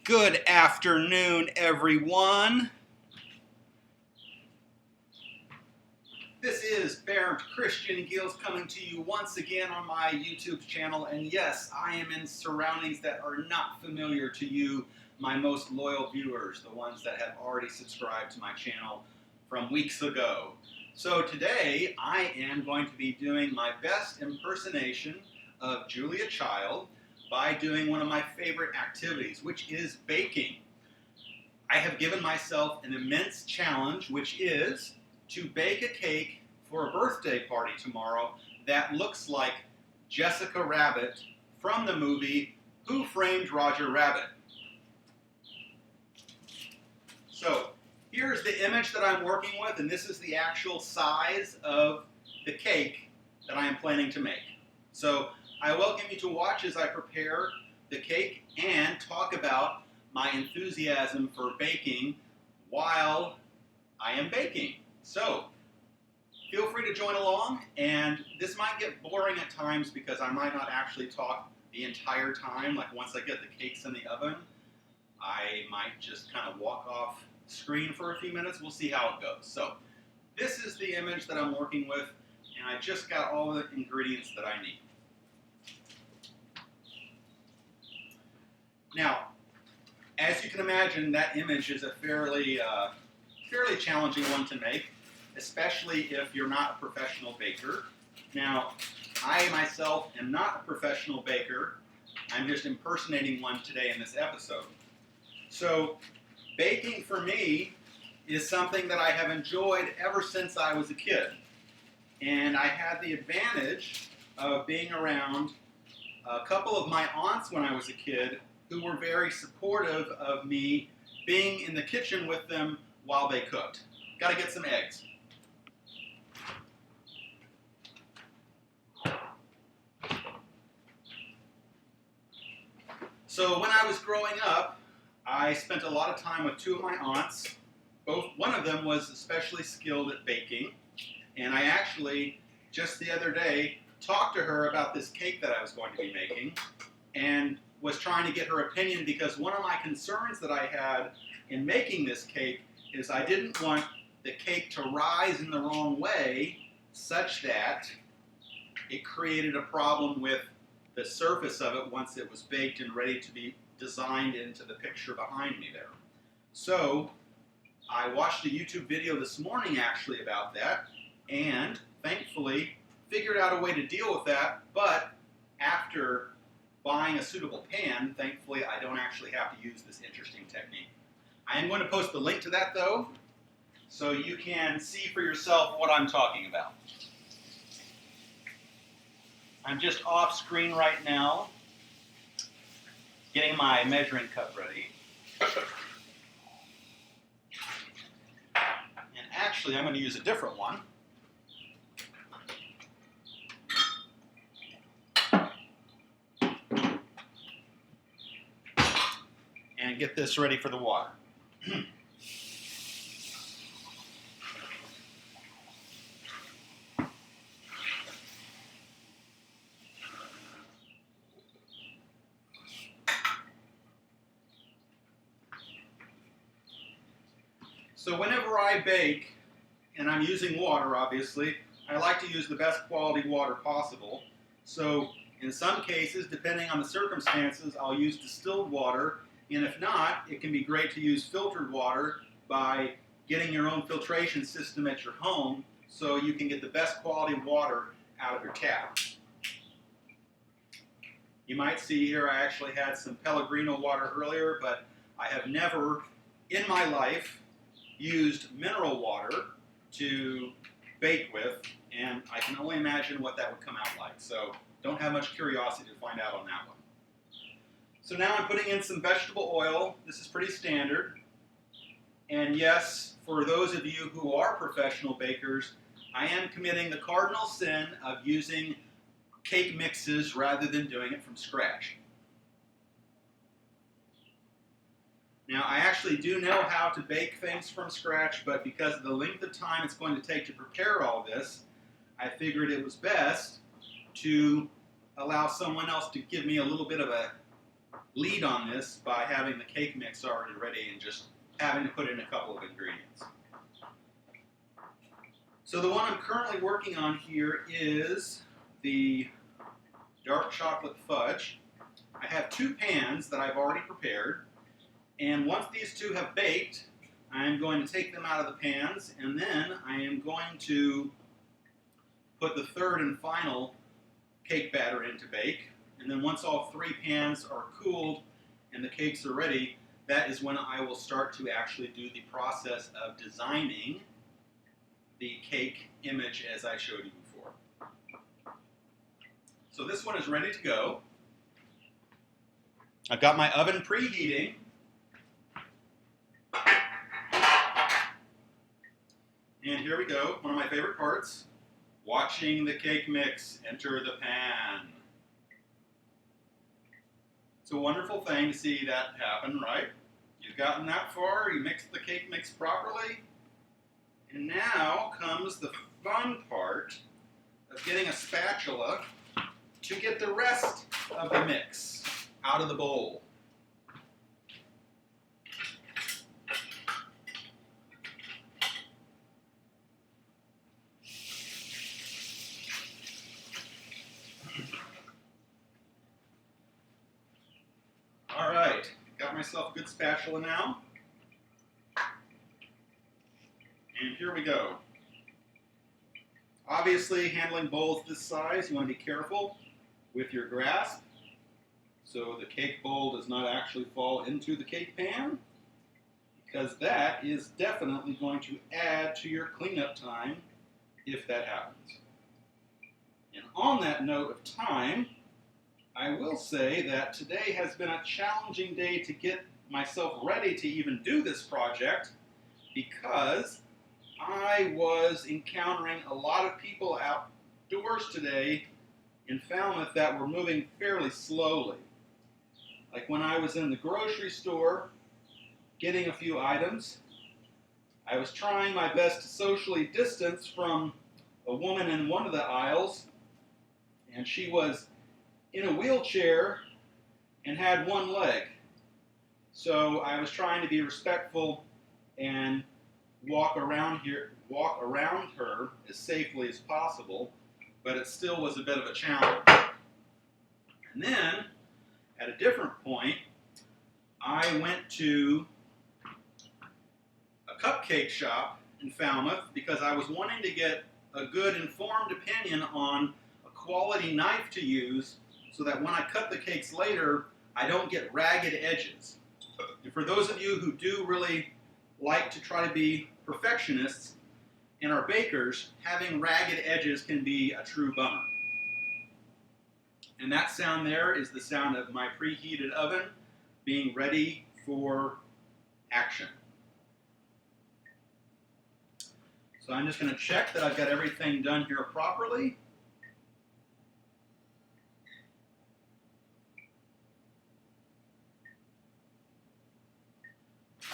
Good afternoon, everyone. This is Bernd Christian Gills coming to you once again on my YouTube channel. And yes, I am in surroundings that are not familiar to you, my most loyal viewers, the ones that have already subscribed to my channel from weeks ago. So today, I am going to be doing my best impersonation of Julia Child by doing one of my favorite activities, which is baking. I have given myself an immense challenge, which is to bake a cake for a birthday party tomorrow that looks like Jessica Rabbit from the movie Who Framed Roger Rabbit? So here's the image that I'm working with, and this is the actual size of the cake that I am planning to make. So I welcome you to watch as I prepare the cake and talk about my enthusiasm for baking while I am baking. So feel free to join along, and this might get boring at times because I might not actually talk the entire time. Like once I get the cakes in the oven, I might just kind of walk off screen for a few minutes. We'll see how it goes. So this is the image that I'm working with, and I just got all the ingredients that I need. Now, as you can imagine, that image is a fairly challenging one to make, especially if you're not a professional baker. Now, I myself am not a professional baker. I'm just impersonating one today in this episode. So, baking for me is something that I have enjoyed ever since I was a kid. And I had the advantage of being around a couple of my aunts when I was a kid who were very supportive of me being in the kitchen with them while they cooked. Got to get some eggs. So when I was growing up, I spent a lot of time with two of my aunts. One of them was especially skilled at baking, and I actually, just the other day, talked to her about this cake that I was going to be making, and was trying to get her opinion because one of my concerns that I had in making this cake is I didn't want the cake to rise in the wrong way such that it created a problem with the surface of it once it was baked and ready to be designed into the picture behind me there. So I watched a YouTube video this morning actually about that, and thankfully figured out a way to deal with that, but after buying a suitable pan, thankfully I don't actually have to use this interesting technique. I am going to post the link to that though, so you can see for yourself what I'm talking about. I'm just off screen right now, getting my measuring cup ready. And actually I'm going to use a different one. And get this ready for the water. So whenever I bake, and I'm using water obviously, I like to use the best quality water possible. So in some cases, depending on the circumstances, I'll use distilled water. And if not, it can be great to use filtered water by getting your own filtration system at your home so you can get the best quality water out of your tap. You might see here I actually had some Pellegrino water earlier, but I have never in my life used mineral water to bake with, and I can only imagine what that would come out like. So don't have much curiosity to find out on that one. So now I'm putting in some vegetable oil. This is pretty standard. And yes, for those of you who are professional bakers, I am committing the cardinal sin of using cake mixes rather than doing it from scratch. Now, I actually do know how to bake things from scratch, but because of the length of time it's going to take to prepare all this, I figured it was best to allow someone else to give me a little bit of a lead on this by having the cake mix already ready and just having to put in a couple of ingredients. So the one I'm currently working on here is the dark chocolate fudge. I have 2 pans that I've already prepared, and once these 2 have baked, I'm going to take them out of the pans, and then I am going to put the third and final cake batter in to bake. And then once all 3 pans are cooled and the cakes are ready, that is when I will start to actually do the process of designing the cake image as I showed you before. So this one is ready to go. I've got my oven preheating. And here we go, one of my favorite parts, watching the cake mix enter the pan. It's a wonderful thing to see that happen, right? You've gotten that far, you mixed the cake mix properly, and now comes the fun part of getting a spatula to get the rest of the mix out of the bowl. All right, got myself a good spatula now. And here we go. Obviously, handling bowls this size, you want to be careful with your grasp so the cake bowl does not actually fall into the cake pan, because that is definitely going to add to your cleanup time if that happens. And on that note of time, I will say that today has been a challenging day to get myself ready to even do this project, because I was encountering a lot of people outdoors today in Falmouth that were moving fairly slowly. Like when I was in the grocery store getting a few items, I was trying my best to socially distance from a woman in one of the aisles, and she was in a wheelchair and had one leg. So I was trying to be respectful and walk around her as safely as possible, but it still was a bit of a challenge. And then, at a different point, I went to a cupcake shop in Falmouth because I was wanting to get a good informed opinion on a quality knife to use so that when I cut the cakes later, I don't get ragged edges. And for those of you who do really like to try to be perfectionists and are bakers, having ragged edges can be a true bummer. And that sound there is the sound of my preheated oven being ready for action. So I'm just going to check that I've got everything done here properly.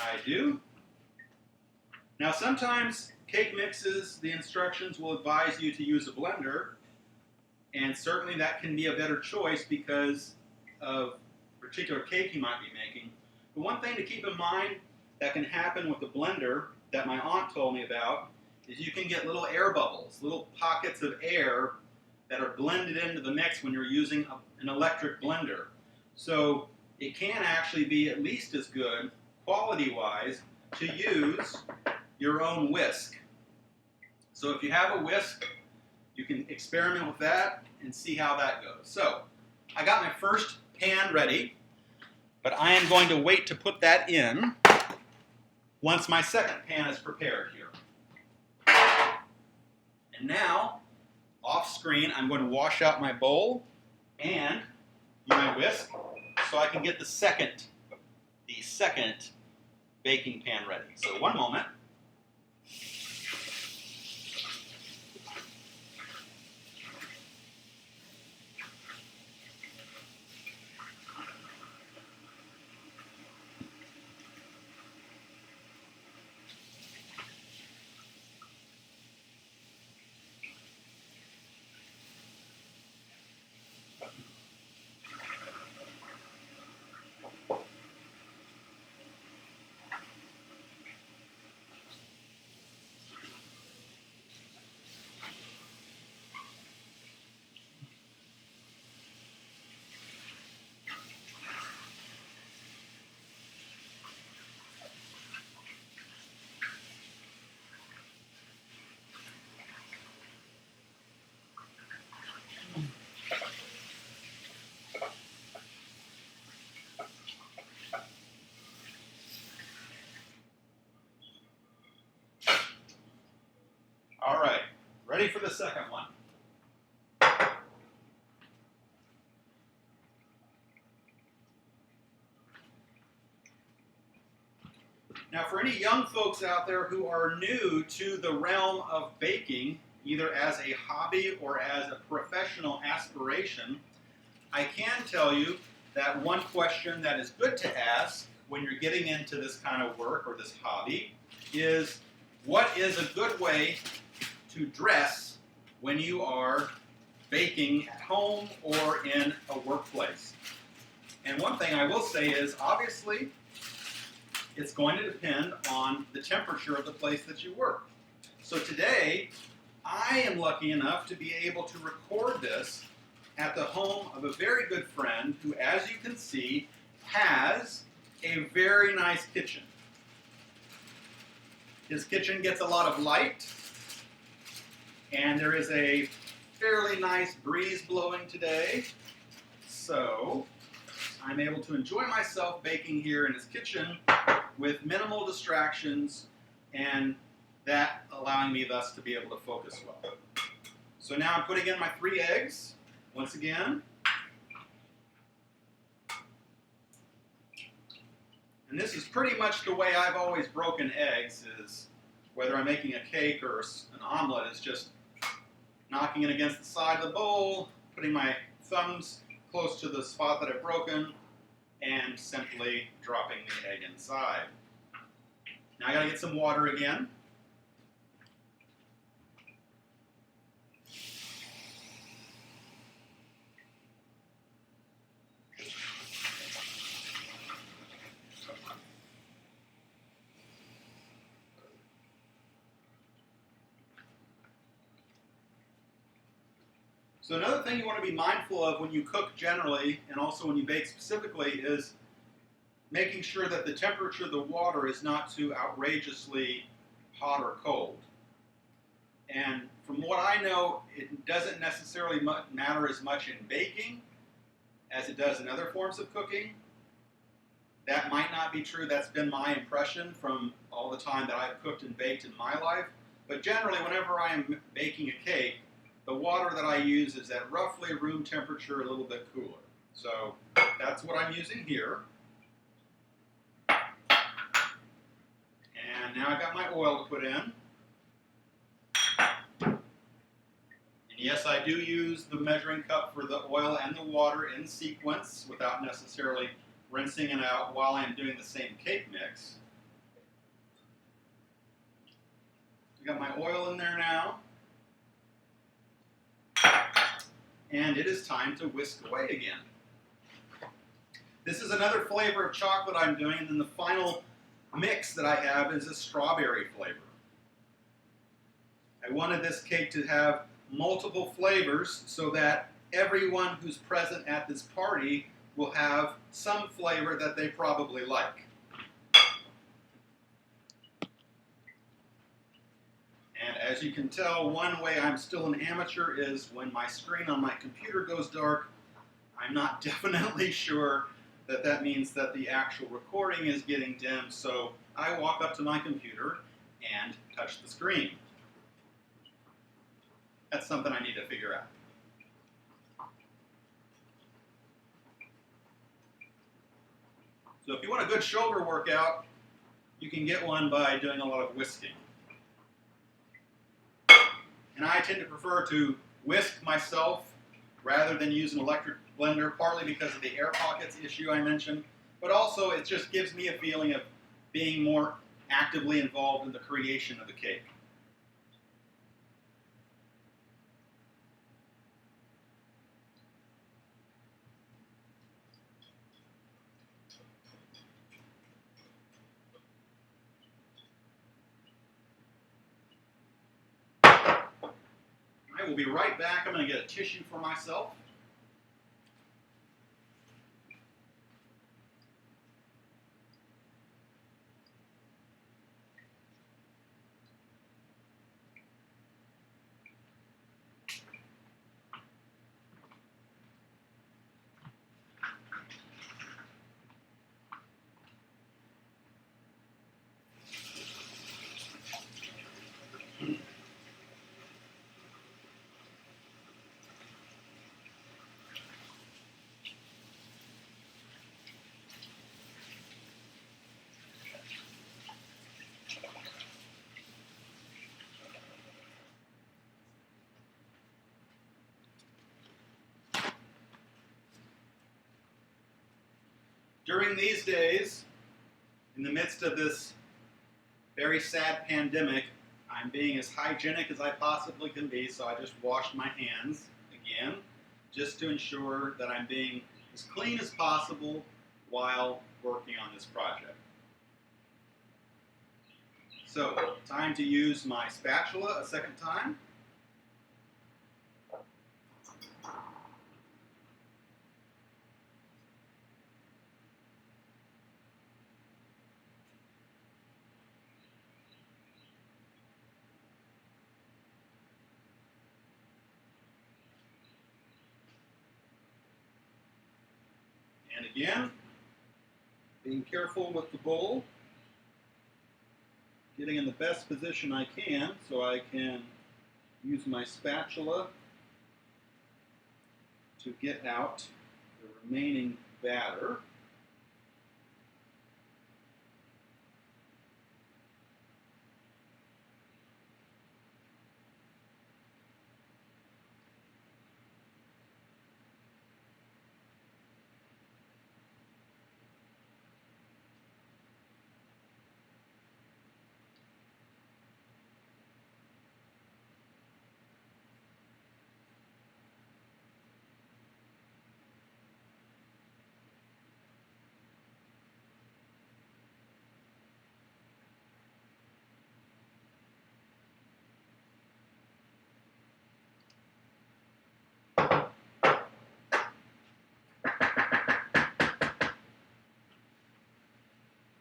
I do. Now sometimes cake mixes, the instructions will advise you to use a blender, and certainly that can be a better choice because of the particular cake you might be making. But one thing to keep in mind that can happen with the blender that my aunt told me about is you can get little air bubbles, little pockets of air that are blended into the mix when you're using an electric blender. So it can actually be at least as good, quality-wise, to use your own whisk. So if you have a whisk, you can experiment with that and see how that goes. So I got my first pan ready, but I am going to wait to put that in once my second pan is prepared here. And now, off screen, I'm going to wash out my bowl and use my whisk so I can get the second baking pan ready. So one moment. Ready for the second one. Now, for any young folks out there who are new to the realm of baking, either as a hobby or as a professional aspiration, I can tell you that one question that is good to ask when you're getting into this kind of work or this hobby is, what is a good way to dress when you are baking at home or in a workplace? And one thing I will say is, obviously, it's going to depend on the temperature of the place that you work. So today, I am lucky enough to be able to record this at the home of a very good friend who, as you can see, has a very nice kitchen. His kitchen gets a lot of light, and there is a fairly nice breeze blowing today. So I'm able to enjoy myself baking here in his kitchen with minimal distractions, and that allowing me thus to be able to focus well. So now I'm putting in my 3 eggs once again. And this is pretty much the way I've always broken eggs, is whether I'm making a cake or an omelet, is just knocking it against the side of the bowl, putting my thumbs close to the spot that I've broken, and simply dropping the egg inside. Now I gotta get some water again. So another thing you want to be mindful of when you cook generally, and also when you bake specifically, is making sure that the temperature of the water is not too outrageously hot or cold. And from what I know, it doesn't necessarily matter as much in baking as it does in other forms of cooking. That might not be true. That's been my impression from all the time that I've cooked and baked in my life. But generally, whenever I am baking a cake, the water that I use is at roughly room temperature, a little bit cooler. So that's what I'm using here. And now I've got my oil to put in. And yes, I do use the measuring cup for the oil and the water in sequence without necessarily rinsing it out while I'm doing the same cake mix. I've got my oil in there now. And it is time to whisk away again. This is another flavor of chocolate I'm doing, and then the final mix that I have is a strawberry flavor. I wanted this cake to have multiple flavors so that everyone who's present at this party will have some flavor that they probably like. And as you can tell, one way I'm still an amateur is when my screen on my computer goes dark, I'm not definitely sure that that means that the actual recording is getting dim, so I walk up to my computer and touch the screen. That's something I need to figure out. So if you want a good shoulder workout, you can get one by doing a lot of whisking. And I tend to prefer to whisk myself rather than use an electric blender, partly because of the air pockets issue I mentioned, but also it just gives me a feeling of being more actively involved in the creation of the cake. I will be right back. I'm going to get a tissue for myself. During these days, in the midst of this very sad pandemic, I'm being as hygienic as I possibly can be, so I just washed my hands again, just to ensure that I'm being as clean as possible while working on this project. So, time to use my spatula a second time. And again, being careful with the bowl, getting in the best position I can so I can use my spatula to get out the remaining batter.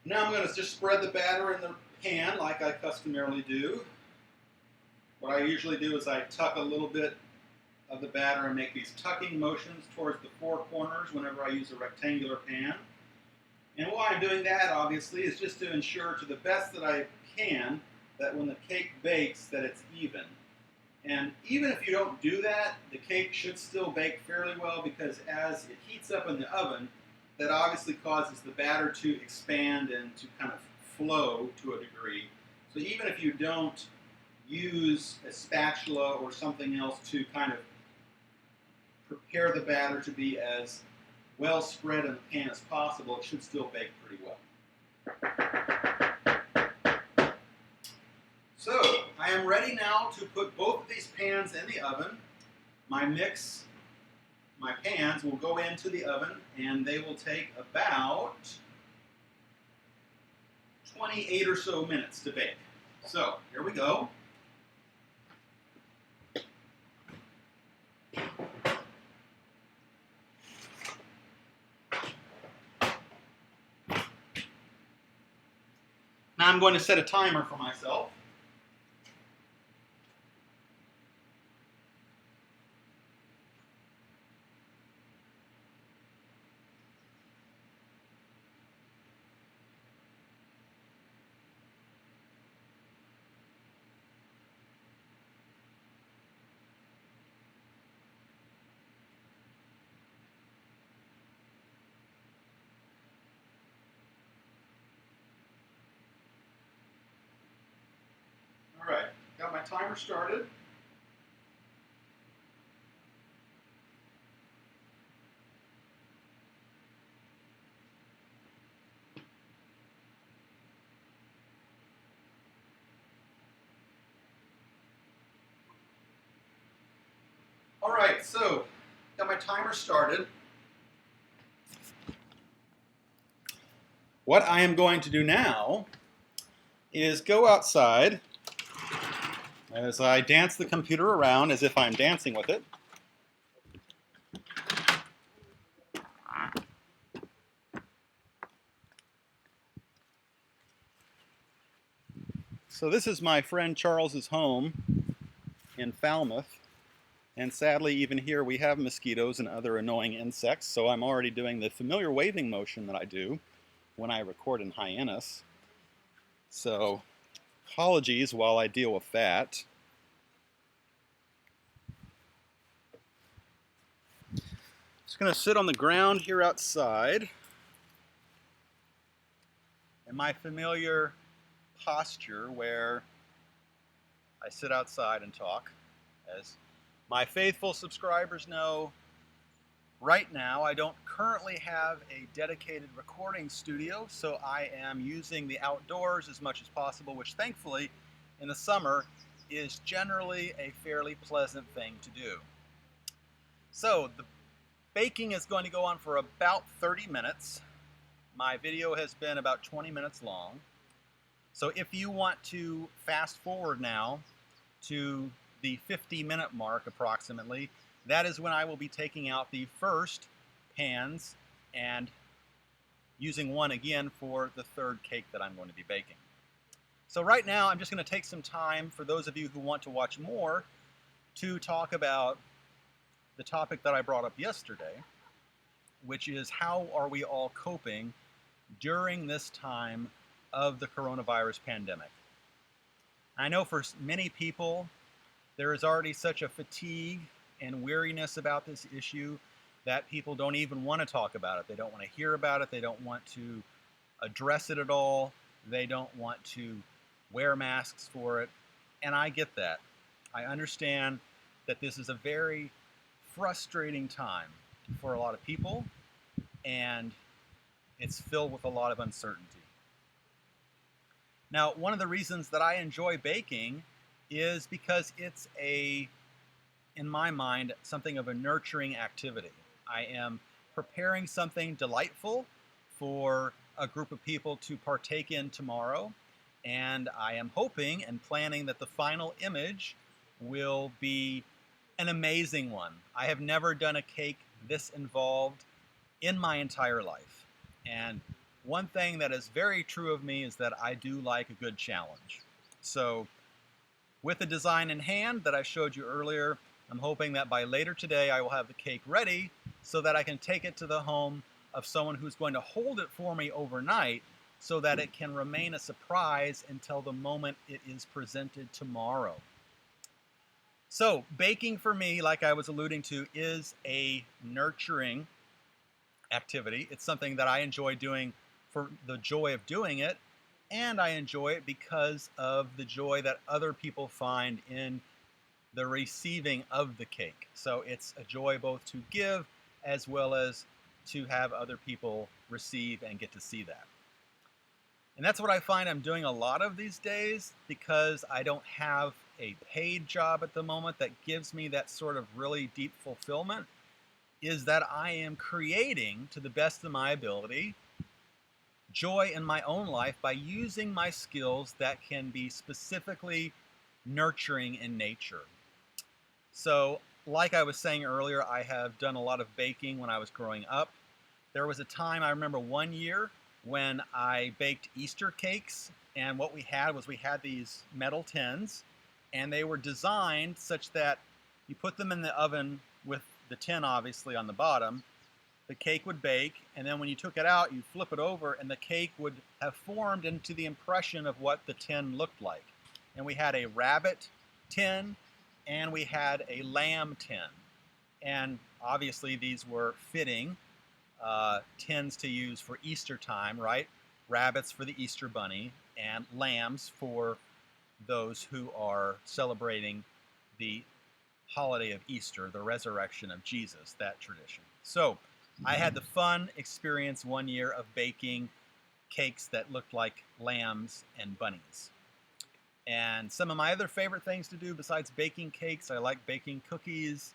Now I'm going to just spread the batter in the pan like I customarily do. What I usually do is I tuck a little bit of the batter and make these tucking motions towards the four corners whenever I use a rectangular pan. And why I'm doing that, obviously, is just to ensure to the best that I can that when the cake bakes that it's even. And even if you don't do that, the cake should still bake fairly well because as it heats up in the oven, that obviously causes the batter to expand and to kind of flow to a degree. So even if you don't use a spatula or something else to kind of prepare the batter to be as well spread in the pan as possible, it should still bake pretty well. So I am ready now to put both of these pans in the oven. My pans will go into the oven and they will take about 28 or so minutes to bake. So here we go. Now I'm going to set a timer for myself. All right, got my timer started. All right, so got my timer started. What I am going to do now is go outside as I dance the computer around as if I'm dancing with it. So this is my friend Charles's home in Falmouth. And sadly, even here we have mosquitoes and other annoying insects, so I'm already doing the familiar waving motion that I do when I record in Hyannis. So apologies while I deal with that. Just going to sit on the ground here outside in my familiar posture where I sit outside and talk. As my faithful subscribers know, Right now, I don't currently have a dedicated recording studio, so I am using the outdoors as much as possible, which thankfully in the summer is generally a fairly pleasant thing to do. So the baking is going to go on for about 30 minutes. My video has been about 20 minutes long. So if you want to fast forward now to the 50-minute mark approximately, that is when I will be taking out the first pans and using one again for the third cake that I'm going to be baking. So right now I'm just going to take some time for those of you who want to watch more to talk about the topic that I brought up yesterday, which is how are we all coping during this time of the coronavirus pandemic. I know for many people there is already such a fatigue and weariness about this issue that people don't even want to talk about it. They don't want to hear about it. They don't want to address it at all. They don't want to wear masks for it. And I get that. I understand that this is a very frustrating time for a lot of people, and it's filled with a lot of uncertainty. Now, one of the reasons that I enjoy baking is because it's in my mind, something of a nurturing activity. I am preparing something delightful for a group of people to partake in tomorrow, and I am hoping and planning that the final image will be an amazing one. I have never done a cake this involved in my entire life, and one thing that is very true of me is that I do like a good challenge. So with the design in hand that I showed you earlier, I'm hoping that by later today I will have the cake ready so that I can take it to the home of someone who's going to hold it for me overnight so that it can remain a surprise until the moment it is presented tomorrow. So baking for me, like I was alluding to, is a nurturing activity. It's something that I enjoy doing for the joy of doing it, and I enjoy it because of the joy that other people find in the receiving of the cake. So it's a joy both to give as well as to have other people receive and get to see that. And that's what I find I'm doing a lot of these days because I don't have a paid job at the moment that gives me that sort of really deep fulfillment, is that I am creating, to the best of my ability, joy in my own life by using my skills that can be specifically nurturing in nature. So, like I was saying earlier, I have done a lot of baking when I was growing up. There was a time, I remember one year, when I baked Easter cakes, and what we had these metal tins, and they were designed such that you put them in the oven with the tin obviously on the bottom. The cake would bake, and then when you took it out, you flip it over, and the cake would have formed into the impression of what the tin looked like. And we had a rabbit tin, and we had a lamb tin. And obviously these were fitting tins to use for Easter time, right? Rabbits for the Easter bunny, and lambs for those who are celebrating the holiday of Easter, the resurrection of Jesus, that tradition. So I had the fun experience one year of baking cakes that looked like lambs and bunnies. And some of my other favorite things to do besides baking cakes, I like baking cookies.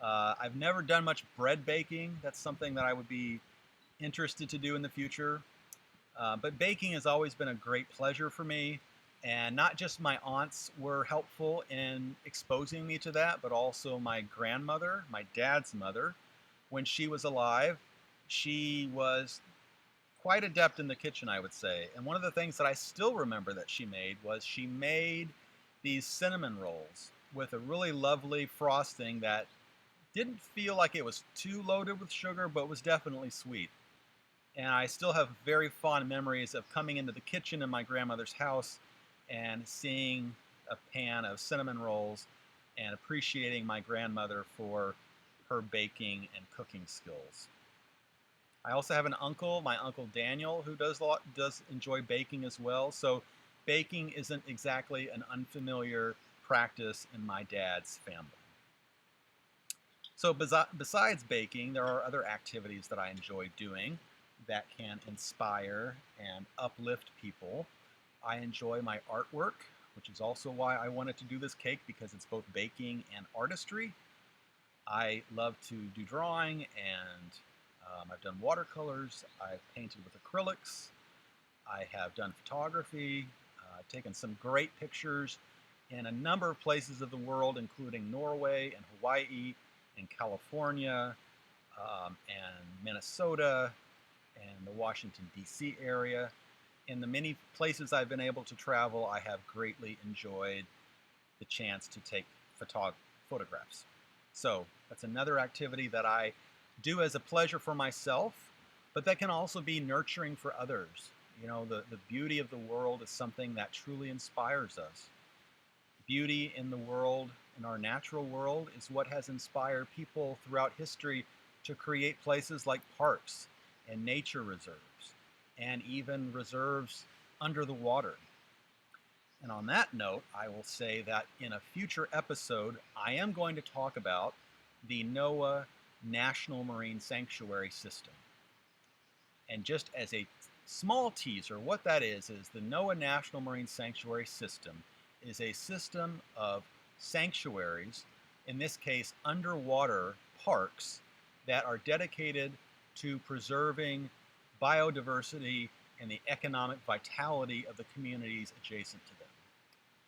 I've never done much bread baking. That's something that I would be interested to do in the future. But baking has always been a great pleasure for me. And not just my aunts were helpful in exposing me to that, but also my grandmother, my dad's mother. When she was alive, she was quite adept in the kitchen, I would say. And one of the things that I still remember that she made was she made these cinnamon rolls with a really lovely frosting that didn't feel like it was too loaded with sugar, but was definitely sweet. And I still have very fond memories of coming into the kitchen in my grandmother's house and seeing a pan of cinnamon rolls and appreciating my grandmother for her baking and cooking skills. I also have an uncle, my Uncle Daniel, who does enjoy baking as well. So baking isn't exactly an unfamiliar practice in my dad's family. So besides baking, there are other activities that I enjoy doing that can inspire and uplift people. I enjoy my artwork, which is also why I wanted to do this cake, because it's both baking and artistry. I love to do drawing, and I've done watercolors. I've painted with acrylics. I have done photography, taken some great pictures in a number of places of the world, including Norway and Hawaii and California and Minnesota and the Washington, D.C. area. In the many places I've been able to travel, I have greatly enjoyed the chance to take photographs. So that's another activity that I do as a pleasure for myself, but that can also be nurturing for others. You know, the beauty of the world is something that truly inspires us. Beauty in the world, in our natural world, is what has inspired people throughout history to create places like parks and nature reserves, and even reserves under the water. And on that note, I will say that in a future episode, I am going to talk about the NOAA National Marine Sanctuary System. And just as a small teaser, what that is the NOAA National Marine Sanctuary System is a system of sanctuaries, in this case underwater parks, that are dedicated to preserving biodiversity and the economic vitality of the communities adjacent to them.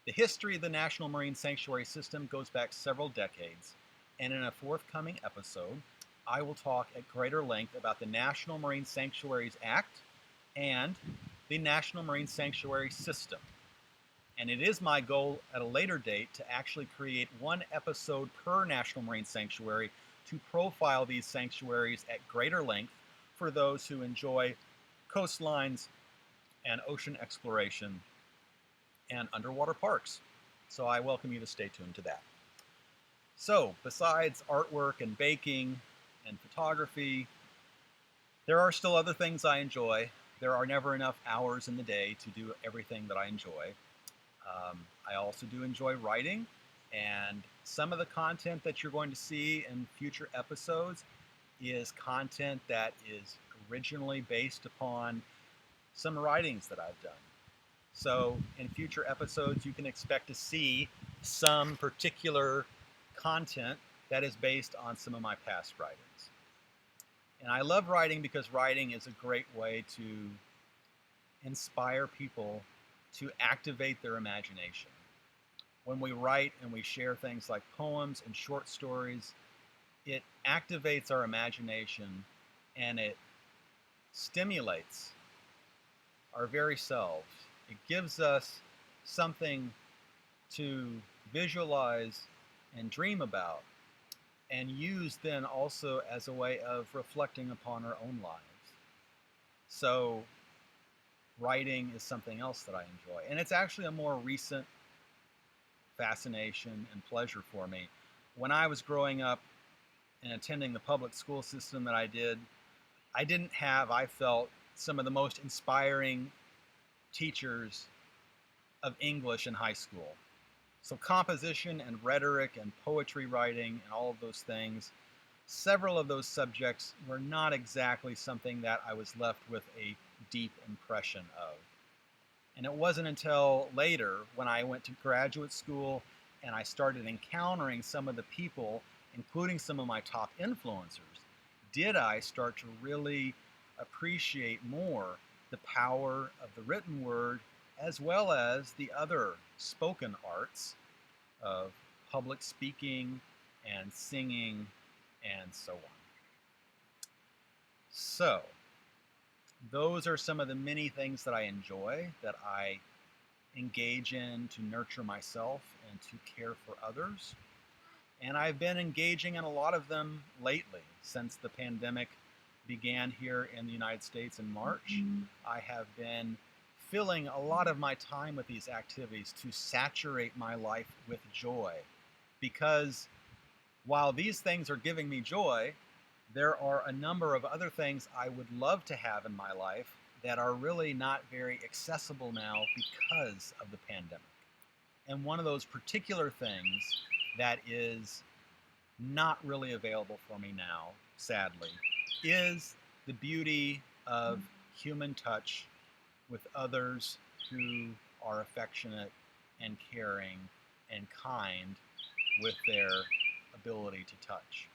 The history of the National Marine Sanctuary System goes back several decades, and in a forthcoming episode, I will talk at greater length about the National Marine Sanctuaries Act and the National Marine Sanctuary System. And it is my goal at a later date to actually create one episode per National Marine Sanctuary to profile these sanctuaries at greater length for those who enjoy coastlines and ocean exploration and underwater parks. So I welcome you to stay tuned to that. So besides artwork and baking and photography, there are still other things I enjoy. There are never enough hours in the day to do everything that I enjoy. I also do enjoy writing, and some of the content that you're going to see in future episodes is content that is originally based upon some writings that I've done. So in future episodes, you can expect to see some particular content that is based on some of my past writings. And I love writing because writing is a great way to inspire people to activate their imagination. When we write and we share things like poems and short stories, it activates our imagination and it stimulates our very selves. It gives us something to visualize and dream about, and use then also as a way of reflecting upon our own lives. So writing is something else that I enjoy, and it's actually a more recent fascination and pleasure for me. When I was growing up and attending the public school system that I didn't have, I felt, some of the most inspiring teachers of English in high school. So composition and rhetoric and poetry writing and all of those things, several of those subjects were not exactly something that I was left with a deep impression of. And it wasn't until later, when I went to graduate school and I started encountering some of the people, including some of my top influencers, did I start to really appreciate more the power of the written word, as well as the other spoken arts of public speaking and singing and so on. So, those are some of the many things that I enjoy, that I engage in to nurture myself and to care for others. And I've been engaging in a lot of them lately since the pandemic began here in the United States in March. I have been filling a lot of my time with these activities to saturate my life with joy. Because while these things are giving me joy, there are a number of other things I would love to have in my life that are really not very accessible now because of the pandemic. And one of those particular things that is not really available for me now, sadly, is the beauty of human touch with others who are affectionate and caring and kind with their ability to touch.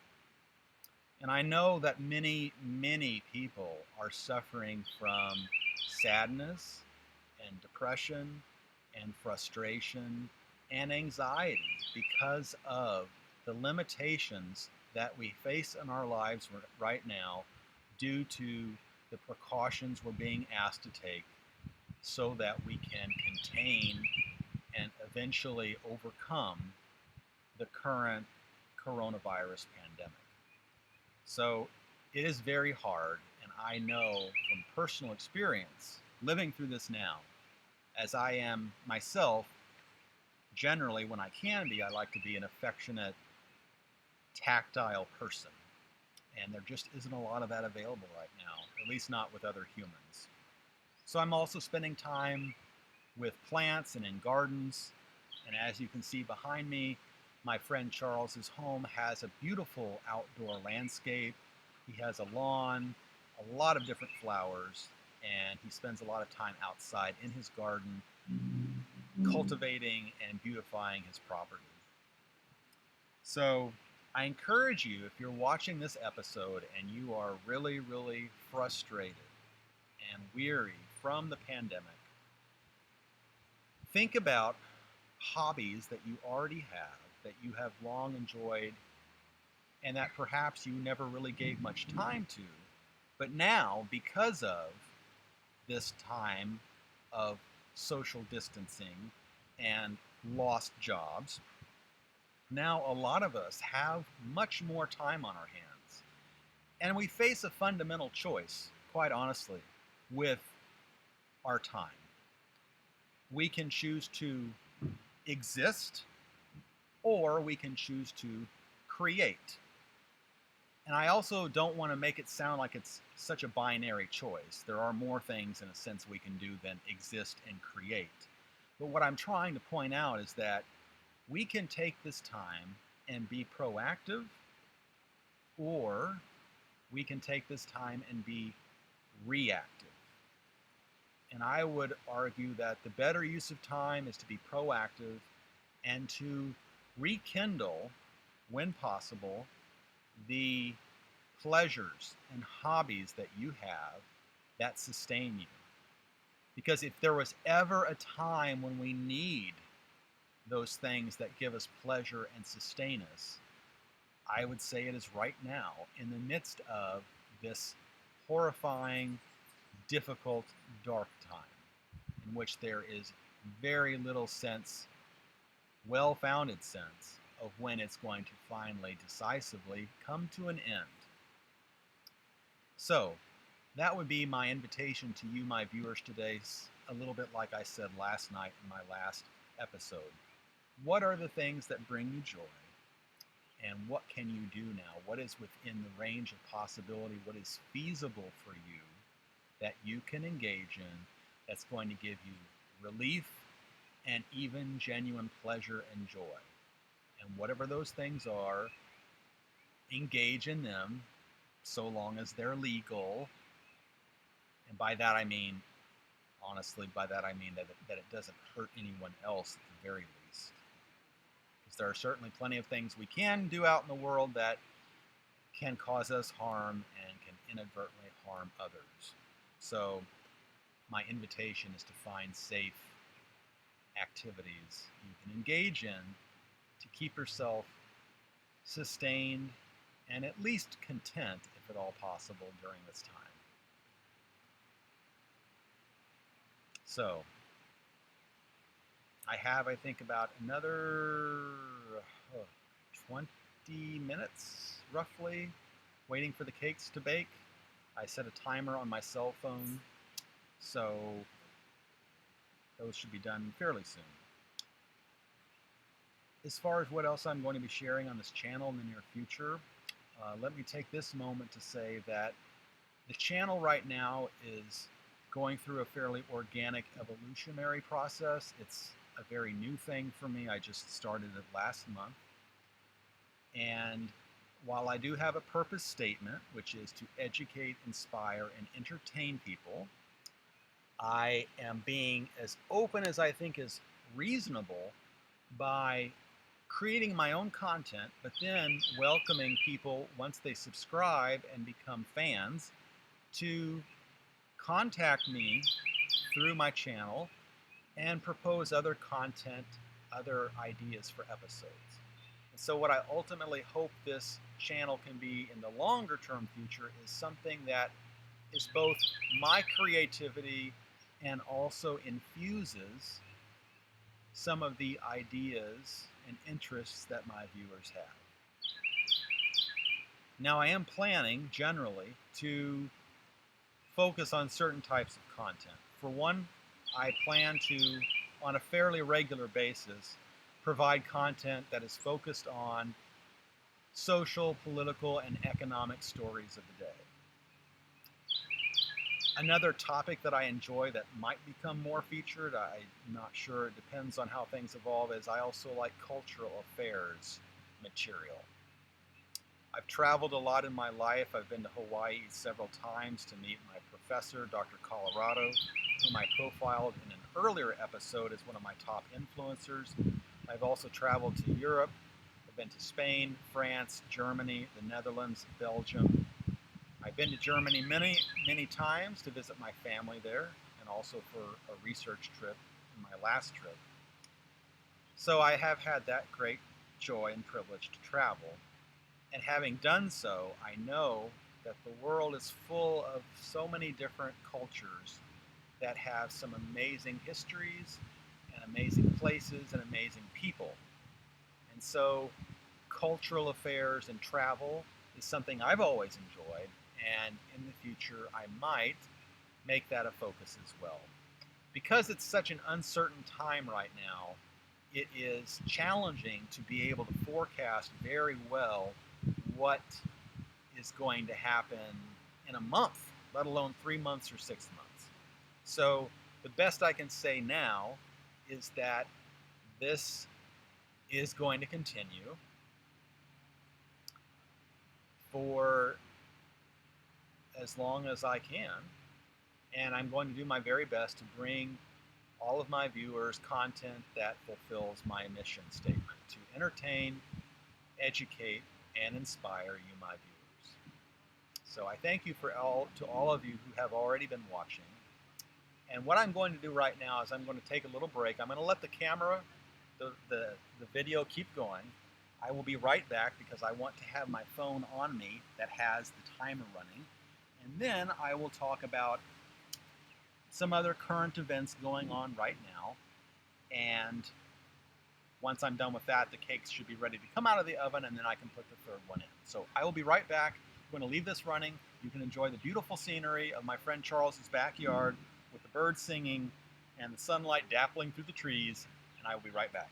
And I know that many, many people are suffering from sadness and depression and frustration and anxiety because of the limitations that we face in our lives right now due to the precautions we're being asked to take so that we can contain and eventually overcome the current coronavirus pandemic. So it is very hard, and I know from personal experience living through this now, as I am myself, generally when I can be, I like to be an affectionate, tactile person. And there just isn't a lot of that available right now, at least not with other humans. So I'm also spending time with plants and in gardens. And as you can see behind me, my friend Charles's home has a beautiful outdoor landscape. He has a lawn, a lot of different flowers, and he spends a lot of time outside in his garden cultivating and beautifying his property. So I encourage you, if you're watching this episode and you are really, really frustrated and weary from the pandemic, think about hobbies that you already have, that you have long enjoyed, and that perhaps you never really gave much time to. But now, because of this time of social distancing and lost jobs, now a lot of us have much more time on our hands. And we face a fundamental choice, quite honestly, with our time. We can choose to exist, or we can choose to create. And I also don't want to make it sound like it's such a binary choice. There are more things, in a sense, we can do than exist and create. But what I'm trying to point out is that we can take this time and be proactive, or we can take this time and be reactive. And I would argue that the better use of time is to be proactive and to rekindle, when possible, the pleasures and hobbies that you have that sustain you. Because if there was ever a time when we need those things that give us pleasure and sustain us, I would say it is right now, in the midst of this horrifying, difficult, dark time, in which there is very little sense, well-founded sense, of when it's going to finally, decisively come to an end. So, that would be my invitation to you, my viewers, today, a little bit like I said last night in my last episode. What are the things that bring you joy? And what can you do now? What is within the range of possibility? What is feasible for you that you can engage in that's going to give you relief and even genuine pleasure and joy? And whatever those things are, engage in them so long as they're legal. And by that I mean, honestly, by that I mean that it doesn't hurt anyone else at the very least. Because there are certainly plenty of things we can do out in the world that can cause us harm and can inadvertently harm others. So my invitation is to find safe activities you can engage in to keep yourself sustained and at least content, if at all possible, during this time. So, I have, I think, about another 20 minutes, roughly, waiting for the cakes to bake. I set a timer on my cell phone, so those should be done fairly soon. As far as what else I'm going to be sharing on this channel in the near future, let me take this moment to say that the channel right now is going through a fairly organic evolutionary process. It's a very new thing for me. I just started it last month. And while I do have a purpose statement, which is to educate, inspire, and entertain people, I am being as open as I think is reasonable by creating my own content, but then welcoming people once they subscribe and become fans to contact me through my channel and propose other content, other ideas for episodes. And so what I ultimately hope this channel can be in the longer term future is something that is both my creativity and also infuses some of the ideas and interests that my viewers have. Now, I am planning generally to focus on certain types of content. For one, I plan to, on a fairly regular basis, provide content that is focused on social, political, and economic stories of the day. Another topic that I enjoy that might become more featured, I'm not sure, it depends on how things evolve, is I also like cultural affairs material. I've traveled a lot in my life. I've been to Hawaii several times to meet my professor, Dr. Colorado, whom I profiled in an earlier episode as one of my top influencers. I've also traveled to Europe. I've been to Spain, France, Germany, the Netherlands, Belgium. I've been to Germany many times to visit my family there, and also for a research trip in my last trip. So I have had that great joy and privilege to travel. And having done so, I know that the world is full of so many different cultures that have some amazing histories and amazing places and amazing people. And so cultural affairs and travel is something I've always enjoyed, and in the future I might make that a focus as well. Because it's such an uncertain time right now, it is challenging to be able to forecast very well what is going to happen in a month, let alone 3 months or 6 months. So the best I can say now is that this is going to continue for as long as I can, and I'm going to do my very best to bring all of my viewers content that fulfills my mission statement: to entertain, educate, and inspire you, my viewers. So I thank you to all of you who have already been watching. And what I'm going to do right now is I'm going to take a little break. I'm going to let the camera, the video keep going. I will be right back because I want to have my phone on me that has the timer running. And then I will talk about some other current events going on right now. And once I'm done with that, the cakes should be ready to come out of the oven, and then I can put the third one in. So I will be right back. I'm going to leave this running. You can enjoy the beautiful scenery of my friend Charles's backyard with the birds singing and the sunlight dappling through the trees, and I will be right back.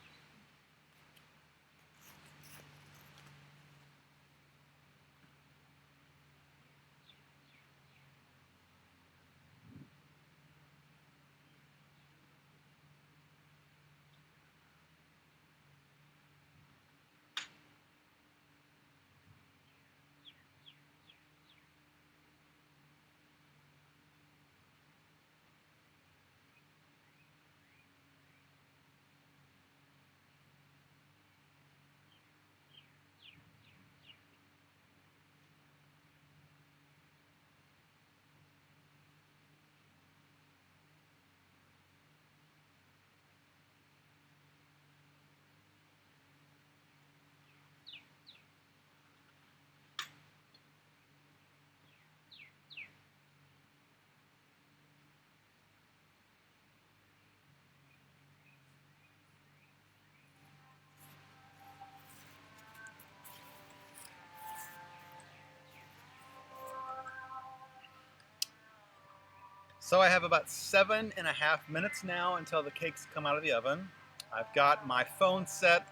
So I have about 7.5 minutes now until the cakes come out of the oven. I've got my phone set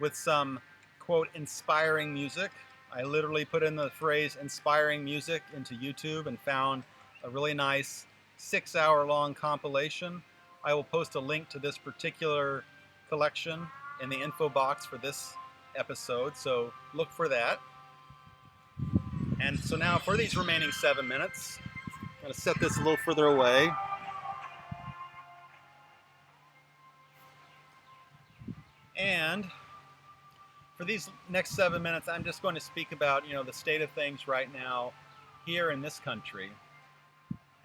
with some, quote, inspiring music. I literally put in the phrase inspiring music into YouTube and found a really nice 6-hour-long compilation. I will post a link to this particular collection in the info box for this episode, so look for that. And so now for these remaining 7 minutes, I'm going to set this a little further away. And for these next 7 minutes, I'm just going to speak about, the state of things right now here in this country.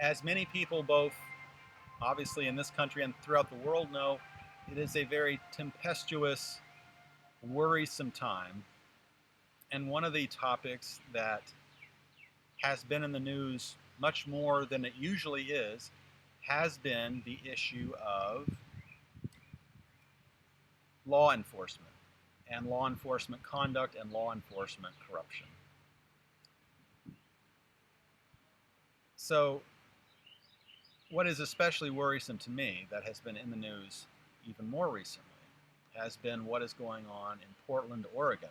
As many people, both obviously in this country and throughout the world, know, it is a very tempestuous, worrisome time. And one of the topics that has been in the news much more than it usually is has been the issue of law enforcement and law enforcement conduct and law enforcement corruption. So what is especially worrisome to me, that has been in the news even more recently, has been what is going on in Portland, Oregon.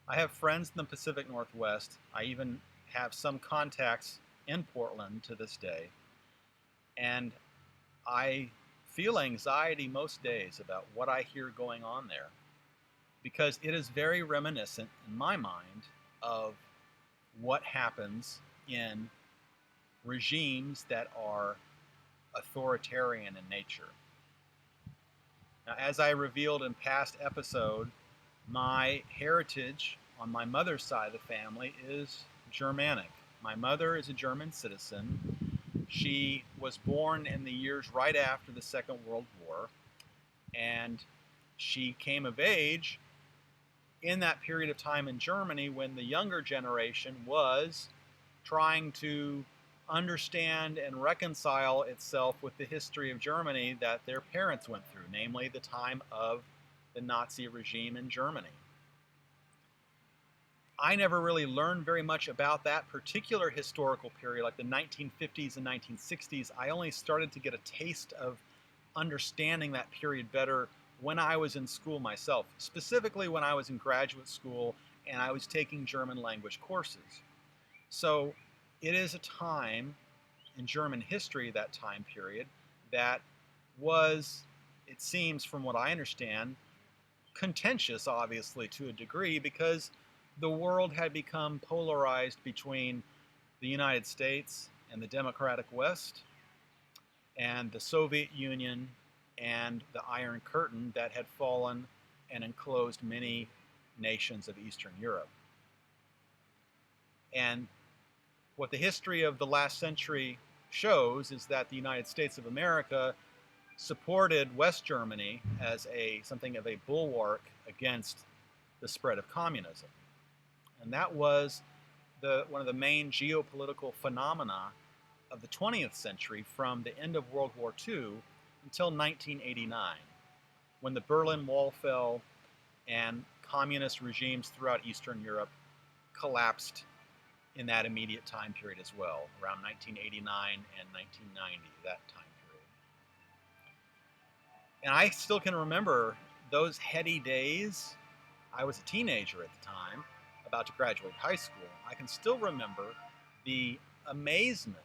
I have friends in the Pacific Northwest. I even have some contacts in Portland to this day. And I feel anxiety most days about what I hear going on there, because it is very reminiscent in my mind of what happens in regimes that are authoritarian in nature. Now, as I revealed in past episode, my heritage on my mother's side of the family is Germanic. My mother is a German citizen. She was born in the years right after the Second World War, and she came of age in that period of time in Germany when the younger generation was trying to understand and reconcile itself with the history of Germany that their parents went through, namely the time of the Nazi regime in Germany. I never really learned very much about that particular historical period, like the 1950s and 1960s. I only started to get a taste of understanding that period better when I was in school myself, specifically when I was in graduate school and I was taking German language courses. So it is a time in German history, that time period, that was, it seems from what I understand, contentious, obviously, to a degree, because the world had become polarized between the United States and the democratic West, and the Soviet Union and the Iron Curtain that had fallen and enclosed many nations of Eastern Europe. And what the history of the last century shows is that the United States of America supported West Germany as something of a bulwark against the spread of communism. And that was one of the main geopolitical phenomena of the 20th century, from the end of World War II until 1989, when the Berlin Wall fell and communist regimes throughout Eastern Europe collapsed in that immediate time period as well, around 1989 and 1990, that time period. And I still can remember those heady days. I was a teenager at the time, about to graduate high school. I can still remember the amazement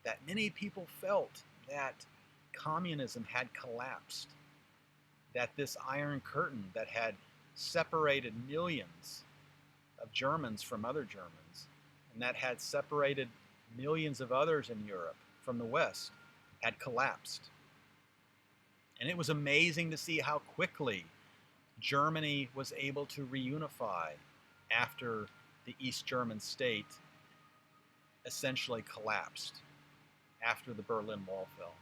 that many people felt that communism had collapsed, that this Iron Curtain that had separated millions of Germans from other Germans, and that had separated millions of others in Europe from the West, had collapsed. And it was amazing to see how quickly Germany was able to reunify after the East German state essentially collapsed after the Berlin Wall fell.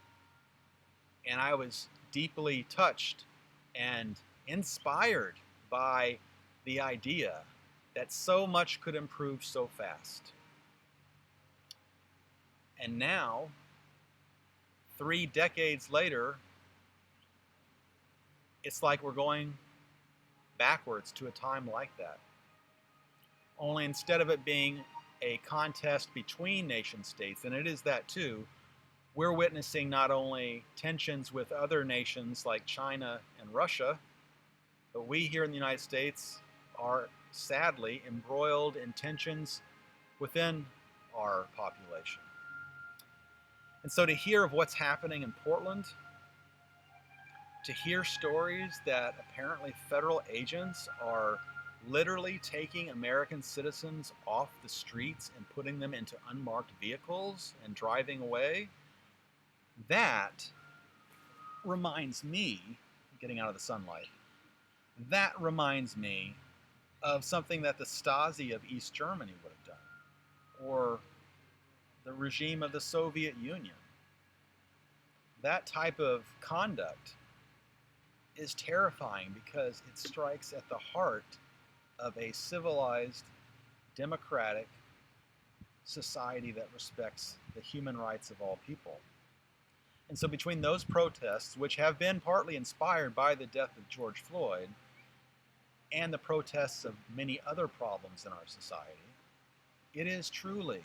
And I was deeply touched and inspired by the idea that so much could improve so fast. And now, 3 decades later, it's like we're going backwards to a time like that. Only instead of it being a contest between nation states, and it is that too, we're witnessing not only tensions with other nations like China and Russia, but we here in the United States are sadly embroiled in tensions within our population. And so to hear of what's happening in Portland, to hear stories that apparently federal agents are literally taking American citizens off the streets and putting them into unmarked vehicles and driving away, that reminds me, getting out of the sunlight, that reminds me of something that the Stasi of East Germany would have done, or the regime of the Soviet Union. That type of conduct is terrifying because it strikes at the heart of a civilized, democratic society that respects the human rights of all people. And so, between those protests, which have been partly inspired by the death of George Floyd, and the protests of many other problems in our society, it is truly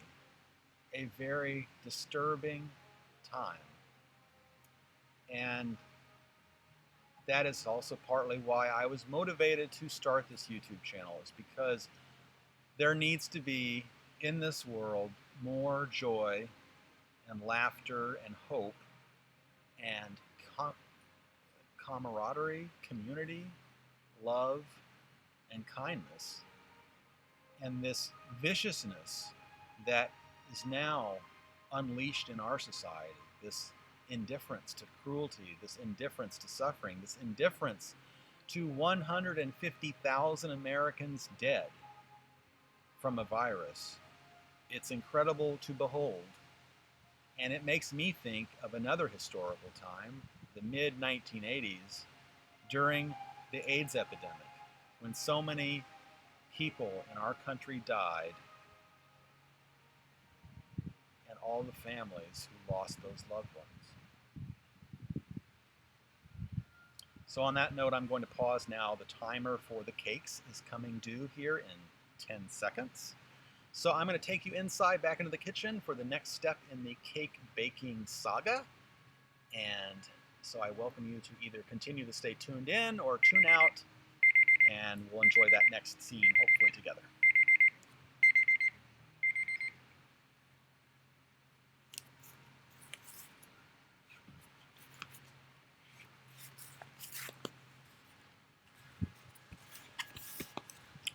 a very disturbing time. And that is also partly why I was motivated to start this YouTube channel, is because there needs to be in this world more joy and laughter and hope and camaraderie, community, love, and kindness. And this viciousness that is now unleashed in our society, this indifference to cruelty, this indifference to suffering, this indifference to 150,000 Americans dead from a virus, it's incredible to behold. And it makes me think of another historical time, the mid-1980s, during the AIDS epidemic, when so many people in our country died, and all the families who lost those loved ones. So on that note, I'm going to pause now. The timer for the cakes is coming due here in 10 seconds. So I'm going to take you inside, back into the kitchen for the next step in the cake baking saga. And so I welcome you to either continue to stay tuned in or tune out, and we'll enjoy that next scene, hopefully together.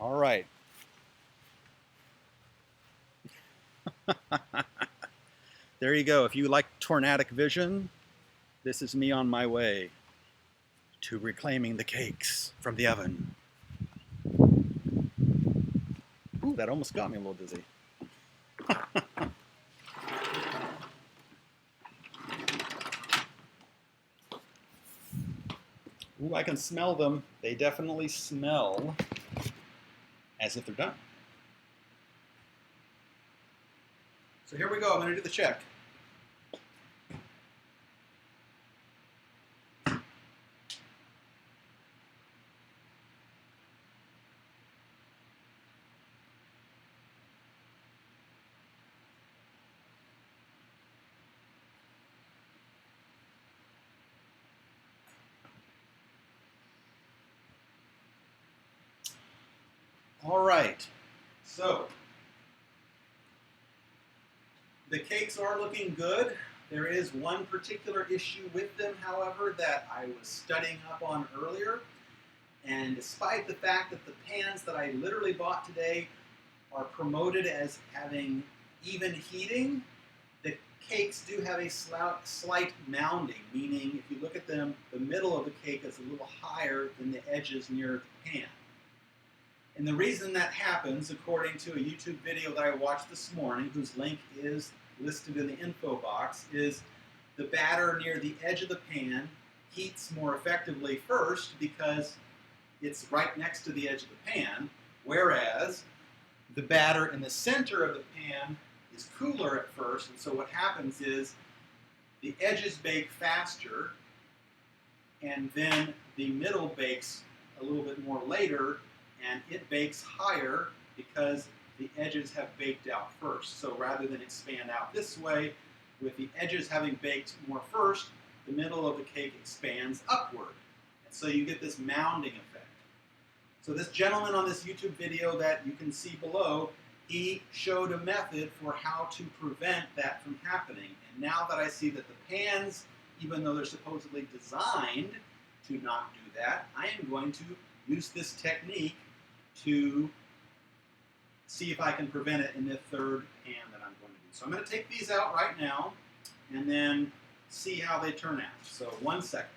All right. There you go. If you like tornadic vision, this is me on my way to reclaiming the cakes from the oven. Ooh, that almost got me a little dizzy. Ooh, I can smell them. They definitely smell as if they're done. So here we go. I'm going to do the check. All right. So the cakes are looking good. There is one particular issue with them, however, that I was studying up on earlier. And despite the fact that the pans that I literally bought today are promoted as having even heating, the cakes do have a slight mounding, meaning if you look at them, the middle of the cake is a little higher than the edges near the pan. And the reason that happens, according to a YouTube video that I watched this morning, whose link is listed in the info box, is the batter near the edge of the pan heats more effectively first because it's right next to the edge of the pan, whereas the batter in the center of the pan is cooler at first, and so what happens is the edges bake faster, and then the middle bakes a little bit more later, and it bakes higher because the edges have baked out first. So rather than expand out this way, with the edges having baked more first, the middle of the cake expands upward. And so you get this mounding effect. So this gentleman on this YouTube video that you can see below, he showed a method for how to prevent that from happening. And now that I see that the pans, even though they're supposedly designed to not do that, I am going to use this technique to see if I can prevent it in the third pan that I'm going to do. So I'm going to take these out right now and then see how they turn out. So 1 second.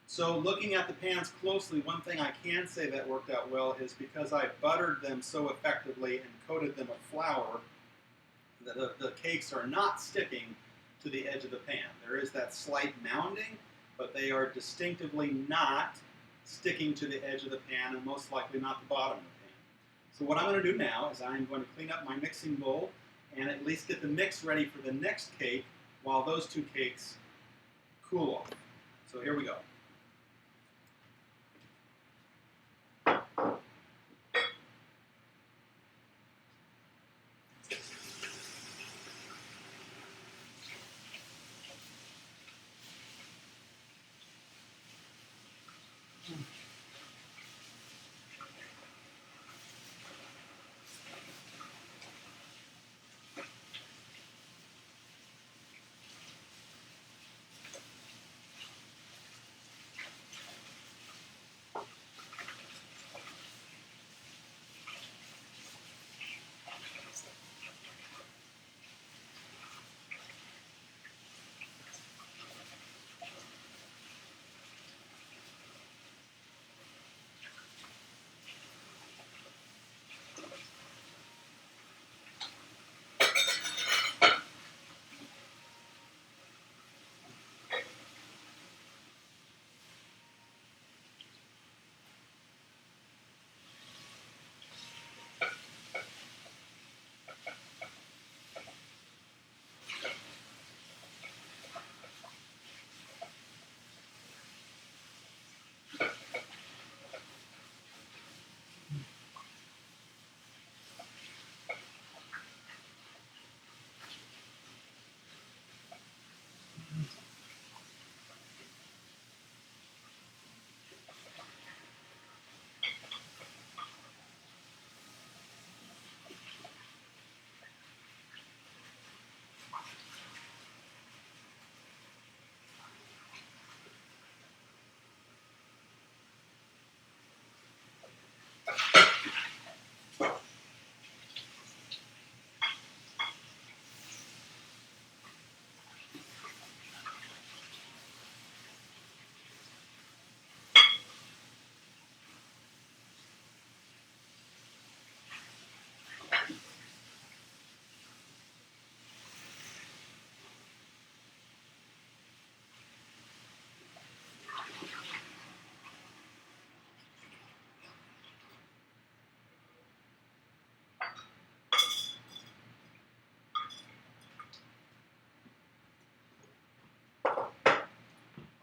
So looking at the pans closely, one thing I can say that worked out well is because I buttered them so effectively and coated them with flour, that the cakes are not sticking to the edge of the pan. There is that slight mounding, but they are distinctively not sticking to the edge of the pan and most likely not the bottom of the pan. So what I'm going to do now is I'm going to clean up my mixing bowl and at least get the mix ready for the next cake while those two cakes cool off. So here we go.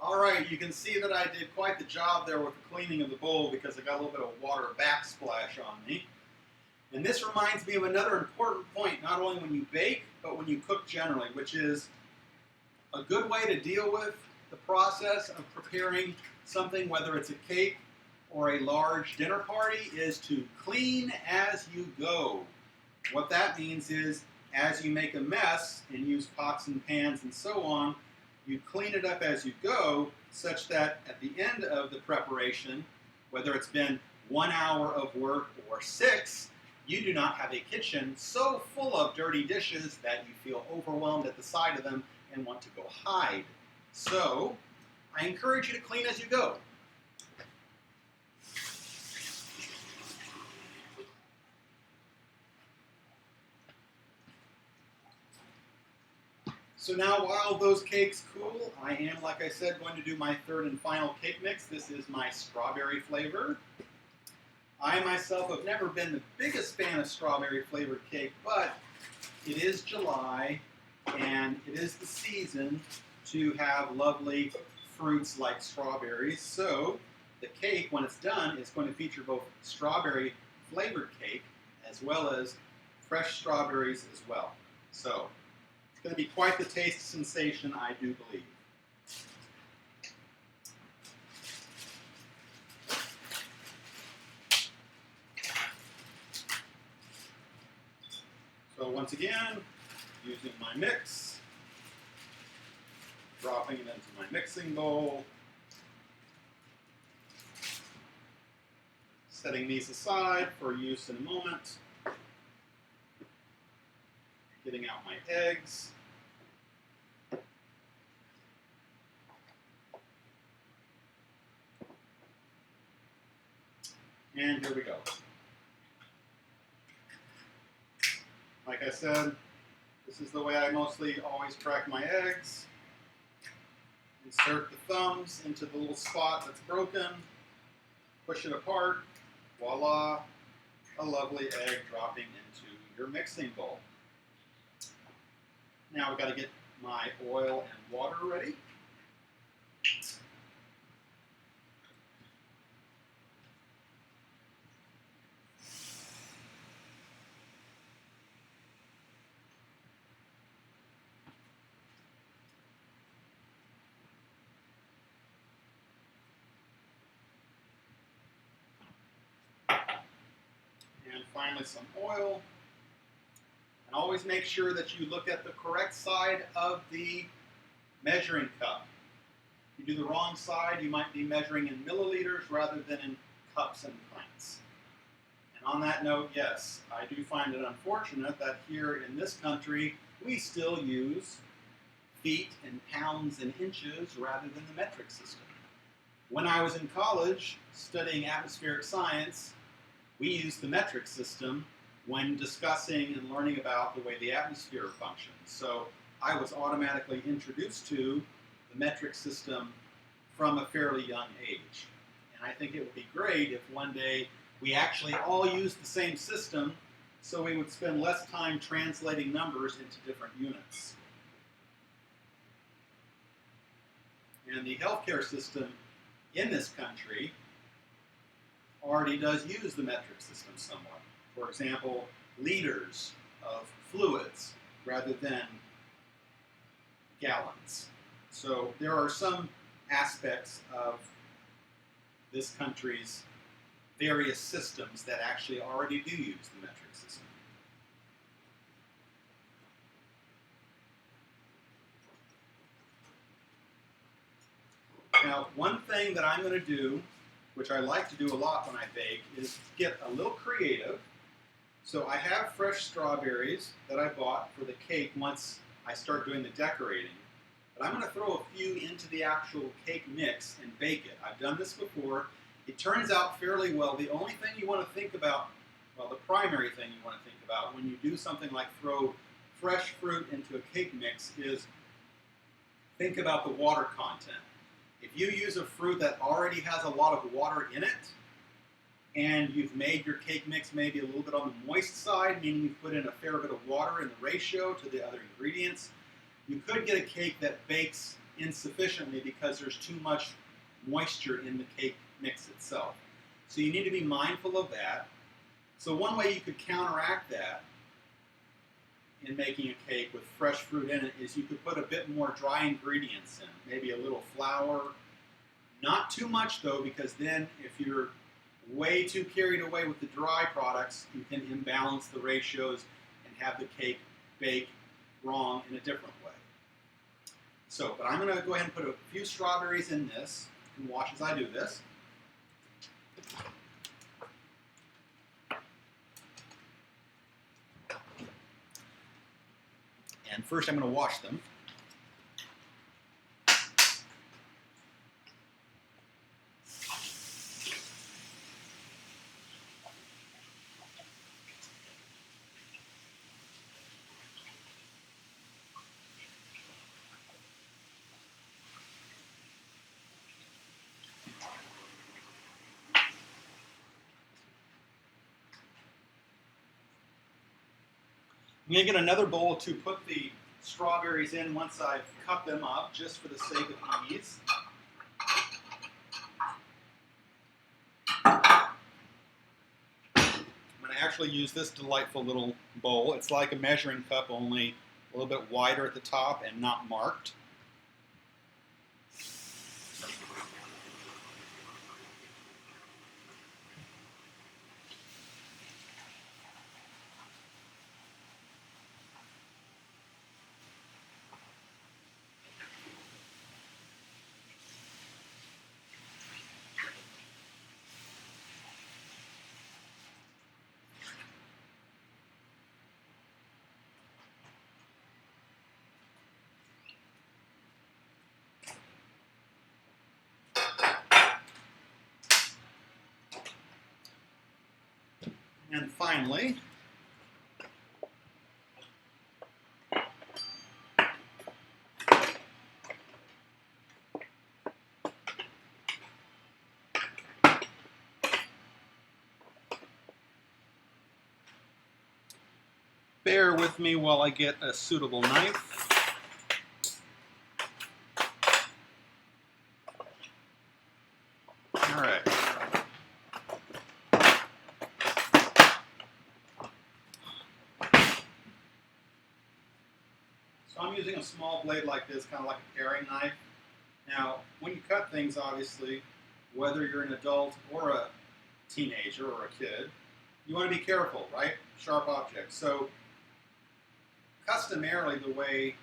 All right, you can see that I did quite the job there with the cleaning of the bowl because I got a little bit of water backsplash on me. And this reminds me of another important point, not only when you bake, but when you cook generally, which is a good way to deal with the process of preparing something, whether it's a cake or a large dinner party, is to clean as you go. What that means is, as you make a mess and use pots and pans and so on, you clean it up as you go, such that at the end of the preparation, whether it's been 1 hour of work or 6, you do not have a kitchen so full of dirty dishes that you feel overwhelmed at the sight of them and want to go hide. So, I encourage you to clean as you go. So now while those cakes cool, I am, like I said, going to do my third and final cake mix. This is my strawberry flavor. I myself have never been the biggest fan of strawberry flavored cake, but it is July and it is the season to have lovely fruits like strawberries. So the cake, when it's done, is going to feature both strawberry flavored cake as well as fresh strawberries as well. So it's going to be quite the taste sensation, I do believe. So once again, using my mix, dropping it into my mixing bowl, setting these aside for use in a moment, getting out my eggs, and here we go. Like I said, this is the way I mostly always crack my eggs. Insert the thumbs into the little spot that's broken, push it apart, voila, a lovely egg dropping into your mixing bowl. Now I've got to get my oil and water ready. And finally some oil. And always make sure that you look at the correct side of the measuring cup. If you do the wrong side, you might be measuring in milliliters rather than in cups and pints. And on that note, yes, I do find it unfortunate that here in this country, we still use feet and pounds and inches rather than the metric system. When I was in college studying atmospheric science, we used the metric system when discussing and learning about the way the atmosphere functions. So I was automatically introduced to the metric system from a fairly young age. And I think it would be great if one day we actually all used the same system so we would spend less time translating numbers into different units. And the healthcare system in this country already does use the metric system somewhat. For example, liters of fluids rather than gallons. So there are some aspects of this country's various systems that actually already do use the metric system. Now, one thing that I'm going to do, which I like to do a lot when I bake, is get a little creative. So I have fresh strawberries that I bought for the cake once I start doing the decorating. But I'm going to throw a few into the actual cake mix and bake it. I've done this before. It turns out fairly well. The only thing you want to think about, well, the primary thing you want to think about when you do something like throw fresh fruit into a cake mix is think about the water content. If you use a fruit that already has a lot of water in it, and you've made your cake mix maybe a little bit on the moist side, meaning you've put in a fair bit of water in the ratio to the other ingredients, you could get a cake that bakes insufficiently because there's too much moisture in the cake mix itself. So you need to be mindful of that. So one way you could counteract that in making a cake with fresh fruit in it is you could put a bit more dry ingredients in, maybe a little flour. Not too much though, because then if you're way too carried away with the dry products, you can imbalance the ratios and have the cake bake wrong in a different way. So, but I'm going to go ahead and put a few strawberries in this, and watch as I do this. And first I'm going to wash them. I'm going to get another bowl to put the strawberries in once I've cut them up, just for the sake of ease. actually use this delightful little bowl. It's like a measuring cup, only a little bit wider at the top and not marked. And finally, bear with me while I get a suitable knife. All right. So I'm using a small blade like this, kind of like a paring knife. Now, when you cut things, obviously, whether you're an adult or a teenager or a kid, you want to be careful, right? Sharp objects. So customarily, the way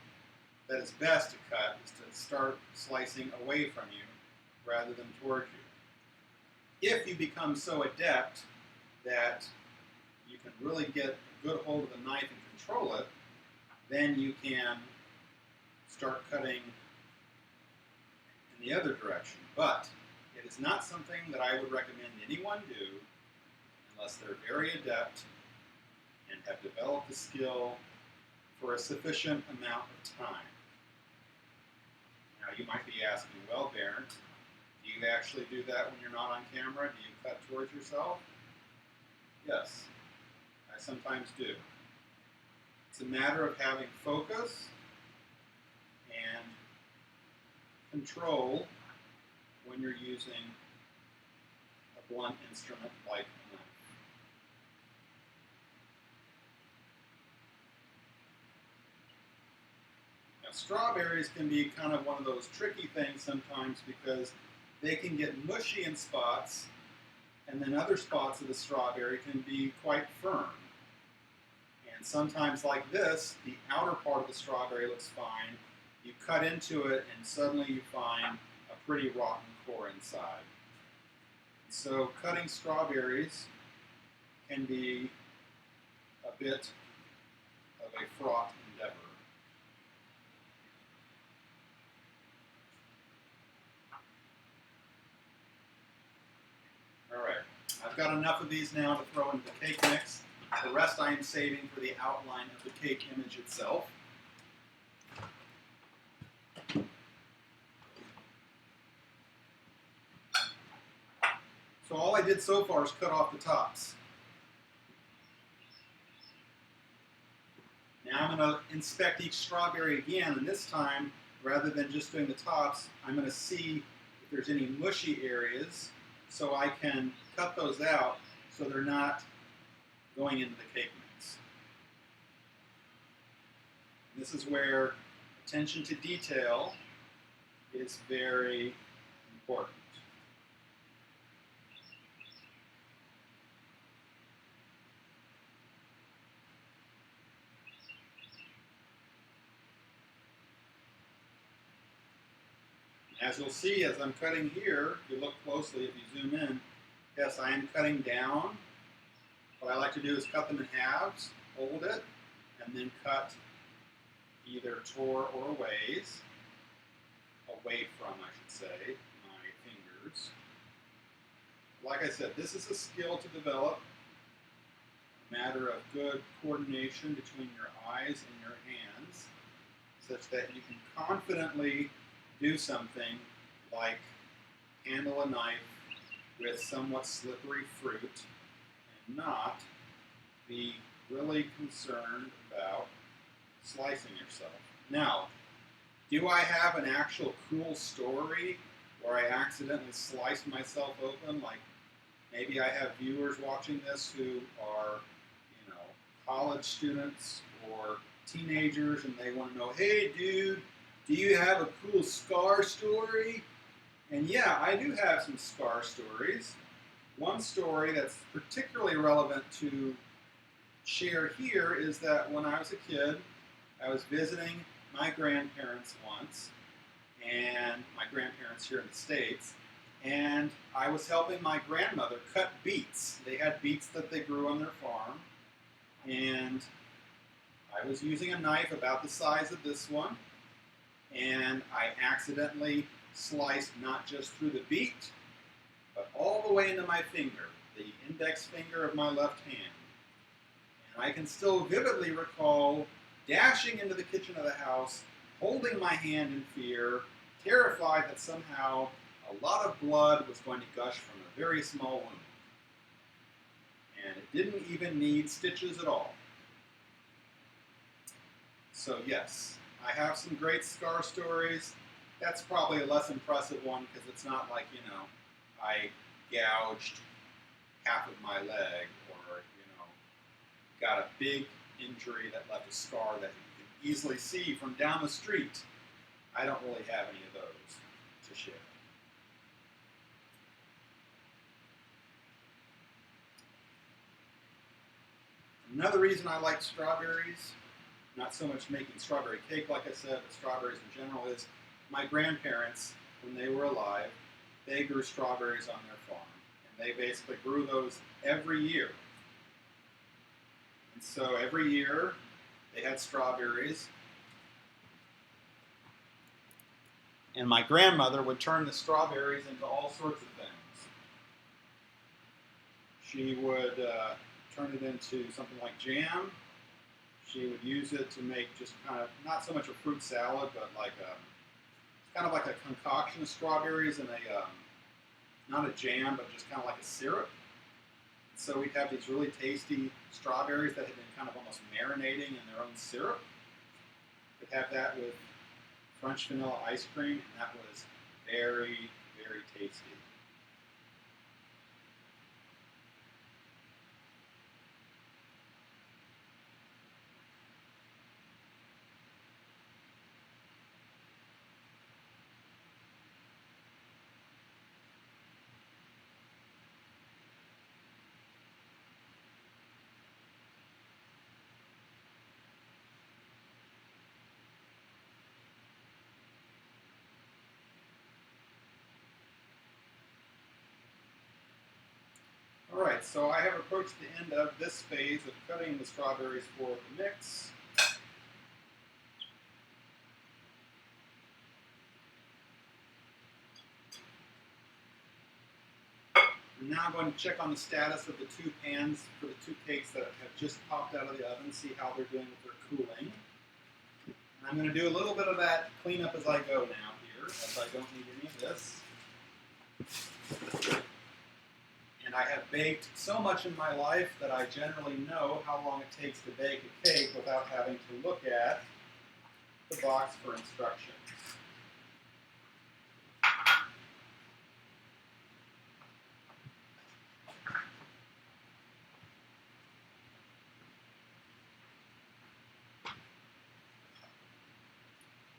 that is best to cut is to start slicing away from you rather than toward you. If you become so adept that you can really get a good hold of the knife and control it, then you can start cutting in the other direction. But it is not something that I would recommend anyone do unless they're very adept and have developed the skill for a sufficient amount of time. Now you might be asking, well, Bernd, do you actually do that when you're not on camera? Do you cut towards yourself? Yes, I sometimes do. It's a matter of having focus and control when you're using a blunt instrument like a knife. Now, strawberries can be kind of one of those tricky things sometimes because they can get mushy in spots, and then other spots of the strawberry can be quite firm. And sometimes like this, the outer part of the strawberry looks fine. You cut into it and suddenly you find a pretty rotten core inside. So cutting strawberries can be a bit of a fraught endeavor. All right, I've got enough of these now to throw into the cake mix. The rest I am saving for the outline of the cake image itself. So all I did so far is cut off the tops. Now I'm going to inspect each strawberry again, and this time, rather than just doing the tops, I'm going to see if there's any mushy areas so I can cut those out so they're not going into the cake mix. And this is where attention to detail is very important. As you'll see, as I'm cutting here, if you look closely, if you zoom in, yes, I am cutting down. What I like to do is cut them in halves, hold it, and then cut either toward or away from, I should say, my fingers. Like I said, this is a skill to develop, a matter of good coordination between your eyes and your hands, such that you can confidently do something like handle a knife with somewhat slippery fruit and not be really concerned about slicing yourself. Now, do I have an actual cool story where I accidentally sliced myself open? Like maybe I have viewers watching this who are college students or teenagers and they want to know, hey dude, do you have a cool scar story? And yeah, I do have some scar stories. One story that's particularly relevant to share here is that when I was a kid, I was visiting my grandparents once, and my grandparents here in the States, and I was helping my grandmother cut beets. They had beets that they grew on their farm, and I was using a knife about the size of this one, and I accidentally sliced not just through the beet, but all the way into my finger, the index finger of my left hand. And I can still vividly recall dashing into the kitchen of the house, holding my hand in fear, terrified that somehow a lot of blood was going to gush from a very small wound. And it didn't even need stitches at all. So yes, I have some great scar stories. That's probably a less impressive one because it's not like, I gouged half of my leg or, got a big injury that left a scar that you can easily see from down the street. I don't really have any of those to share. Another reason I like strawberries, not so much making strawberry cake like I said, but strawberries in general, is my grandparents, when they were alive, they grew strawberries on their farm. And they basically grew those every year. And so every year they had strawberries. And my grandmother would turn the strawberries into all sorts of things. She would turn it into something like jam. She would use it to make just kind of, not so much a fruit salad, but like kind of like a concoction of strawberries and not a jam, but just kind of like a syrup. So we'd have these really tasty strawberries that had been kind of almost marinating in their own syrup. We'd have that with French vanilla ice cream, and that was very, very tasty. Alright, so I have approached the end of this phase of cutting the strawberries for the mix. I'm now going to check on the status of the two pans for the two cakes that have just popped out of the oven, see how they're doing with their cooling. And I'm going to do a little bit of that cleanup as I go now here, as I don't need any of this. And I have baked so much in my life that I generally know how long it takes to bake a cake without having to look at the box for instructions.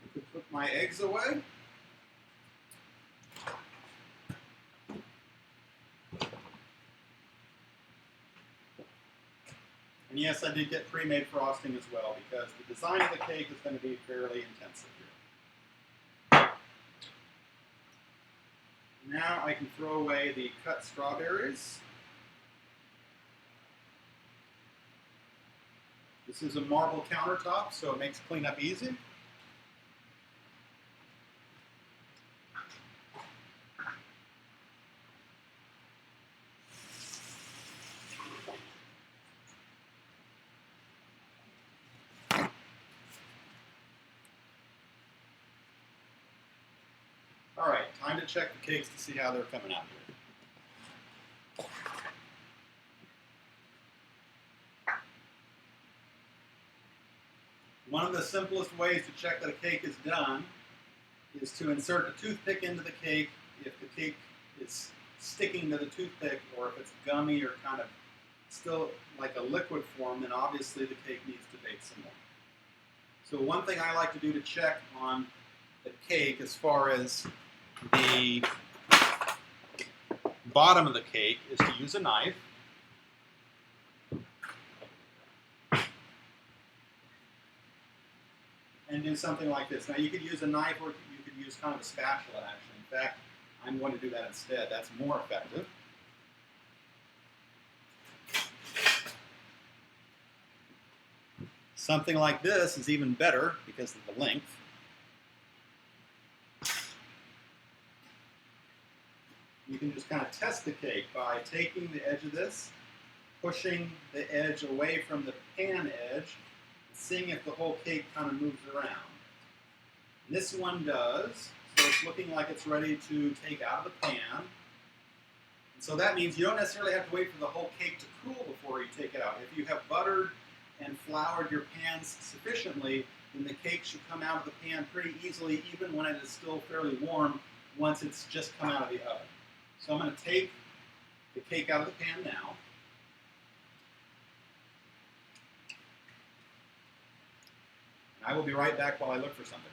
I could put my eggs away. And yes, I did get pre-made frosting as well because the design of the cake is going to be fairly intensive here. Now I can throw away the cut strawberries. This is a marble countertop, so it makes cleanup easy. All right, time to check the cakes to see how they're coming out here. One of the simplest ways to check that a cake is done is to insert a toothpick into the cake if the cake is sticking to the toothpick or if it's gummy or kind of still like a liquid form, then obviously the cake needs to bake some more. So one thing I like to do to check on the cake as far as the bottom of the cake is to use a knife. And do something like this. Now you could use a knife or you could use kind of a spatula actually. In fact, I'm going to do that instead. That's more effective. Something like this is even better because of the length. You can just kind of test the cake by taking the edge of this, pushing the edge away from the pan edge, seeing if the whole cake kind of moves around. And this one does, so it's looking like it's ready to take out of the pan. And so that means you don't necessarily have to wait for the whole cake to cool before you take it out. If you have buttered and floured your pans sufficiently, then the cake should come out of the pan pretty easily, even when it is still fairly warm, once it's just come out of the oven. So I'm going to take the cake out of the pan now. And I will be right back while I look for something.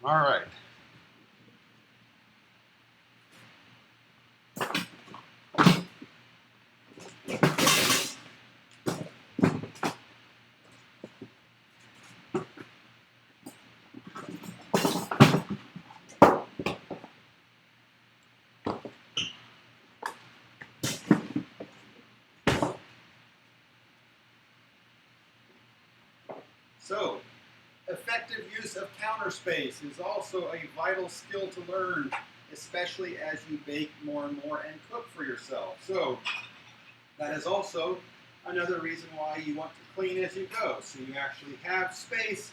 All right. So, effective use of counter space is also a vital skill to learn, especially as you bake more and more and cook for yourself. So, that is also another reason why you want to clean as you go, so you actually have space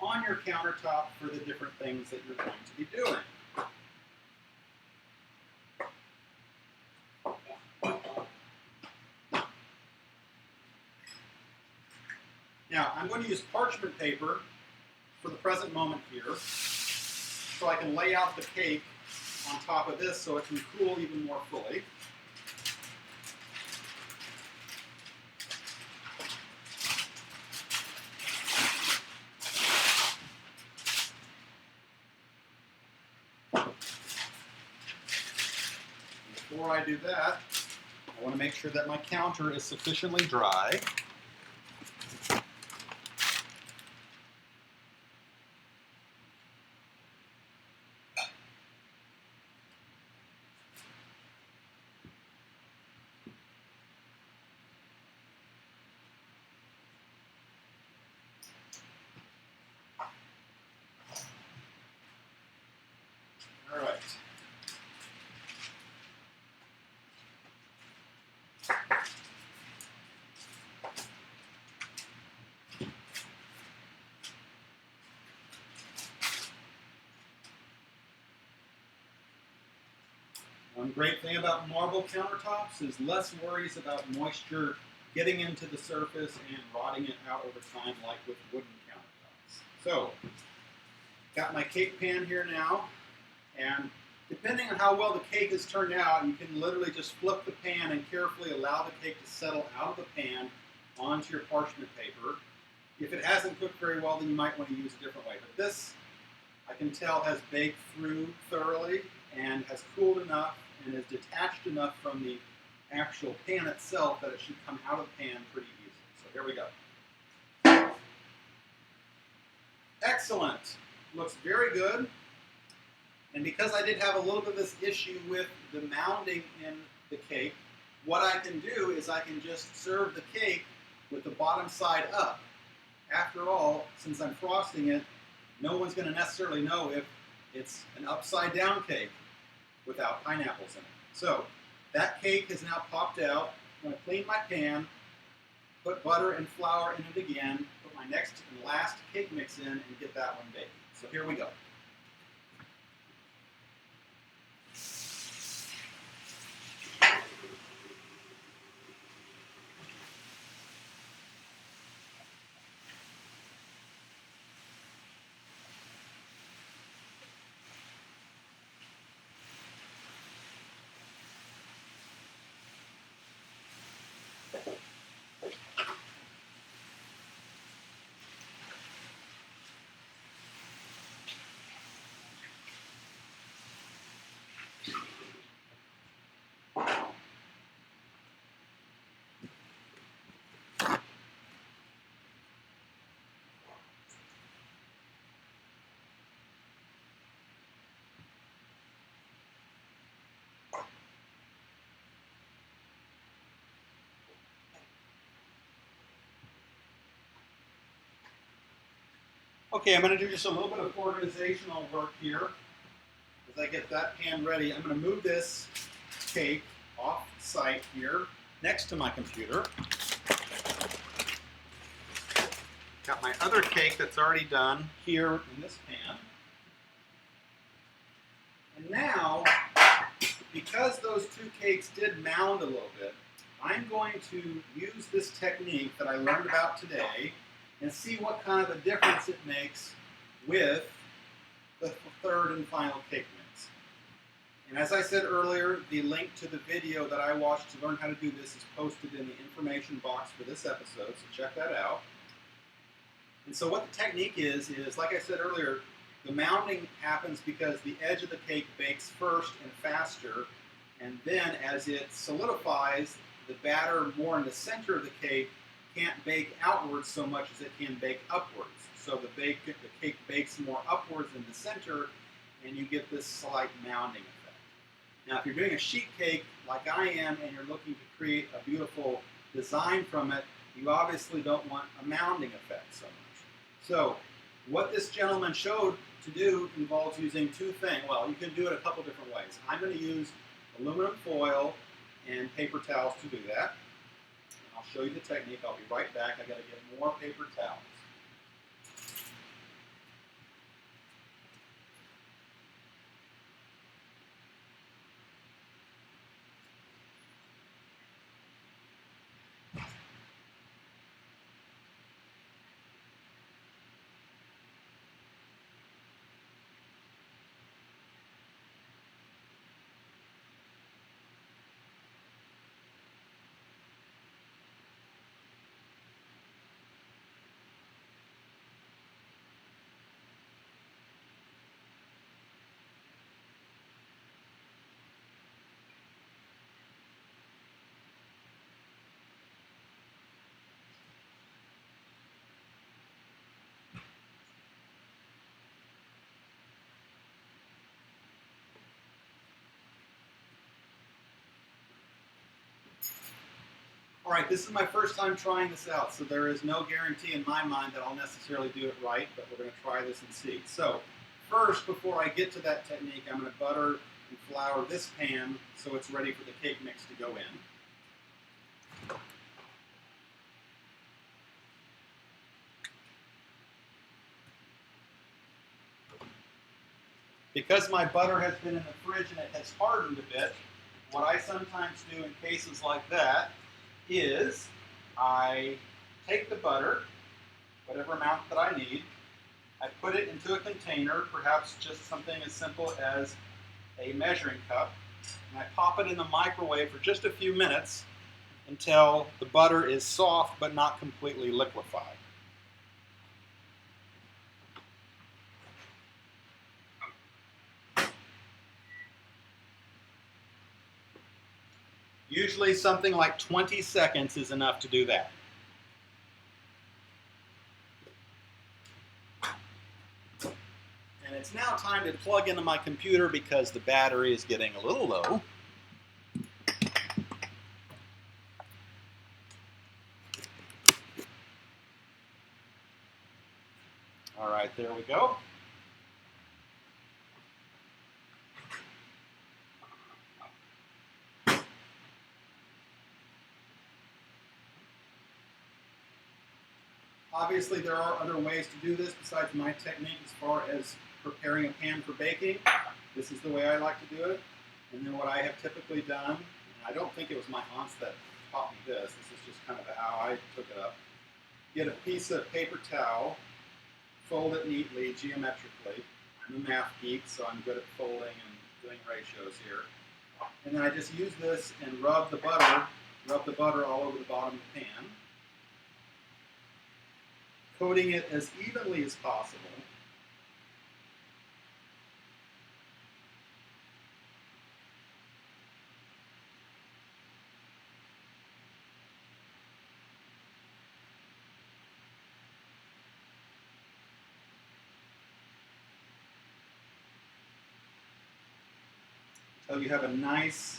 on your countertop for the different things that you're going to be doing. Now, I'm going to use parchment paper for the present moment here, so I can lay out the cake on top of this so it can cool even more fully. Before I do that, I want to make sure that my counter is sufficiently dry. All right. One great thing about marble countertops is less worries about moisture getting into the surface and rotting it out over time like with wooden countertops. So, got my cake pan here now, and depending on how well the cake has turned out, you can literally just flip the pan and carefully allow the cake to settle out of the pan onto your parchment paper. If it hasn't cooked very well, then you might want to use a different way. But this, I can tell, has baked through thoroughly and has cooled enough and is detached enough from the actual pan itself that it should come out of the pan pretty easily. So here we go. Excellent. Looks very good. And because I did have a little bit of this issue with the mounding in the cake, what I can do is I can just serve the cake with the bottom side up. After all, since I'm frosting it, no one's going to necessarily know if It's an upside down cake without pineapples in it. So that cake has now popped out. I'm going to clean my pan, put butter and flour in it again, put my next and last cake mix in, and get that one baked. So here we go. Okay, I'm going to do just a little bit of organizational work here. As I get that pan ready, I'm going to move this cake off site here next to my computer. Got my other cake that's already done here in this pan. And now, because those two cakes did mound a little bit, I'm going to use this technique that I learned about today and see what kind of a difference it makes with the third and final cake mix. And as I said earlier, the link to the video that I watched to learn how to do this is posted in the information box for this episode, so check that out. And so what the technique is like I said earlier, the mounding happens because the edge of the cake bakes first and faster, and then as it solidifies, the batter more in the center of the cake can't bake outwards so much as it can bake upwards. So the cake bakes more upwards in the center, and you get this slight mounding effect. Now, if you're doing a sheet cake like I am, and you're looking to create a beautiful design from it, you obviously don't want a mounding effect so much. So what this gentleman showed to do involves using two things. Well, you can do it a couple different ways. I'm going to use aluminum foil and paper towels to do that. I'll show you the technique. I'll be right back. I've got to get more paper towels. All right, this is my first time trying this out, so there is no guarantee in my mind that I'll necessarily do it right, but we're going to try this and see. So first, before I get to that technique, I'm going to butter and flour this pan so it's ready for the cake mix to go in. Because my butter has been in the fridge and it has hardened a bit, what I sometimes do in cases like that is I take the butter, whatever amount that I need, I put it into a container, perhaps just something as simple as a measuring cup, and I pop it in the microwave for just a few minutes until the butter is soft but not completely liquefied. Usually something like 20 seconds is enough to do that. And it's now time to plug into my computer because the battery is getting a little low. All right, there we go. Obviously, there are other ways to do this besides my technique as far as preparing a pan for baking. This is the way I like to do it. And then what I have typically done, and I don't think it was my aunts that taught me this, this is just kind of how I took it up. Get a piece of paper towel, fold it neatly, geometrically. I'm a math geek, so I'm good at folding and doing ratios here. And then I just use this and rub the butter all over the bottom of the pan, coating it as evenly as possible. Until you have a nice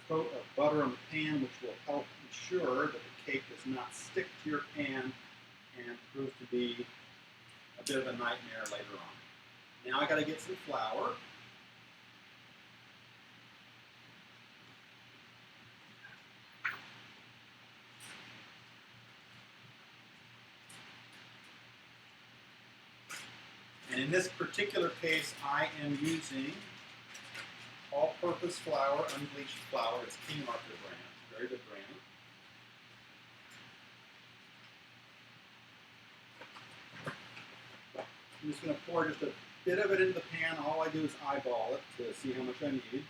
coat of butter on the pan, which will help ensure that the cake does not stick to your pan and prove to be a bit of a nightmare later on. Now I got to get some flour. And in this particular case, I am using all-purpose flour, unbleached flour. It's King Arthur brand, very good brand. I'm just going to pour just a bit of it into the pan. All I do is eyeball it to see how much I need.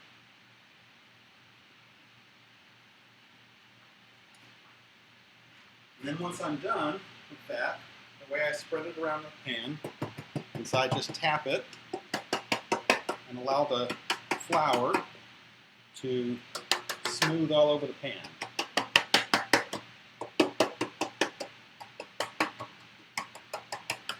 And then once I'm done with that, the way I spread it around the pan is I just tap it and allow the flour to smooth all over the pan.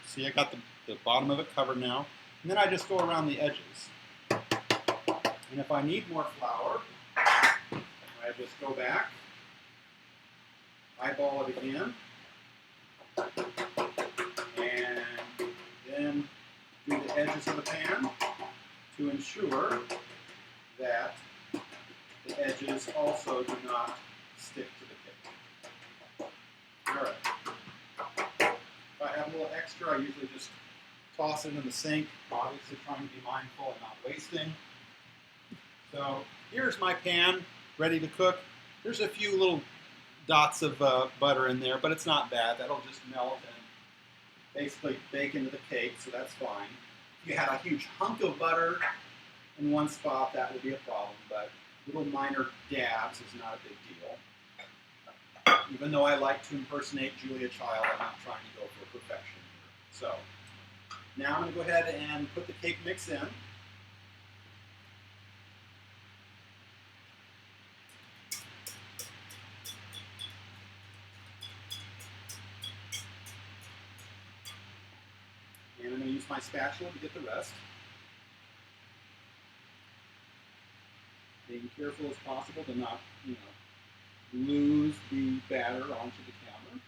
See, I got the bottom of it covered now. And then I just go around the edges. And if I need more flour, I just go back, eyeball it again, and then do the edges of the pan to ensure that the edges also do not stick to the cake. All right. If I have a little extra, I usually just toss it in the sink, obviously trying to be mindful and not wasting. So here's my pan ready to cook. There's a few little dots of butter in there, but it's not bad. That'll just melt and basically bake into the cake, so that's fine. If you had a huge hunk of butter in one spot, that would be a problem, but little minor dabs is not a big deal. Even though I like to impersonate Julia Child, I'm not trying to go for perfection here. So now I'm going to go ahead and put the cake mix in. And I'm going to use my spatula to get the rest. Being careful as possible to not, lose the batter onto the counter.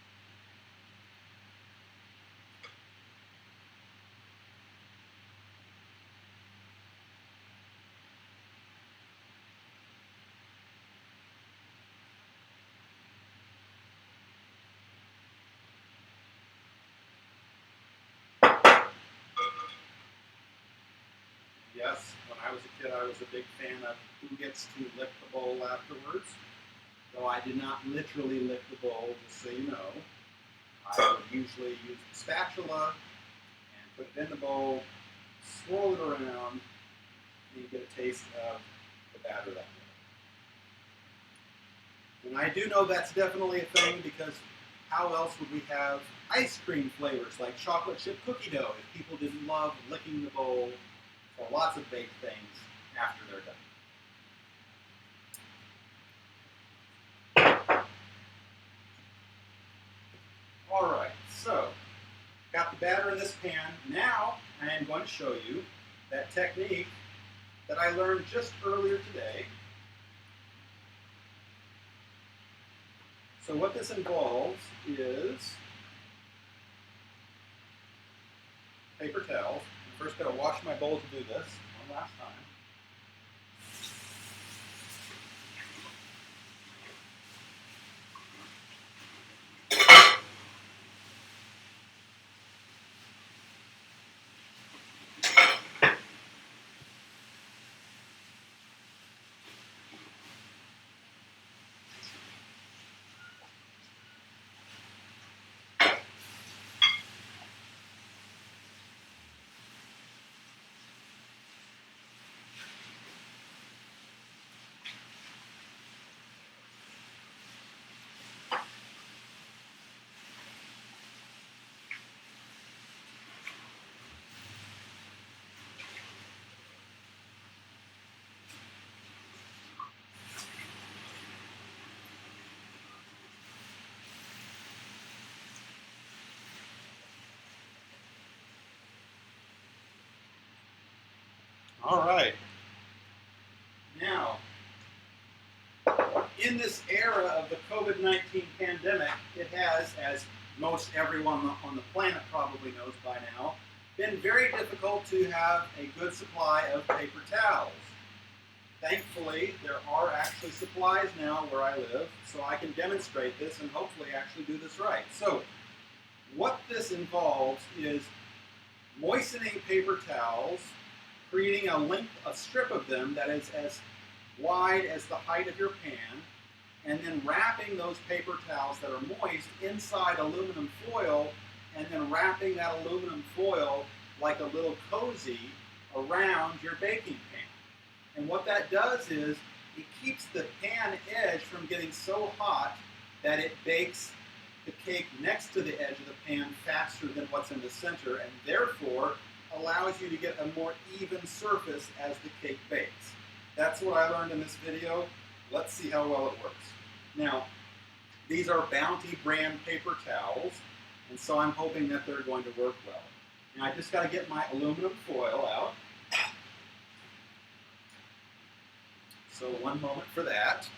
Yes, when I was a kid, I was a big fan of who gets to lick the bowl afterwards. Though I did not literally lick the bowl, just so you know. I would usually use the spatula and put it in the bowl, swirl it around, and you get a taste of the batter that way. And I do know that's definitely a thing, because how else would we have ice cream flavors like chocolate chip cookie dough if people didn't love licking the bowl for lots of baked things after they're done? All right, so got the batter in this pan. Now I am going to show you that technique that I learned just earlier today. So what this involves is paper towels. I'm first going to wash my bowl to do this one last time. All right. Now, in this era of the COVID-19 pandemic, it has, as most everyone on the planet probably knows by now, been very difficult to have a good supply of paper towels. Thankfully, there are actually supplies now where I live, so I can demonstrate this and hopefully actually do this right. So, what this involves is moistening paper towels, creating a strip of them that is as wide as the height of your pan, and then wrapping those paper towels that are moist inside aluminum foil, and then wrapping that aluminum foil like a little cozy around your baking pan. And what that does is it keeps the pan edge from getting so hot that it bakes the cake next to the edge of the pan faster than what's in the center, and therefore allows you to get a more even surface as the cake bakes. That's what I learned in this video. Let's see how well it works. Now, these are Bounty brand paper towels, and so I'm hoping that they're going to work well. Now I just got to get my aluminum foil out. So one moment for that.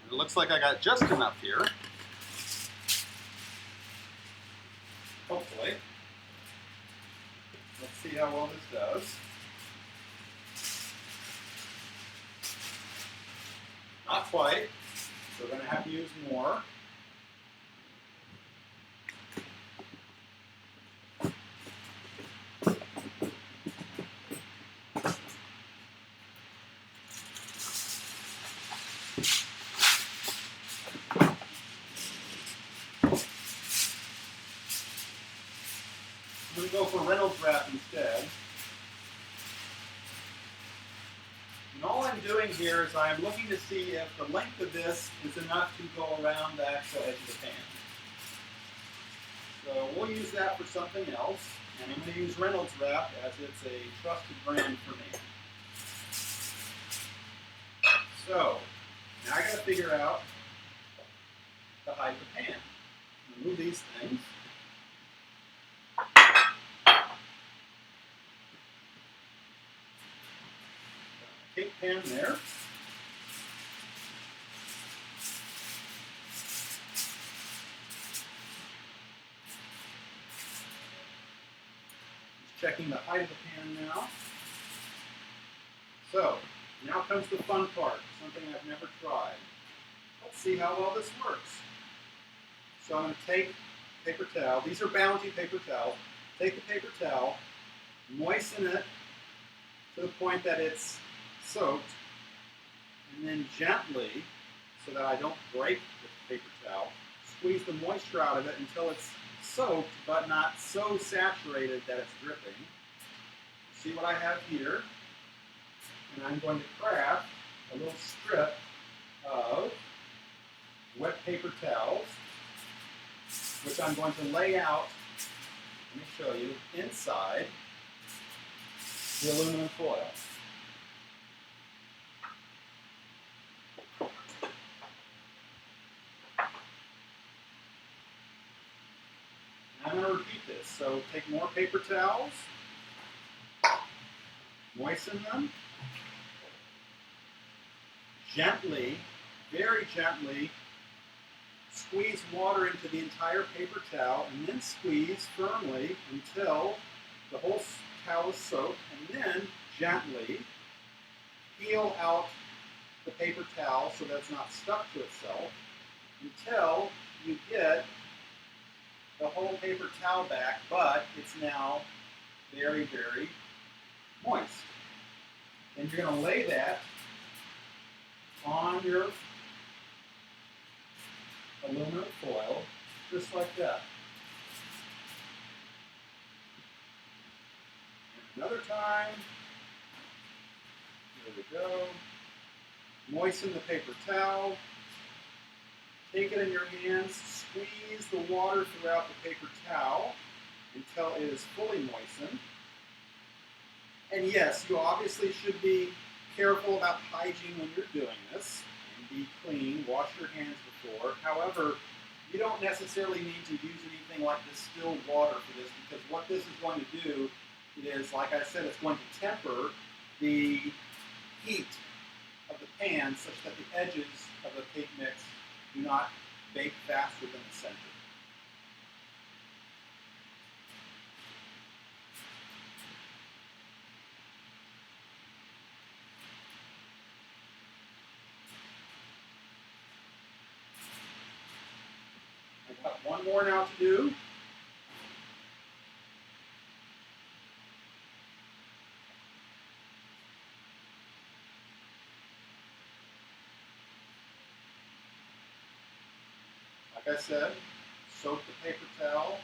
It looks like I got just enough here. Hopefully. Let's see how well this does. Not quite. So we're going to have to use more. I'm going to go for Reynolds wrap instead. And all I'm doing here is I'm looking to see if the length of this is enough to go around the actual edge of the pan. So we'll use that for something else. And I'm going to use Reynolds wrap as it's a trusted brand for me. So now I got to figure out the height of the pan. Remove these things. Cake pan there. Just checking the height of the pan now. So, now comes the fun part, something I've never tried. Let's see how well this works. So I'm going to take paper towel. These are Bounty paper towels. Take the paper towel, moisten it to the point that it's soaked, and then gently, so that I don't break the paper towel, squeeze the moisture out of it until it's soaked but not so saturated that it's dripping. See what I have here? And I'm going to craft a little strip of wet paper towels, which I'm going to lay out, let me show you, inside the aluminum foil. I'm going to repeat this. So take more paper towels, moisten them, gently, very gently, squeeze water into the entire paper towel, and then squeeze firmly until the whole towel is soaked, and then gently peel out the paper towel so that it's not stuck to itself until you get the whole paper towel back, but it's now very, very moist. And you're going to lay that on your aluminum foil, just like that. And another time, here we go. Moisten the paper towel. Take it in your hands, squeeze the water throughout the paper towel until it is fully moistened. And yes, you obviously should be careful about hygiene when you're doing this, and be clean. Wash your hands before. However, you don't necessarily need to use anything like distilled water for this, because what this is going to do is, like I said, it's going to temper the heat of the pan such that the edges of the cake mix do not bake faster than the center. I've got one more now to do. Like I said, soak the paper towel,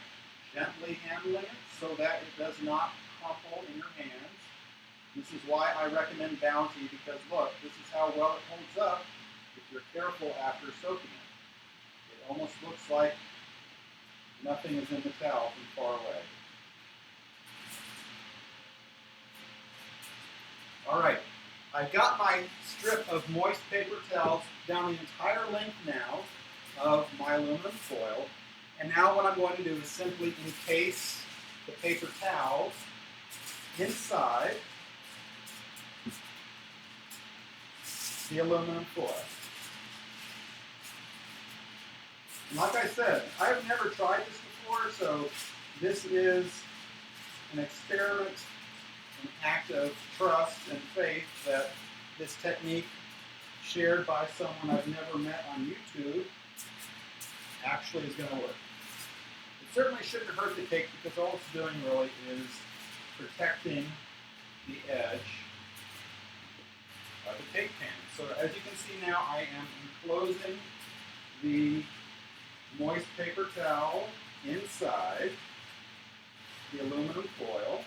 gently handling it so that it does not crumple in your hands. This is why I recommend Bounty, because look, this is how well it holds up if you're careful after soaking it. It almost looks like nothing is in the towel from far away. All right, I've got my strip of moist paper towels down the entire length now of my aluminum foil. And now what I'm going to do is simply encase the paper towels inside the aluminum foil. And like I said, I've never tried this before, so this is an experiment, an act of trust and faith that this technique, shared by someone I've never met on YouTube, actually is going to work. It certainly shouldn't hurt the cake, because all it's doing really is protecting the edge of the cake pan. So as you can see now, I am enclosing the moist paper towel inside the aluminum foil.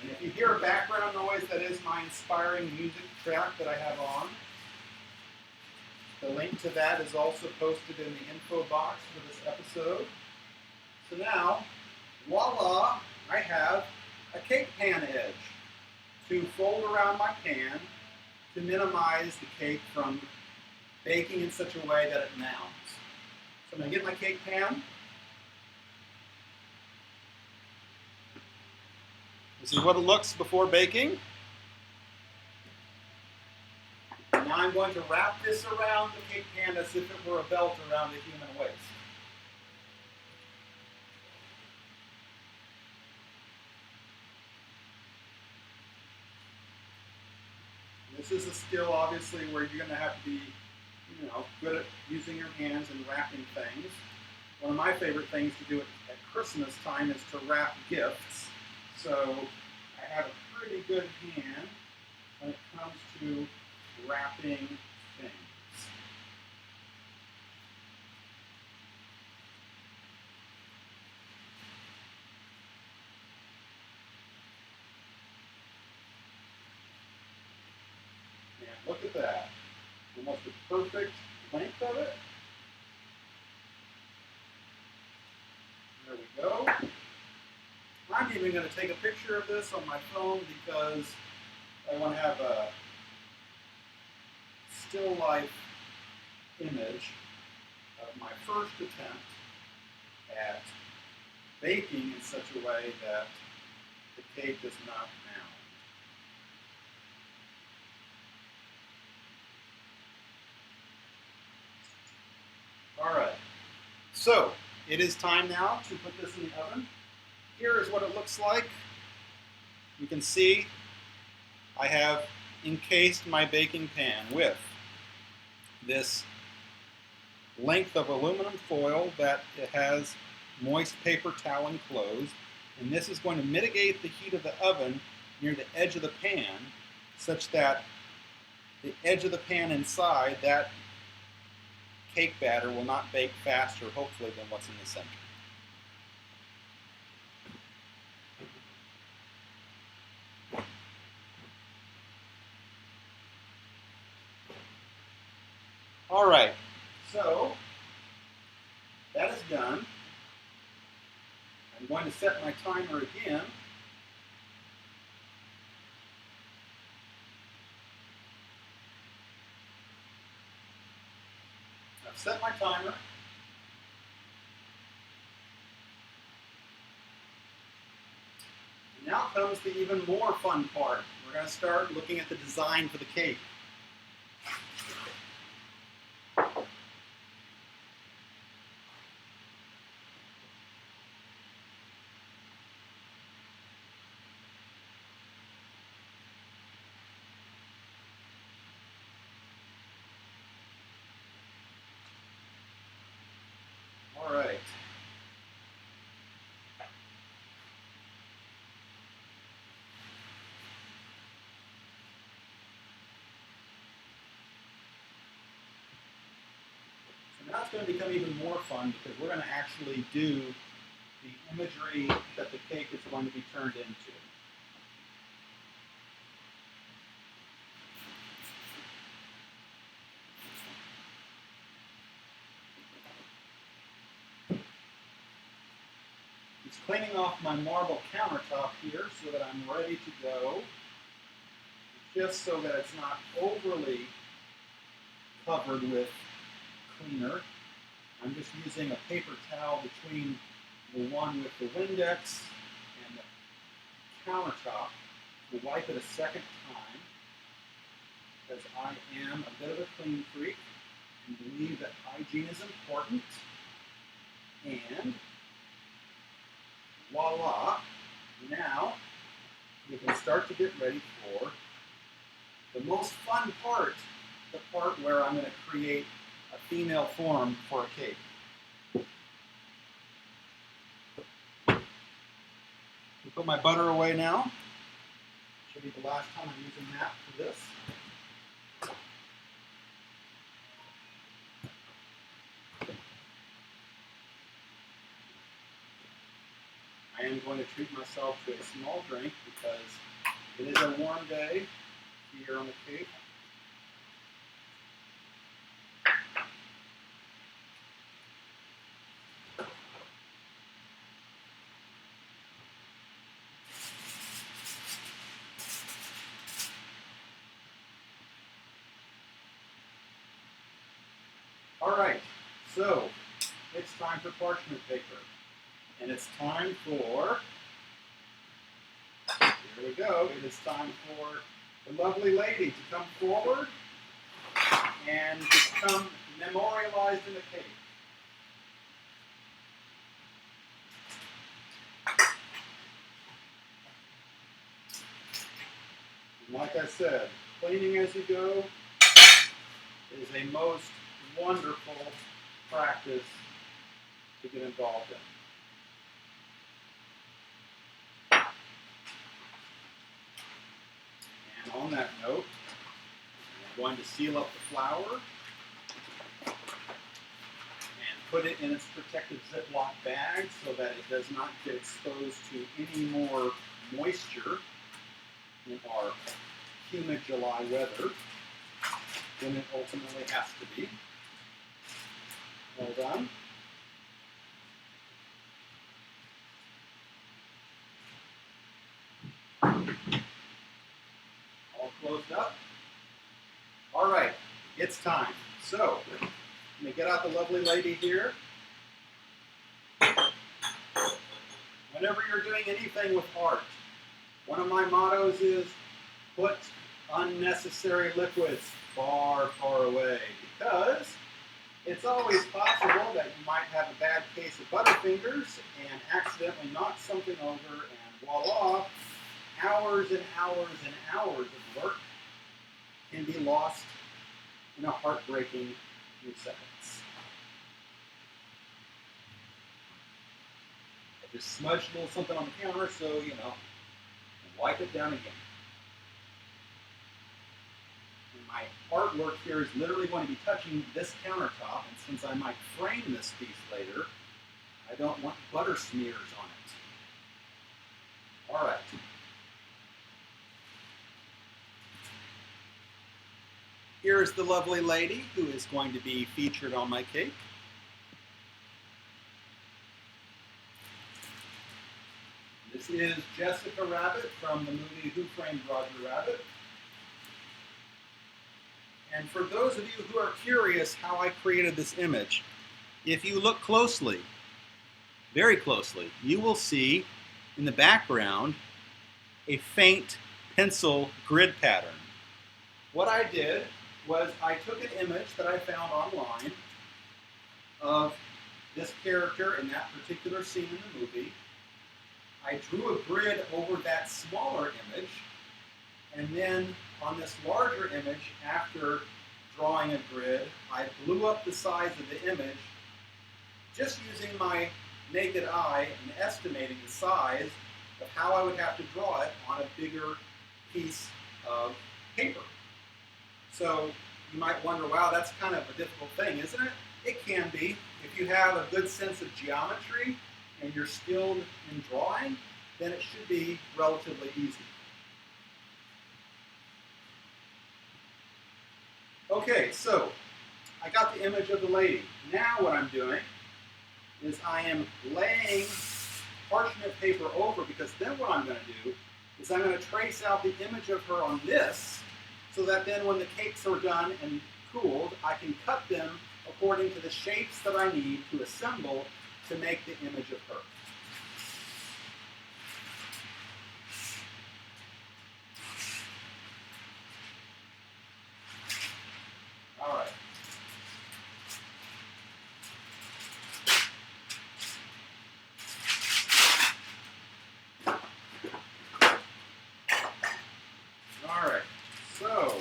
And if you hear a background noise, that is my inspiring music track that I have on. The link to that is also posted in the info box for this episode. So now, voila, I have a cake pan edge to fold around my pan to minimize the cake from baking in such a way that it mounds. So I'm going to get my cake pan. This is what it looks before baking. Now I'm going to wrap this around the cake pan as if it were a belt around a human waist. This is a skill, obviously, where you're going to have to be, good at using your hands and wrapping things. One of my favorite things to do at Christmas time is to wrap gifts. So I have a pretty good hand when it comes to wrapping things. And look at that. Almost a perfect length of it. There we go. I'm even going to take a picture of this on my phone because I want to have a still life image of my first attempt at baking in such a way that the cake does not mound. All right, so it is time now to put this in the oven. Here is what it looks like. You can see I have encased my baking pan with this length of aluminum foil that it has moist paper towel enclosed, and this is going to mitigate the heat of the oven near the edge of the pan such that the edge of the pan inside, that cake batter, will not bake faster, hopefully, than what's in the center. All right, so that is done. I'm going to set my timer again set my timer. And now comes the even more fun part. We're going to start looking at the design for the cake. All right. So now it's going to become even more fun because we're going to actually do the imagery that the cake is going to be turned into. Just cleaning off my marble countertop here so that I'm ready to go, just so that it's not overly covered with cleaner. I'm just using a paper towel between the one with the Windex and the countertop to wipe it a second time, because I am a bit of a clean freak and believe that hygiene is important. And voila, now we can start to get ready for the most fun part, the part where I'm going to create a female form for a cake. Put my butter away now. Should be the last time I'm using that for this. I am going to treat myself to a small drink because it is a warm day here on the Cape. All right, so it's time for parchment paper. And it's time for, here we go, it is time for the lovely lady to come forward and become memorialized in the cake. And like I said, cleaning as you go is a most wonderful practice to get involved in. And on that note, I'm going to seal up the flour and put it in its protective Ziploc bag so that it does not get exposed to any more moisture in our humid July weather than it ultimately has to be. Well done. All closed up. All right, it's time. So, let me get out the lovely lady here. Whenever you're doing anything with art, one of my mottos is put unnecessary liquids far, far away, because it's always possible that you might have a bad case of Butterfingers and accidentally knock something over, and voila, hours and hours and hours of work can be lost in a heartbreaking few seconds. I just smudged a little something on the counter so, and wipe it down again. And my artwork here is literally going to be touching this countertop, and since I might frame this piece later, I don't want butter smears on it. All right. Here is the lovely lady who is going to be featured on my cake. This is Jessica Rabbit from the movie Who Framed Roger Rabbit. And for those of you who are curious how I created this image, if you look closely, very closely, you will see in the background a faint pencil grid pattern. What I did was I took an image that I found online of this character in that particular scene in the movie. I drew a grid over that smaller image, and then on this larger image, after drawing a grid, I blew up the size of the image just using my naked eye and estimating the size of how I would have to draw it on a bigger piece of paper. So you might wonder, wow, that's kind of a difficult thing, isn't it? It can be. If you have a good sense of geometry and you're skilled in drawing, then it should be relatively easy. Okay, so I got the image of the lady. Now what I'm doing is I am laying parchment paper over, because then what I'm going to do is I'm going to trace out the image of her on this, so that then when the cakes are done and cooled, I can cut them according to the shapes that I need to assemble to make the image of her. All right. All right. So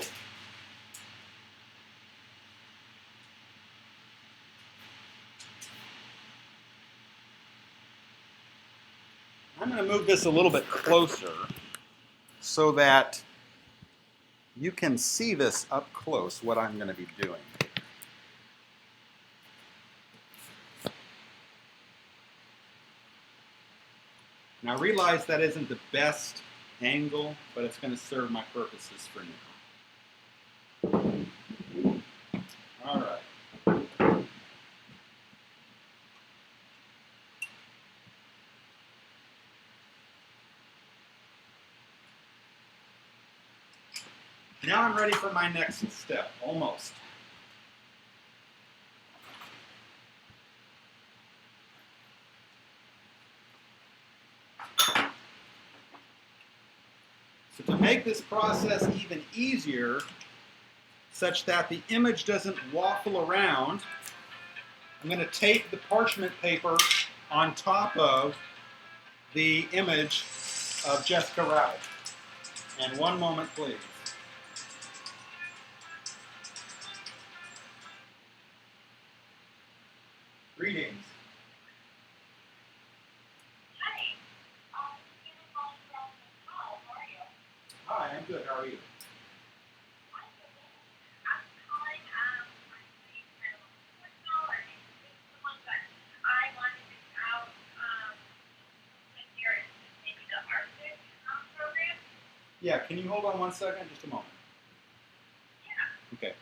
I'm going to move this a little bit closer so that you can see this up close, what I'm going to be doing. Now I realize that isn't the best angle, but it's going to serve my purposes for now. All right. Now I'm ready for my next step, almost. So to make this process even easier, such that the image doesn't waffle around, I'm going to tape the parchment paper on top of the image of Jessica Rabbit. And one moment, please. Greetings. Hi, I'm good. How are you? Yeah, can you hold on one second? Just a moment. Yeah. Okay.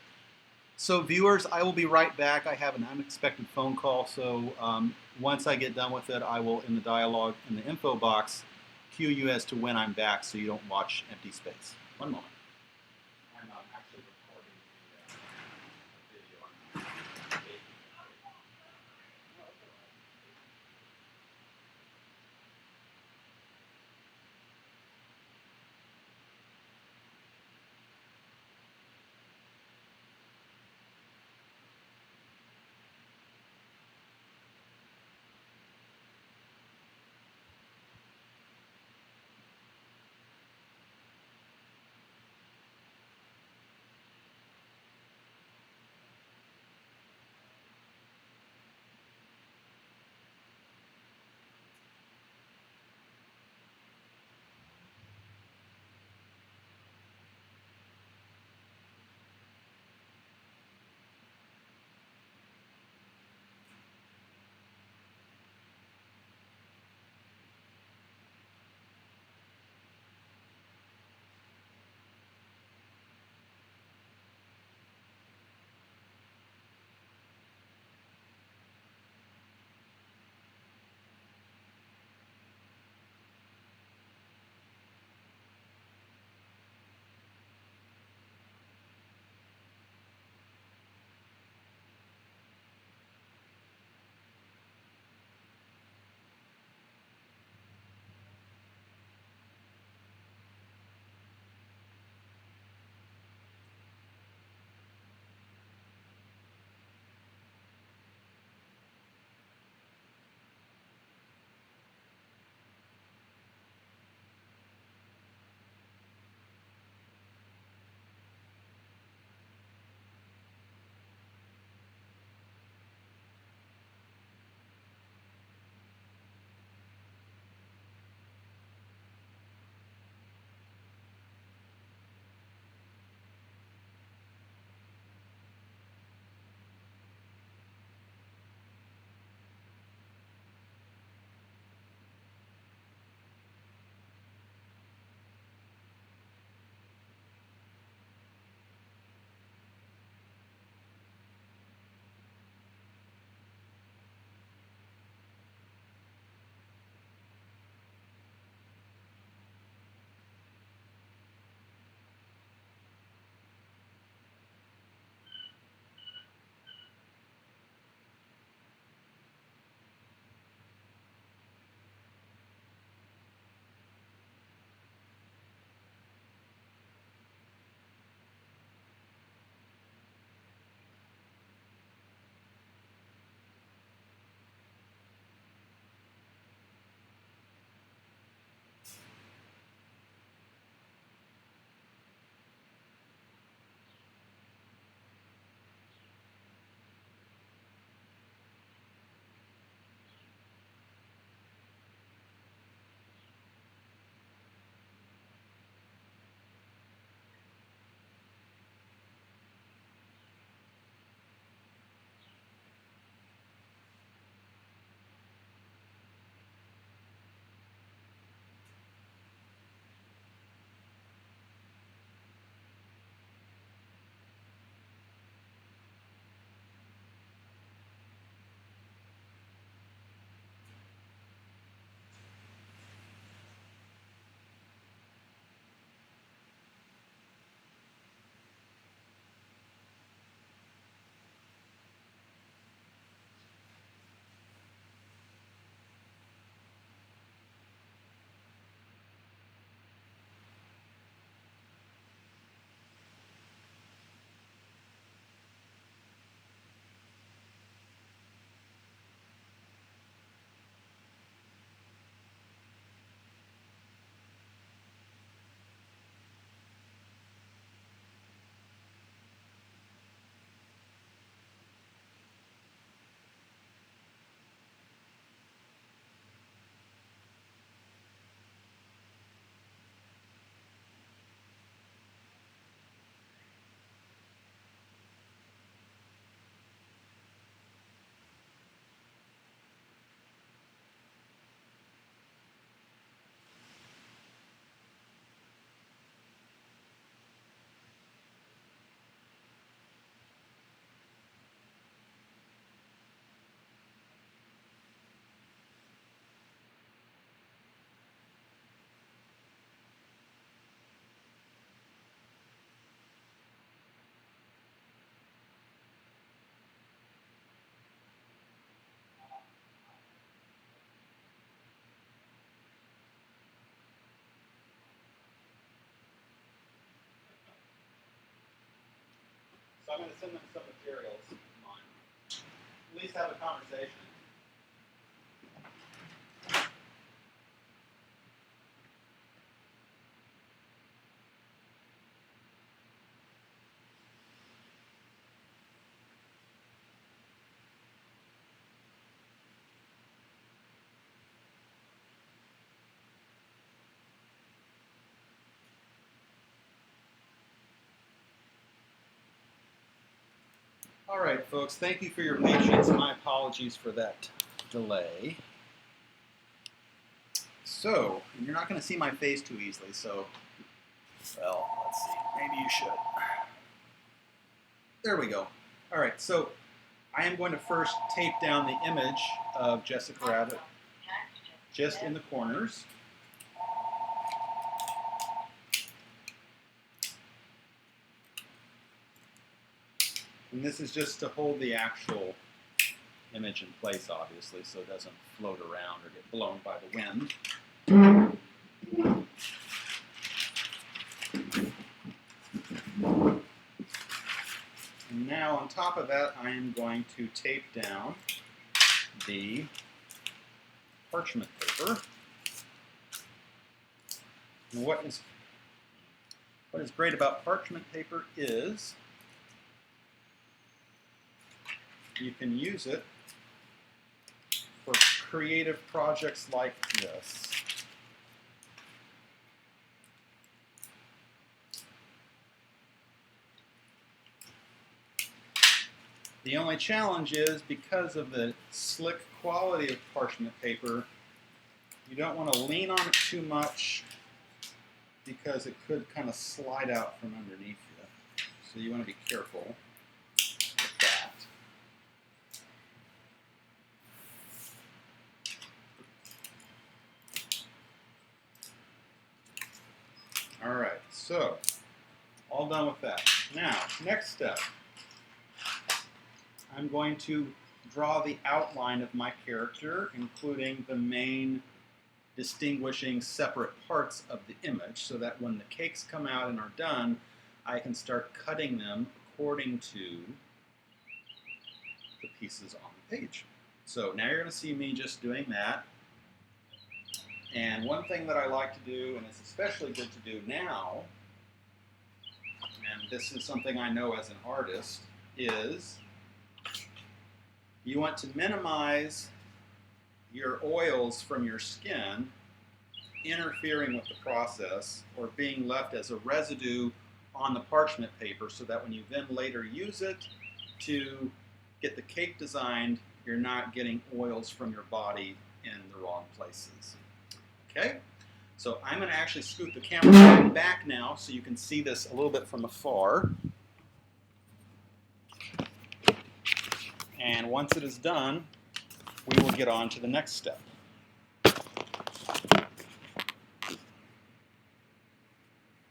So viewers, I will be right back. I have an unexpected phone call, so once I get done with it, I will, in the dialogue, in the info box, cue you as to when I'm back so you don't watch empty space. One moment. I'm actually recording the video. So I'm going to send them some materials on. At least have a conversation. All right, folks, thank you for your patience. My apologies for that delay. So, you're not going to see my face too easily, so, well, let's see. Maybe you should. There we go. All right, so I am going to first tape down the image of Jessica Rabbit just in the corners. And this is just to hold the actual image in place, obviously, so it doesn't float around or get blown by the wind. And now on top of that, I am going to tape down the parchment paper. And what is great about parchment paper is you can use it for creative projects like this. The only challenge is, because of the slick quality of parchment paper, you don't want to lean on it too much because it could kind of slide out from underneath you. So you want to be careful with that. All right, so all done with that. Now, next step. I'm going to draw the outline of my character, including the main distinguishing separate parts of the image, so that when the cakes come out and are done, I can start cutting them according to the pieces on the page. So now you're going to see me just doing that. And one thing that I like to do, and it's especially good to do now, and this is something I know as an artist, is you want to minimize your oils from your skin interfering with the process or being left as a residue on the parchment paper, so that when you then later use it to get the cake designed, you're not getting oils from your body in the wrong places. Okay? So I'm going to actually scoot the camera back now so you can see this a little bit from afar. And once it is done, we will get on to the next step.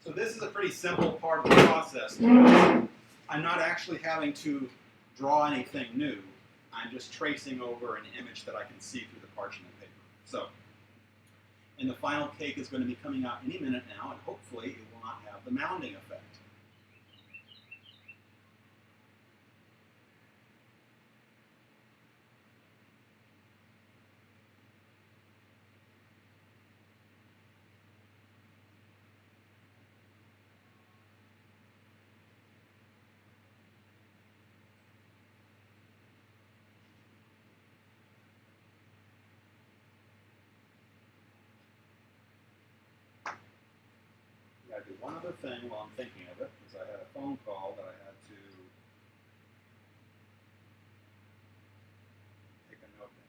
So this is a pretty simple part of the process. I'm not actually having to draw anything new. I'm just tracing over an image that I can see through the parchment paper. So, and the final cake is going to be coming out any minute now, and hopefully it will not have the mounding effect. I gotta do one other thing while I'm thinking of it, because I had a phone call that I had to take a note in.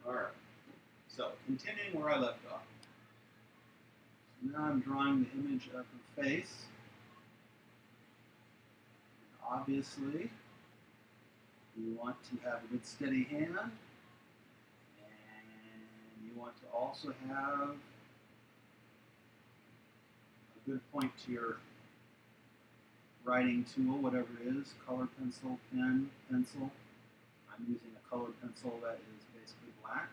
All right, so continuing where I left off. So now I'm drawing the image of her face. Obviously, you want to have a good steady hand, and you want to also have a good point to your writing tool, whatever it is, color pencil, pen, pencil. I'm using a colored pencil that is basically black.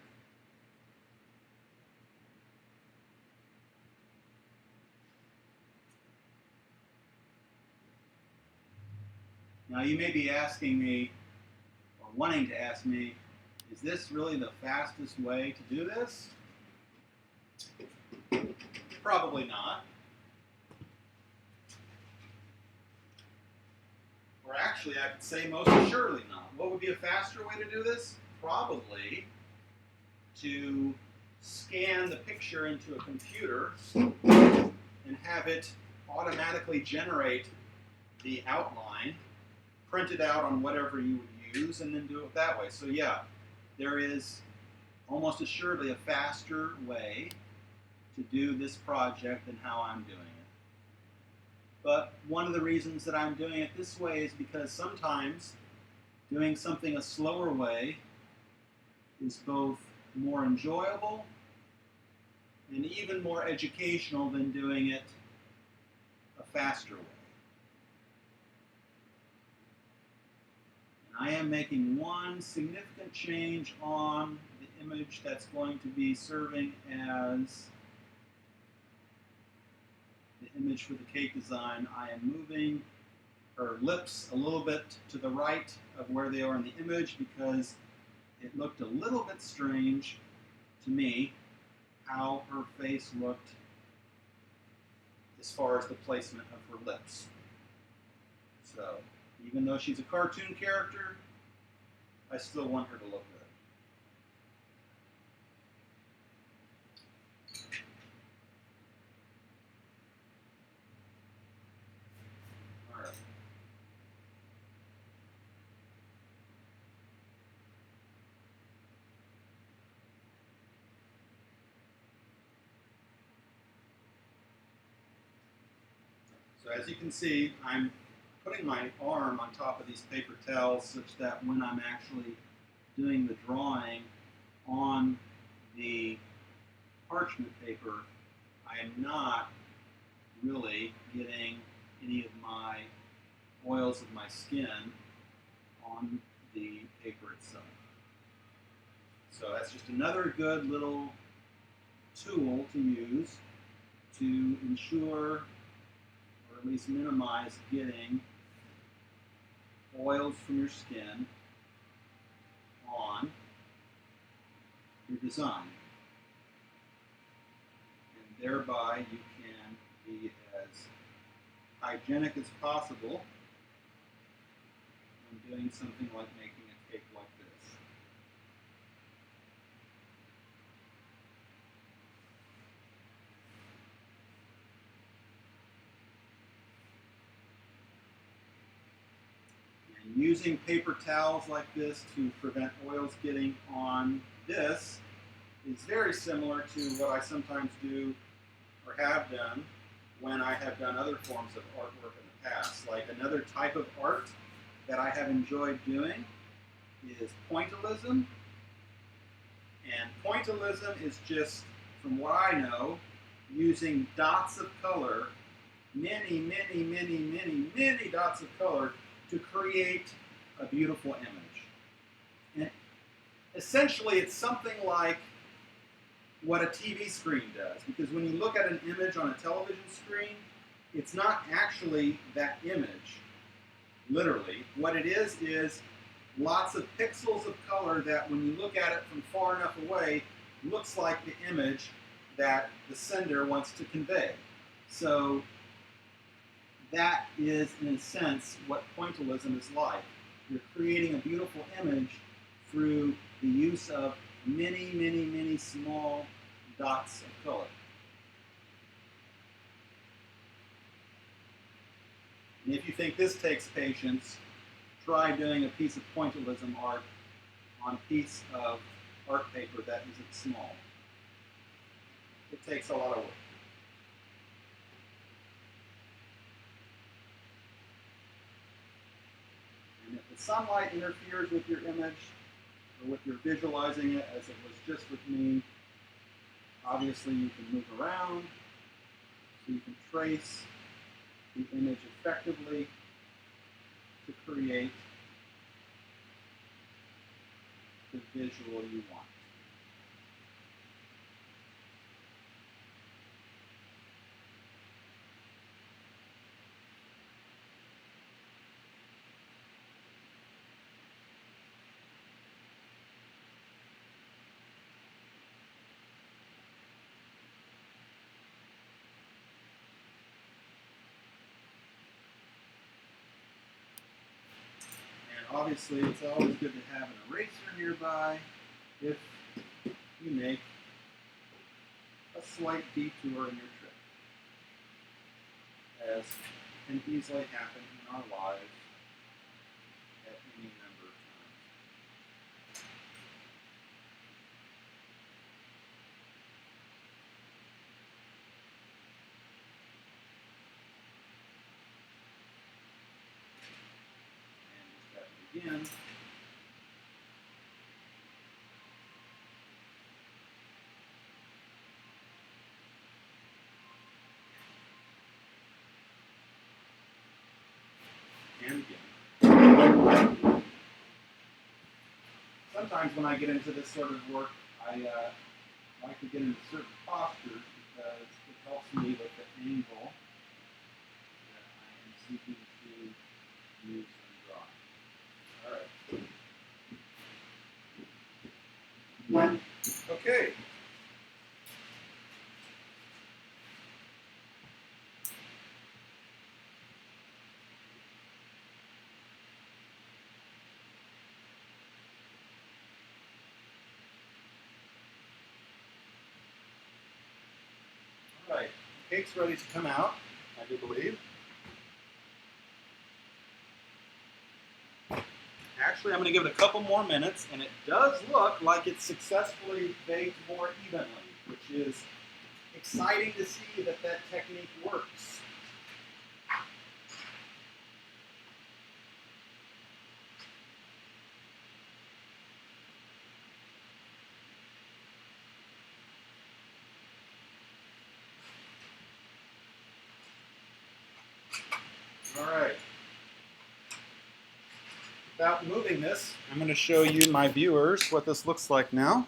Now you may be asking me, or wanting to ask me, is this really the fastest way to do this? Probably not. Or actually, I could say most assuredly not. What would be a faster way to do this? Probably to scan the picture into a computer and have it automatically generate the outline, print it out on whatever you would use, and then do it that way. So yeah, there is almost assuredly a faster way to do this project than how I'm doing it. But one of the reasons that I'm doing it this way is because sometimes doing something a slower way is both more enjoyable and even more educational than doing it a faster way. And I am making one significant change on the image that's going to be serving as the image for the cake design. I am moving her lips a little bit to the right of where they are in the image because it looked a little bit strange to me how her face looked as far as the placement of her lips. So, even though she's a cartoon character, I still want her to look good. All right. So as you can see, I'm putting my arm on top of these paper towels such that when I'm actually doing the drawing on the parchment paper, I am not really getting any of my oils of my skin on the paper itself. So that's just another good little tool to use to ensure, or at least minimize, getting oils from your skin on your design. And thereby you can be as hygienic as possible when doing something like making a cake like this. And using paper towels like this to prevent oils getting on this is very similar to what I sometimes do or have done when I have done other forms of artwork in the past. Like another type of art that I have enjoyed doing is pointillism. And pointillism is just, from what I know, using dots of color, many dots of color to create a beautiful image. And essentially it's something like what a TV screen does, because when you look at an image on a television screen, it's not actually that image, literally. What it is lots of pixels of color that when you look at it from far enough away, looks like the image that the sender wants to convey. So that is, in a sense, what pointillism is like. You're creating a beautiful image through the use of many small dots of color. And if you think this takes patience, try doing a piece of pointillism art on a piece of art paper that isn't small. It takes a lot of work. And if the sunlight interferes with your image, or with your visualizing it as it was just with me, obviously you can move around, so you can trace the image effectively to create the visual you want. Obviously, it's always good to have an eraser nearby if you make a slight detour in your trip, as can easily happen in our lives at any number of times. And just have to begin. And again. Sometimes when I get into this sort of work, I like to get into certain postures because it helps me with the angle that I am seeking to use in drawing. All right. Okay. All right. The cake's ready to come out, I do believe. Actually, I'm going to give it a couple more minutes, and it does look like it's successfully baked more evenly, which is exciting to see that that technique works. All right. Without moving this, I'm going to show you, my viewers, what this looks like now.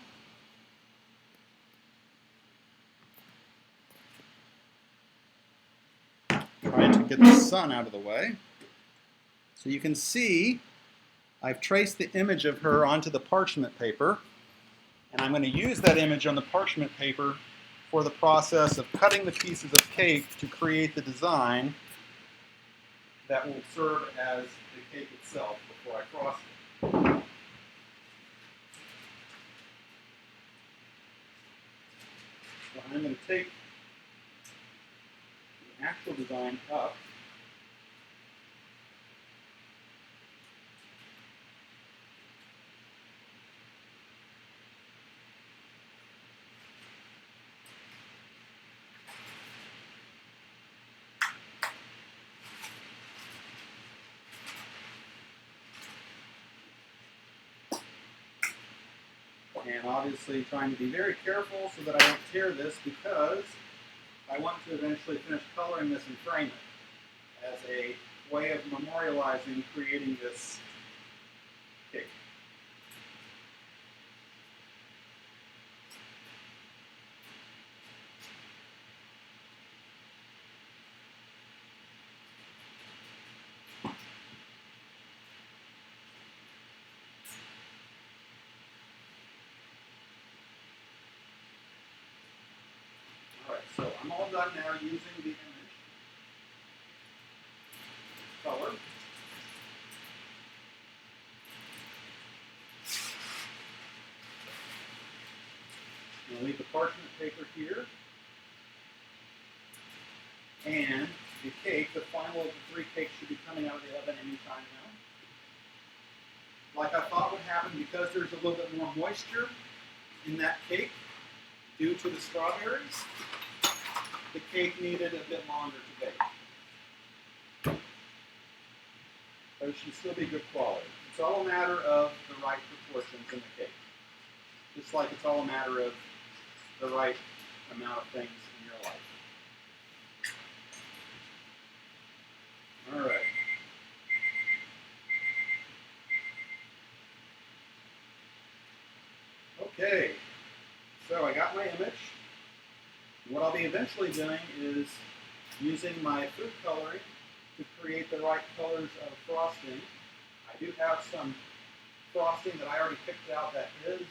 Trying to get the sun out of the way. So you can see I've traced the image of her onto the parchment paper, and I'm going to use that image on the parchment paper for the process of cutting the pieces of cake to create the design that will serve as the cake itself before I frost it. So I'm going to take the actual design up. And obviously trying to be very careful so that I don't tear this, because I want to eventually finish coloring this and frame it as a way of memorializing creating this cake. Alright, so I'm all done now using the image color. I'm going to leave the parchment paper here. And the cake, the final of the 3 cakes, should be coming out of the oven any time now. Like I thought would happen, because there's a little bit more moisture in that cake due to the strawberries, the cake needed a bit longer to bake. But it should still be good quality. It's all a matter of the right proportions in the cake. Just like it's all a matter of the right amount of things in your life. All right. got my image. What I'll be eventually doing is using my food coloring to create the right colors of frosting. I do have some frosting that I already picked out that is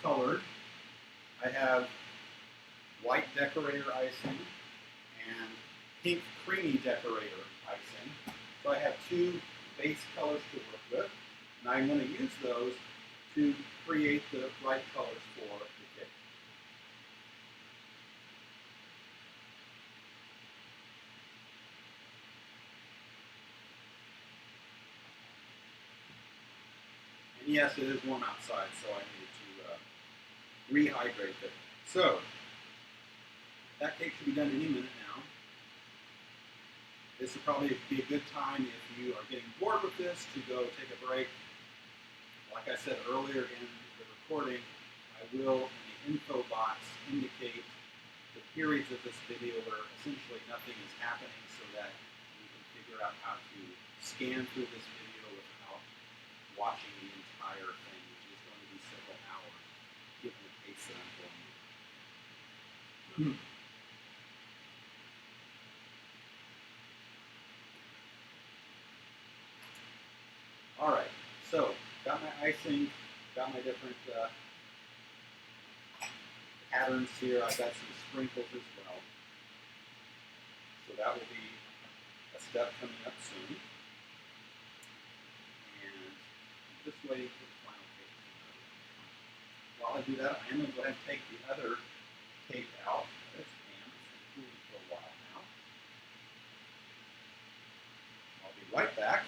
colored. I have white decorator icing and pink creamy decorator icing. So I have two base colors to work with, and I'm going to use those to create the right colors for the cake. And yes, it is warm outside, so I need to rehydrate it. So, that cake should be done any minute now. This would probably be a good time if you are getting bored with this to go take a break. Like I said earlier in the recording, I will in the info box indicate the periods of this video where essentially nothing is happening so that you can figure out how to scan through this video without watching the entire thing, which is going to be several hours given the pace that I'm going with. All right, so got my icing, got my different patterns here. I've got some sprinkles as well. So that will be a step coming up soon. And I'm just waiting for the final cake to come out. While I do that, I am going to go ahead and take the other cake out of this pan. It's been cooling for a while now. I'll be right back.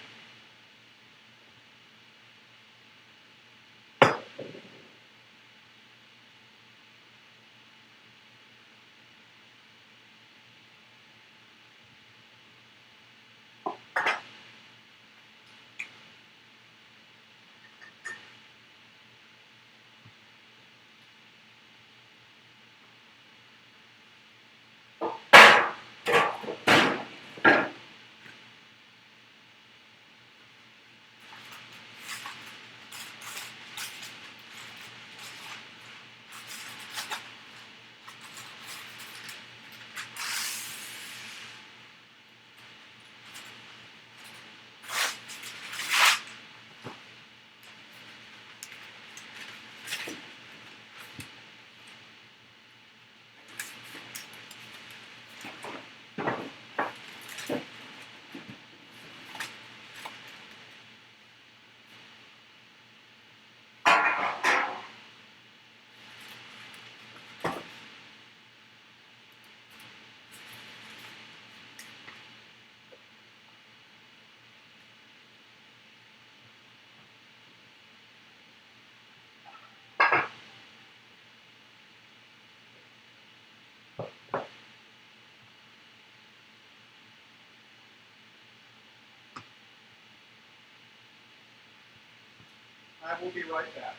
I will be right back.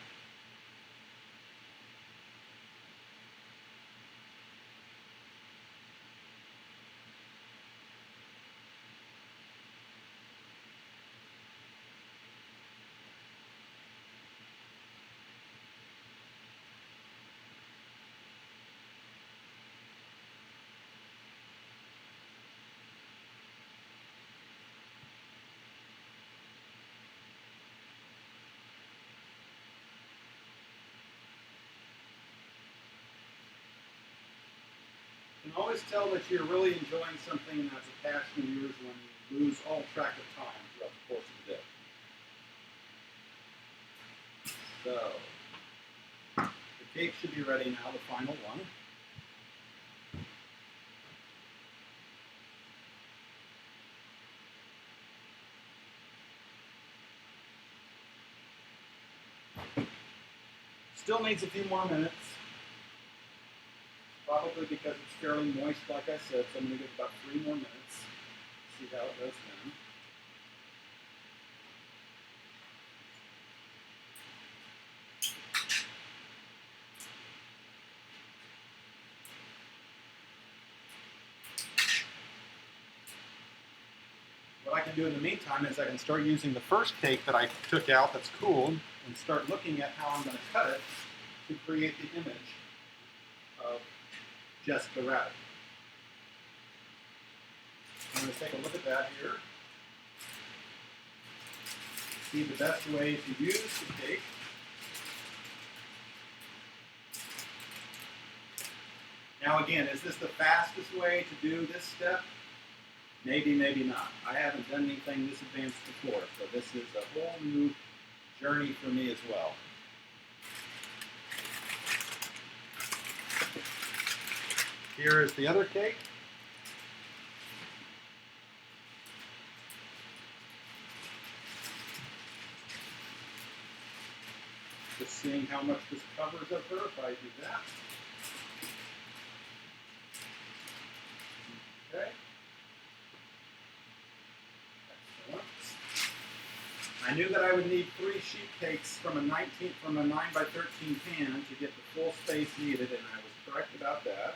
You can always tell that you're really enjoying something that's a passion of yours when you lose all track of time throughout the course of the day. So, the cake should be ready now, the final one. Still needs a few more minutes. Probably because it's fairly moist, like I said, so I'm going to give it about 3 more minutes. See how it goes then. What I can do in the meantime is I can start using the first cake that I took out that's cooled and start looking at how I'm going to cut it to create the image of Jessica Rabbit. I'm going to take a look at that here. See the best way to use the cake. Now again, is this the fastest way to do this step? Maybe, maybe not. I haven't done anything this advanced before, so this is a whole new journey for me as well. Here is the other cake. Just seeing how much this covers of her if I do that. Okay. Excellent. I knew that I would need 3 sheet cakes from a 9 by 13 pan to get the full space needed, and I was correct about that.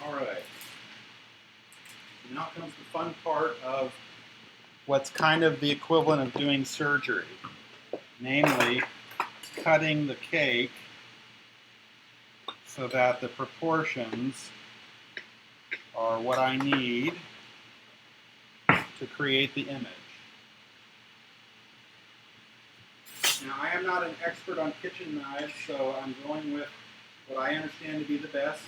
All right. Now comes the fun part of what's kind of the equivalent of doing surgery, namely cutting the cake so that the proportions are what I need to create the image. Now, I am not an expert on kitchen knives, so I'm going with what I understand to be the best.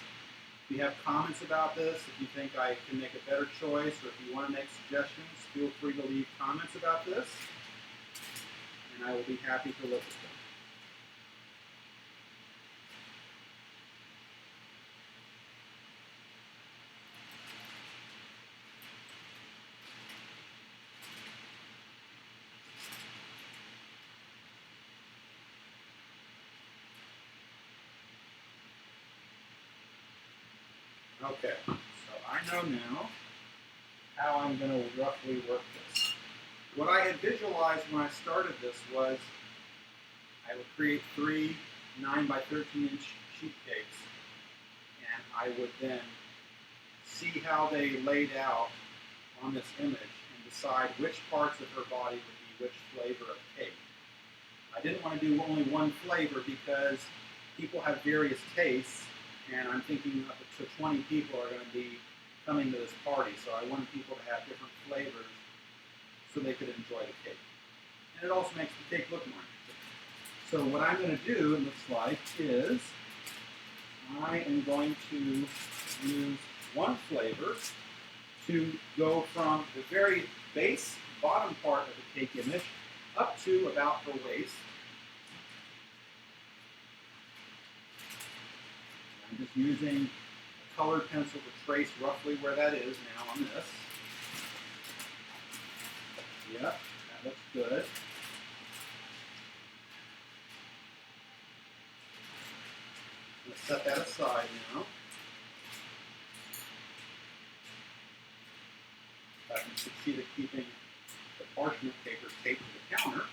If you have comments about this, if you think I can make a better choice, or if you want to make suggestions, feel free to leave comments about this, and I will be happy to look at them. Okay, so I know now how I'm going to roughly work this. What I had visualized when I started this was I would create 3 9 by 13-inch sheet cakes, and I would then see how they laid out on this image and decide which parts of her body would be which flavor of cake. I didn't want to do only one flavor because people have various tastes, and I'm thinking up to 20 people are going to be coming to this party, so I wanted people to have different flavors so they could enjoy the cake. And it also makes the cake look more interesting. So what I'm going to do, it looks like, is I am going to use one flavor to go from the very base bottom part of the cake image up to about her waist. I'm just using a colored pencil to trace roughly where that is now on this. Yep, that looks good. Let's set that aside now. I can succeed at keeping the parchment paper taped to the counter.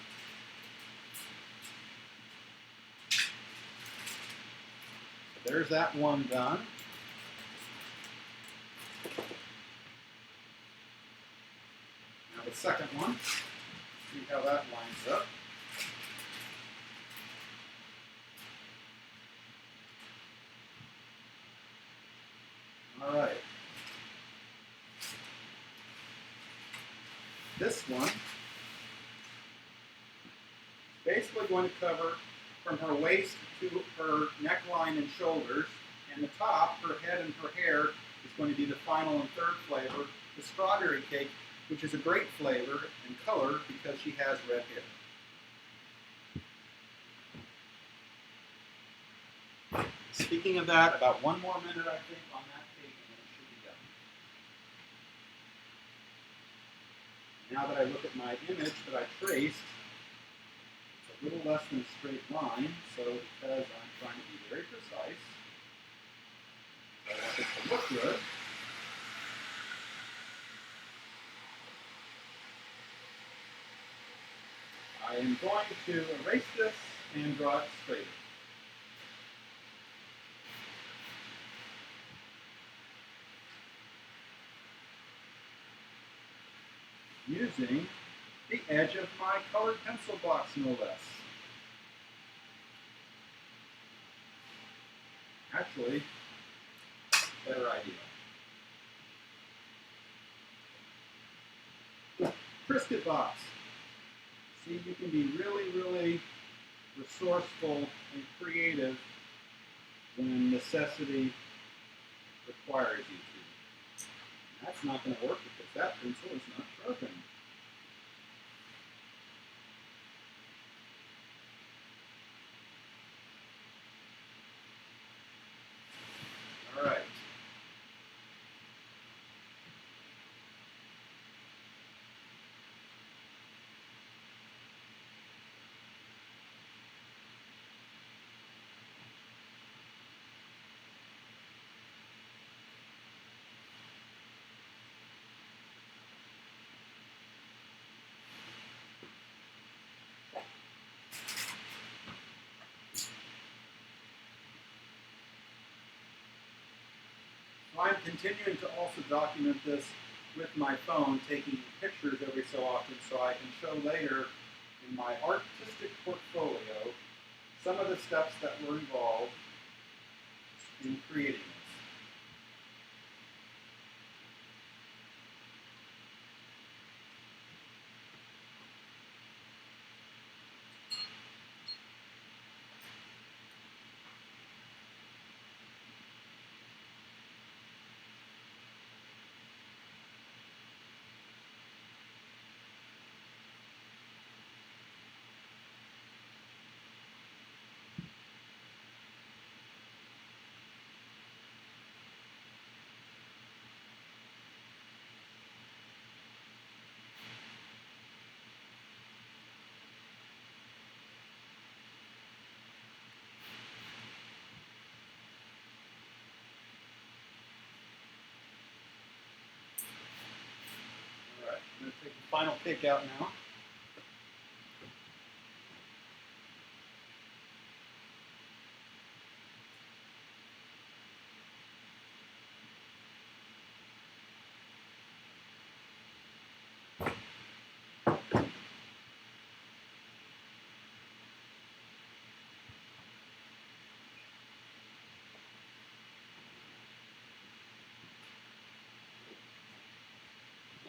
So there's that one done. Now the second one, see how that lines up. All right. This one is basically going to cover from her waist to her neckline and shoulders, and the top, her head and her hair, is going to be the final and third flavor, the strawberry cake, which is a great flavor and color because she has red hair. Speaking of that, about 1 more minute, I think, on that cake, and then it should be done. Now that I look at my image that I traced, it's a little less than a straight line, so because I'm trying to be very precise, I want it to look good. I am going to erase this and draw it straighter. Using the edge of my colored pencil box, no less. Actually, better idea. Trisket box. See, you can be really, really resourceful and creative when necessity requires you to. That's not going to work because that pencil is not sharpened. All right. So I'm continuing to also document this with my phone, taking pictures every so often so I can show later in my artistic portfolio some of the steps that were involved in creating this. All right, I'm going to take the final pick out now.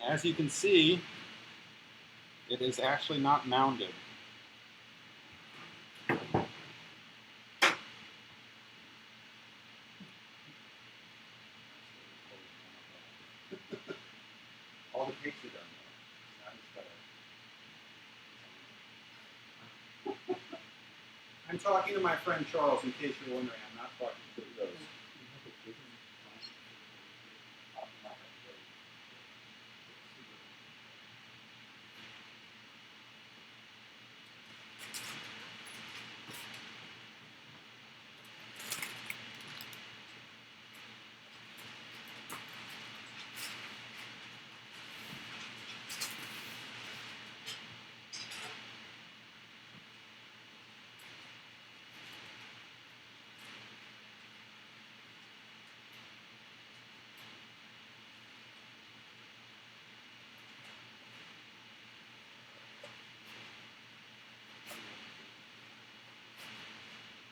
As you can see, it is actually not mounded. All the cakes are done now. I'm talking to my friend Charles, in case you're wondering. I'm not talking to those.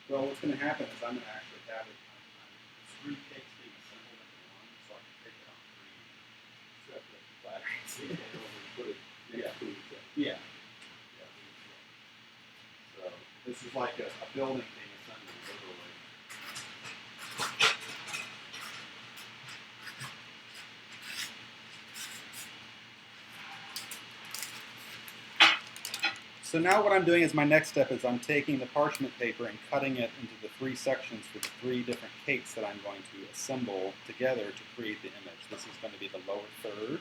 Well, what's going to happen is I'm going to actually have it three cakes being assembled into one, so I can take it on three separate platters. Yeah. So this is like a building being assembled literally. So now what I'm doing is my next step is I'm taking the parchment paper and cutting it into the three sections for the three different cakes that I'm going to assemble together to create the image. This is going to be the lower third.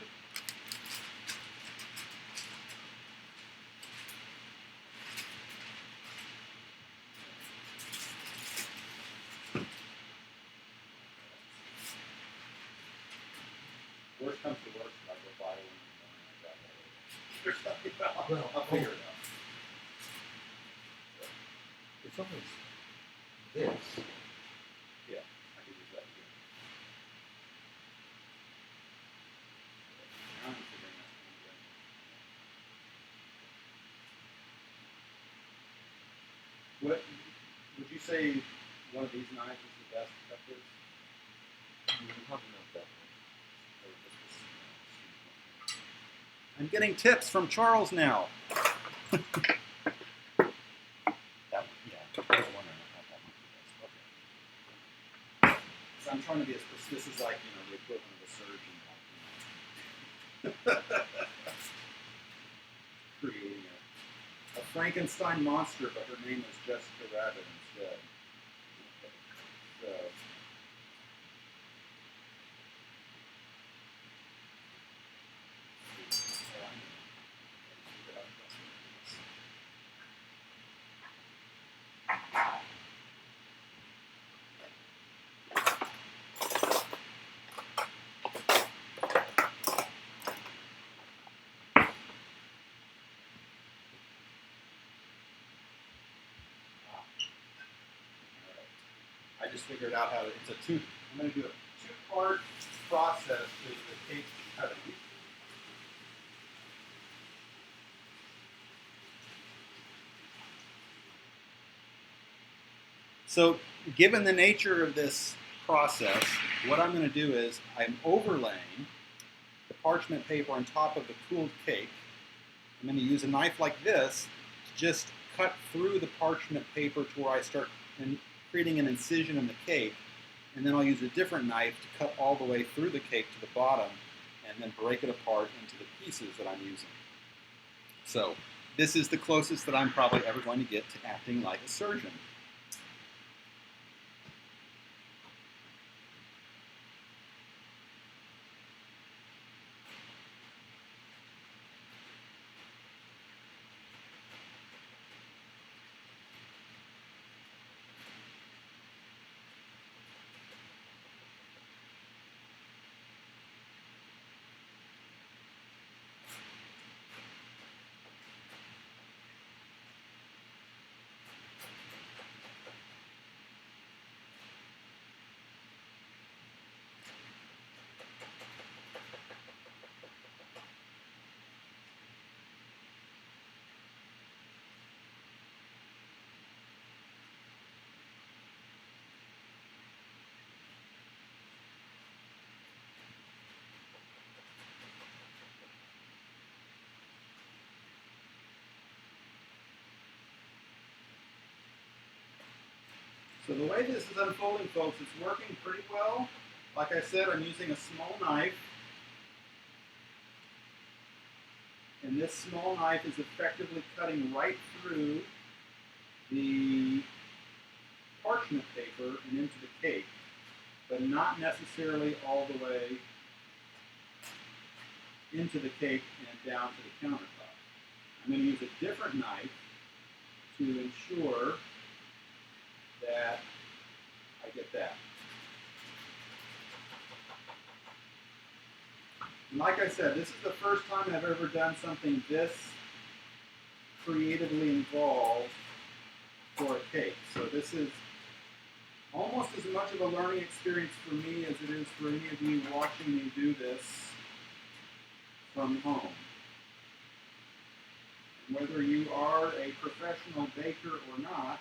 Worst comes to worst, I go buy one and that. I'll figure it out. it's always this. Yeah, I can use that too. Now I'm figuring out what would you say one of these knives is the best cut this? Probably not that one. Or just this, I'm getting tips from Charles now. That one, yeah. I was wondering if that might be best. Okay. So I'm trying to be as this is like, the equivalent of a surgeon. Creating a Frankenstein monster, but her name is Jessica Rabbit instead. Okay. So I just figured out how it's a two. I'm going to do a two-part process to the cake cutting. So, given the nature of this process, what I'm going to do is I'm overlaying the parchment paper on top of the cooled cake. I'm going to use a knife like this to just cut through the parchment paper to where I start creating an incision in the cake, and then I'll use a different knife to cut all the way through the cake to the bottom and then break it apart into the pieces that I'm using. So this is the closest that I'm probably ever going to get to acting like a surgeon. So the way this is unfolding, folks, it's working pretty well. Like I said, I'm using a small knife. And this small knife is effectively cutting right through the parchment paper and into the cake, but not necessarily all the way into the cake and down to the countertop. I'm going to use a different knife to ensure that I get that. And like I said, this is the first time I've ever done something this creatively involved for a cake. So this is almost as much of a learning experience for me as it is for any of you watching me do this from home. And whether you are a professional baker or not,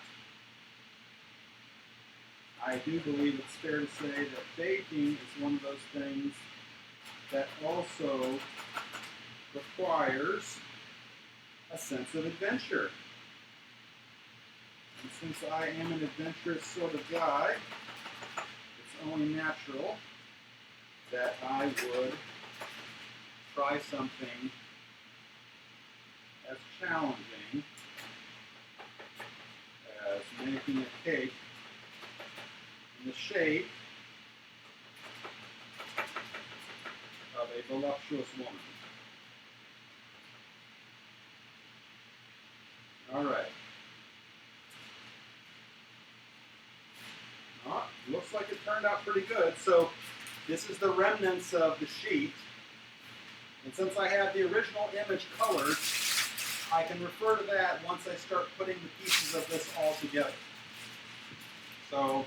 I do believe it's fair to say that baking is one of those things that also requires a sense of adventure. And since I am an adventurous sort of guy, it's only natural that I would try something as challenging as making a cake in the shape of a voluptuous woman. All right. Looks like it turned out pretty good. So this is the remnants of the sheet. And since I have the original image colored, I can refer to that once I start putting the pieces of this all together. So,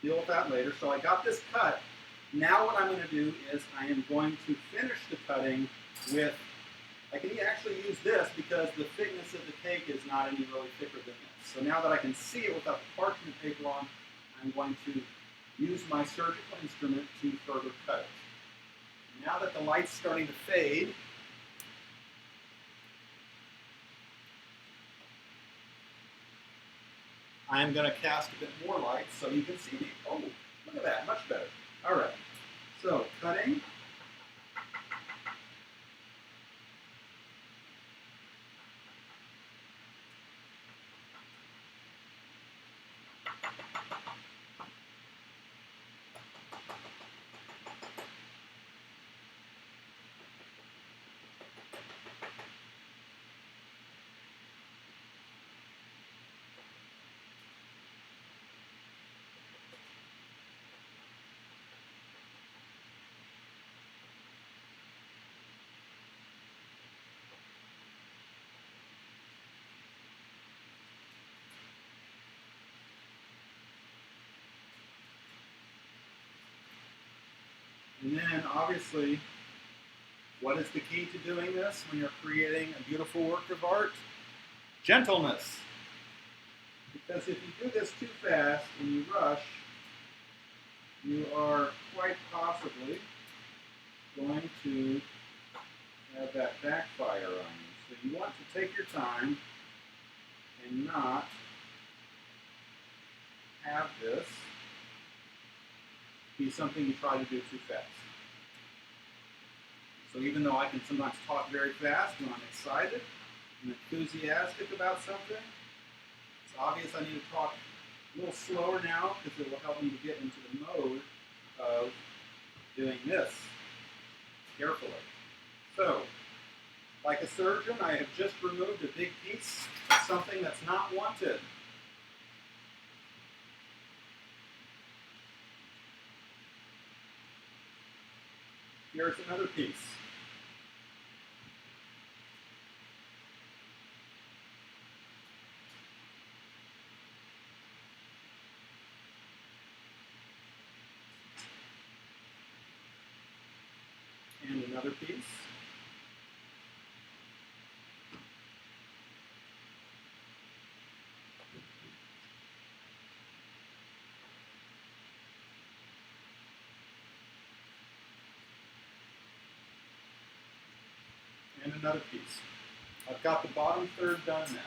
deal with that later. So I got this cut. Now what I'm going to do is I am going to finish the cutting with, I can actually use this because the thickness of the cake is not any really thicker than this. So now that I can see it without the parchment paper on, I'm going to use my surgical instrument to further cut it. Now that the light's starting to fade, I'm going to cast a bit more light so you can see me. Oh, look at that, much better. All right, so cutting. And then, obviously, what is the key to doing this when you're creating a beautiful work of art? Gentleness. Because if you do this too fast and you rush, you are quite possibly going to have that backfire on you. So you want to take your time and not have this be something you try to do too fast. So even though I can sometimes talk very fast when I'm excited and enthusiastic about something, it's obvious I need to talk a little slower now because it will help me to get into the mode of doing this carefully. So, like a surgeon, I have just removed a big piece of something that's not wanted. Here's another piece. And another piece. And another piece. I've got the bottom third done now.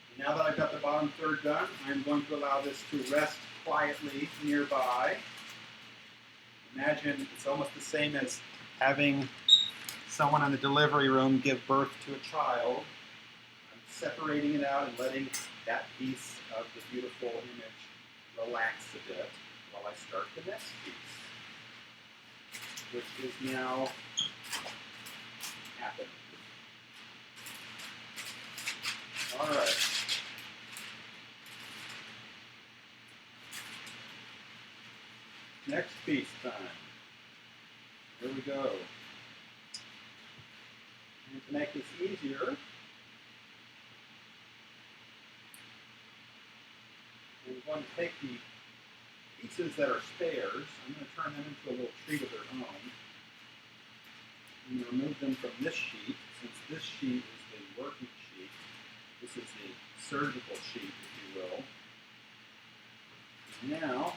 And now that I've got the bottom third done, I'm going to allow this to rest quietly nearby. Imagine it's almost the same as having someone in the delivery room give birth to a child. I'm separating it out and letting that piece of the beautiful image relax a bit while I start the next piece, which is now happening. All right. Next piece time. Here we go. And to make this easier, I'm going to take the pieces that are spares, I'm going to turn them into a little treat of their own. I'm going to remove them from this sheet, since this sheet is the working sheet. This is the surgical sheet, if you will. Now,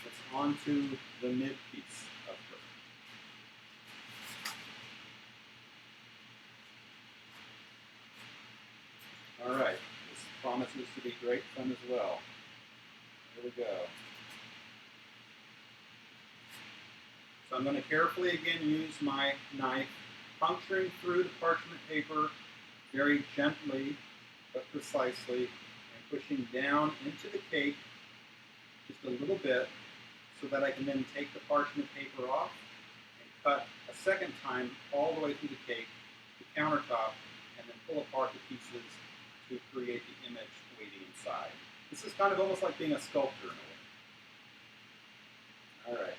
it's onto the mid piece of her. All right, this promises to be great fun as well. Here we go. So I'm going to carefully again use my knife, puncturing through the parchment paper very gently but precisely, and pushing down into the cake just a little bit so that I can then take the parchment paper off and cut a second time all the way through the cake, the countertop, and then pull apart the pieces to create the image waiting inside. This is kind of almost like being a sculptor in a way. All right.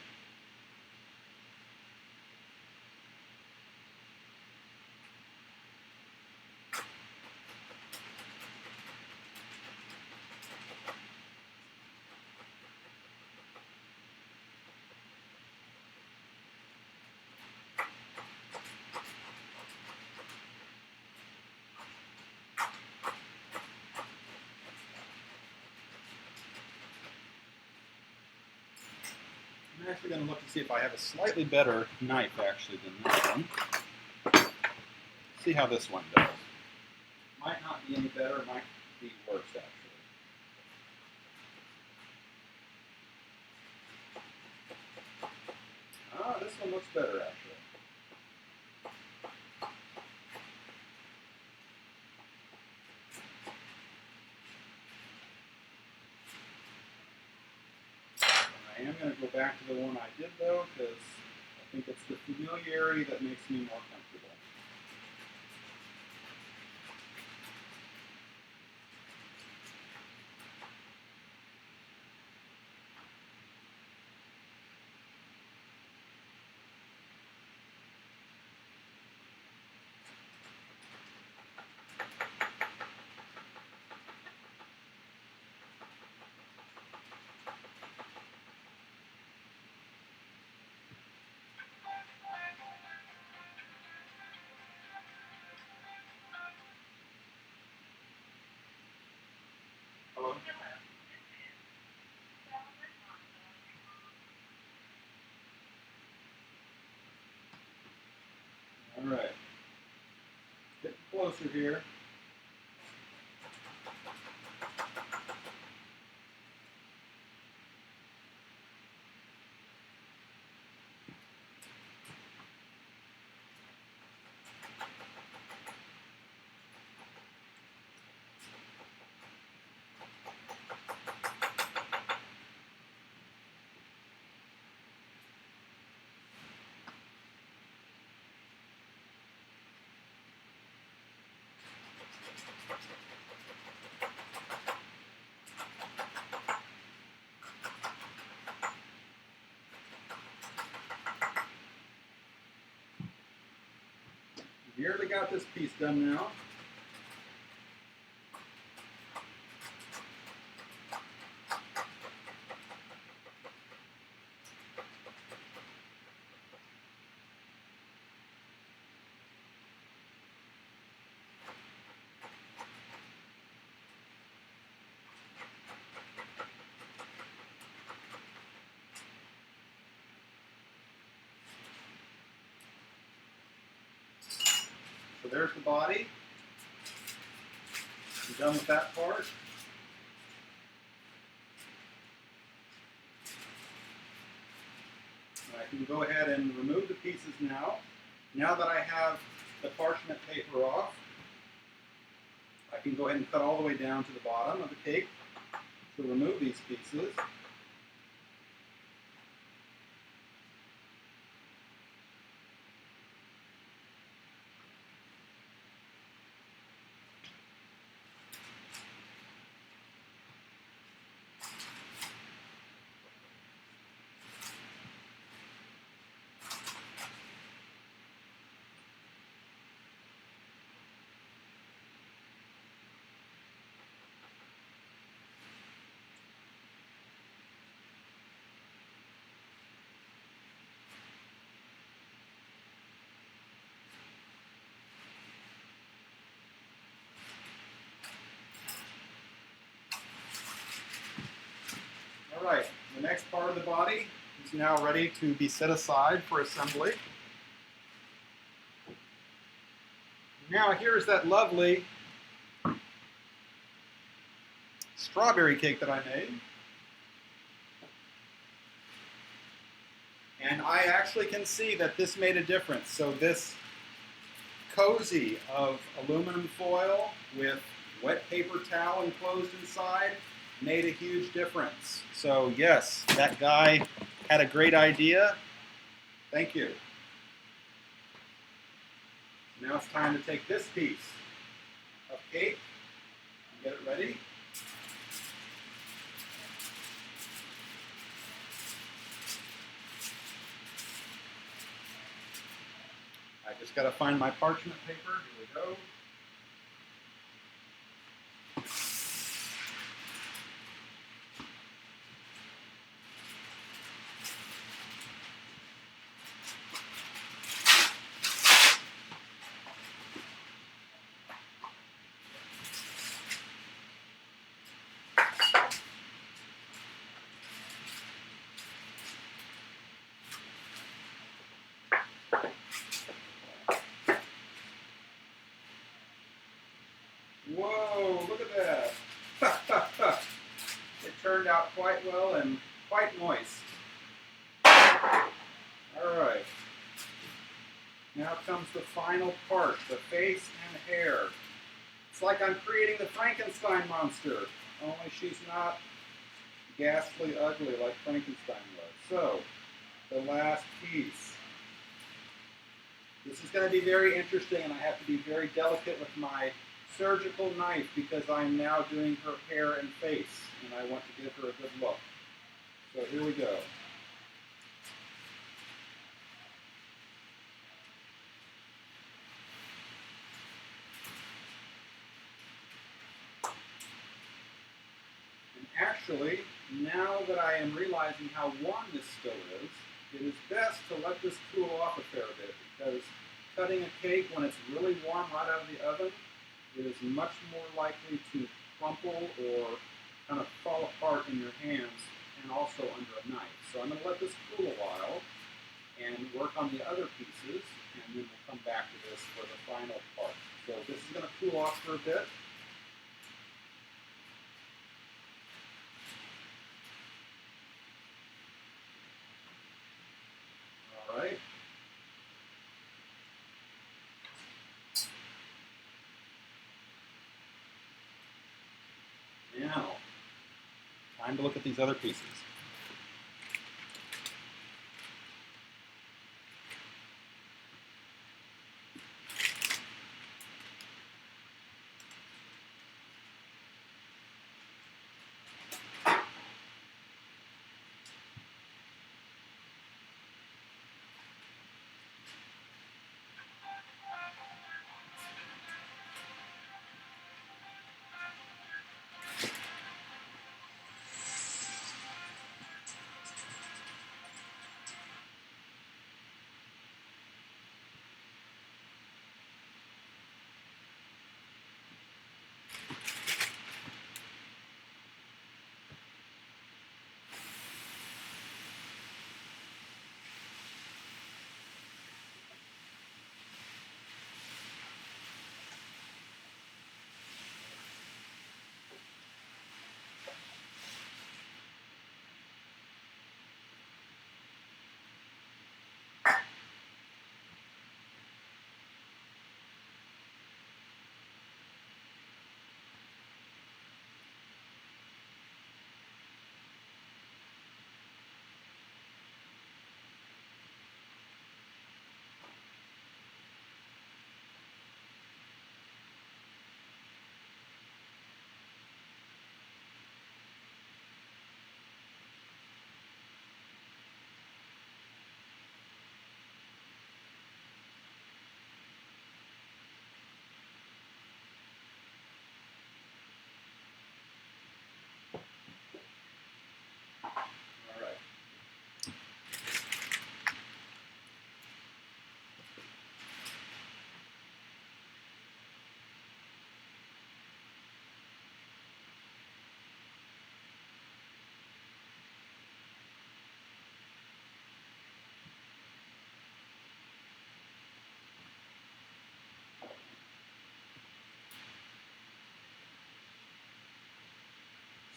actually going to look to see if I have a slightly better knife actually than this one. See how this one does. Might not be any better, might be worse actually. Ah, this one looks better actually. I am going to go back to the one I did though, because I think it's the familiarity that makes me more comfortable. Hello? All right. Getting closer here. We nearly got this piece done now. So there's the body. I'm done with that part. I can go ahead and remove the pieces now. Now that I have the parchment paper off, I can go ahead and cut all the way down to the bottom of the cake to remove these pieces. All right, the next part of the body is now ready to be set aside for assembly. Now here's that lovely strawberry cake that I made. And I actually can see that this made a difference. So this cozy of aluminum foil with wet paper towel enclosed inside made a huge difference. So yes, that guy had a great idea. Thank you. Now it's time to take this piece of cake and get it ready. I just got to find my parchment paper. Here we go. Whoa, look at that. It turned out quite well and quite moist. All right. Now comes the final part, the face and hair. It's like I'm creating the Frankenstein monster, only she's not ghastly ugly like Frankenstein was. So, the last piece. This is going to be very interesting, and I have to be very delicate with my surgical knife because I'm now doing her hair and face, and I want to give her a good look. So here we go. And actually, now that I am realizing how warm this still is, it is best to let this cool off a fair bit because cutting a cake when it's really warm right out of the oven, it is much more likely to crumple or kind of fall apart in your hands and also under a knife. So I'm going to let this cool a while and work on the other pieces, and then we'll come back to this for the final part. So this is going to cool off for a bit. All right. Now, time to look at these other pieces. All right.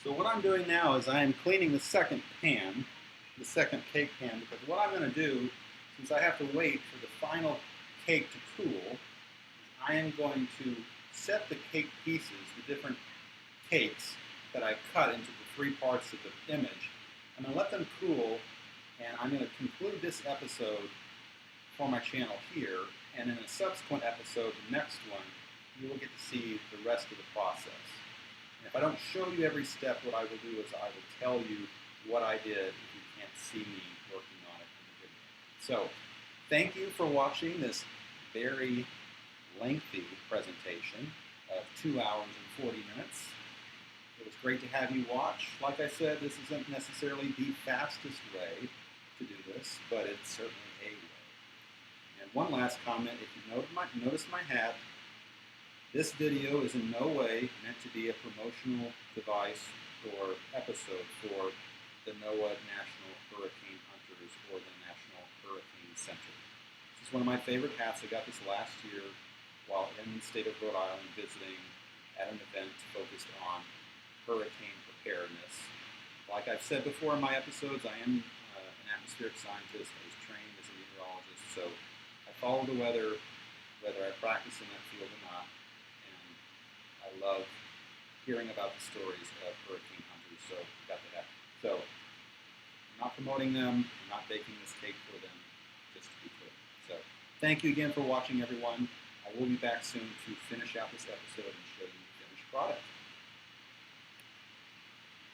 So what I'm doing now is I am cleaning the second pan, the second cake pan, because what I'm going to do, since I have to wait for the final cake to cool, I am going to set the cake pieces, the different cakes that I cut into the three parts of the image. I'm going to let them cool, and I'm going to conclude this episode for my channel here, and in a subsequent episode, the next one, you will get to see the rest of the process. And if I don't show you every step, what I will do is I will tell you what I did if you can't see me working on it in the video. So, thank you for watching this very lengthy presentation of 2 hours and 40 minutes. It was great to have you watch. Like I said, this isn't necessarily the fastest way to do this, but it's certainly a way. And one last comment, if you notice my hat, this video is in no way meant to be a promotional device or episode for the NOAA National Hurricane Hunters or the National Hurricane Center. This is one of my favorite hats. I got this last year while in the state of Rhode Island visiting at an event focused on hurricane preparedness. Like I've said before in my episodes, I am an atmospheric scientist. I was trained as a meteorologist, so I follow the weather, whether I practice in that field or not, and I love hearing about the stories of hurricane hunters, so got to have. So, I'm not promoting them, I'm not baking this cake for them, just to be clear. So, thank you again for watching, everyone. I will be back soon to finish out this episode and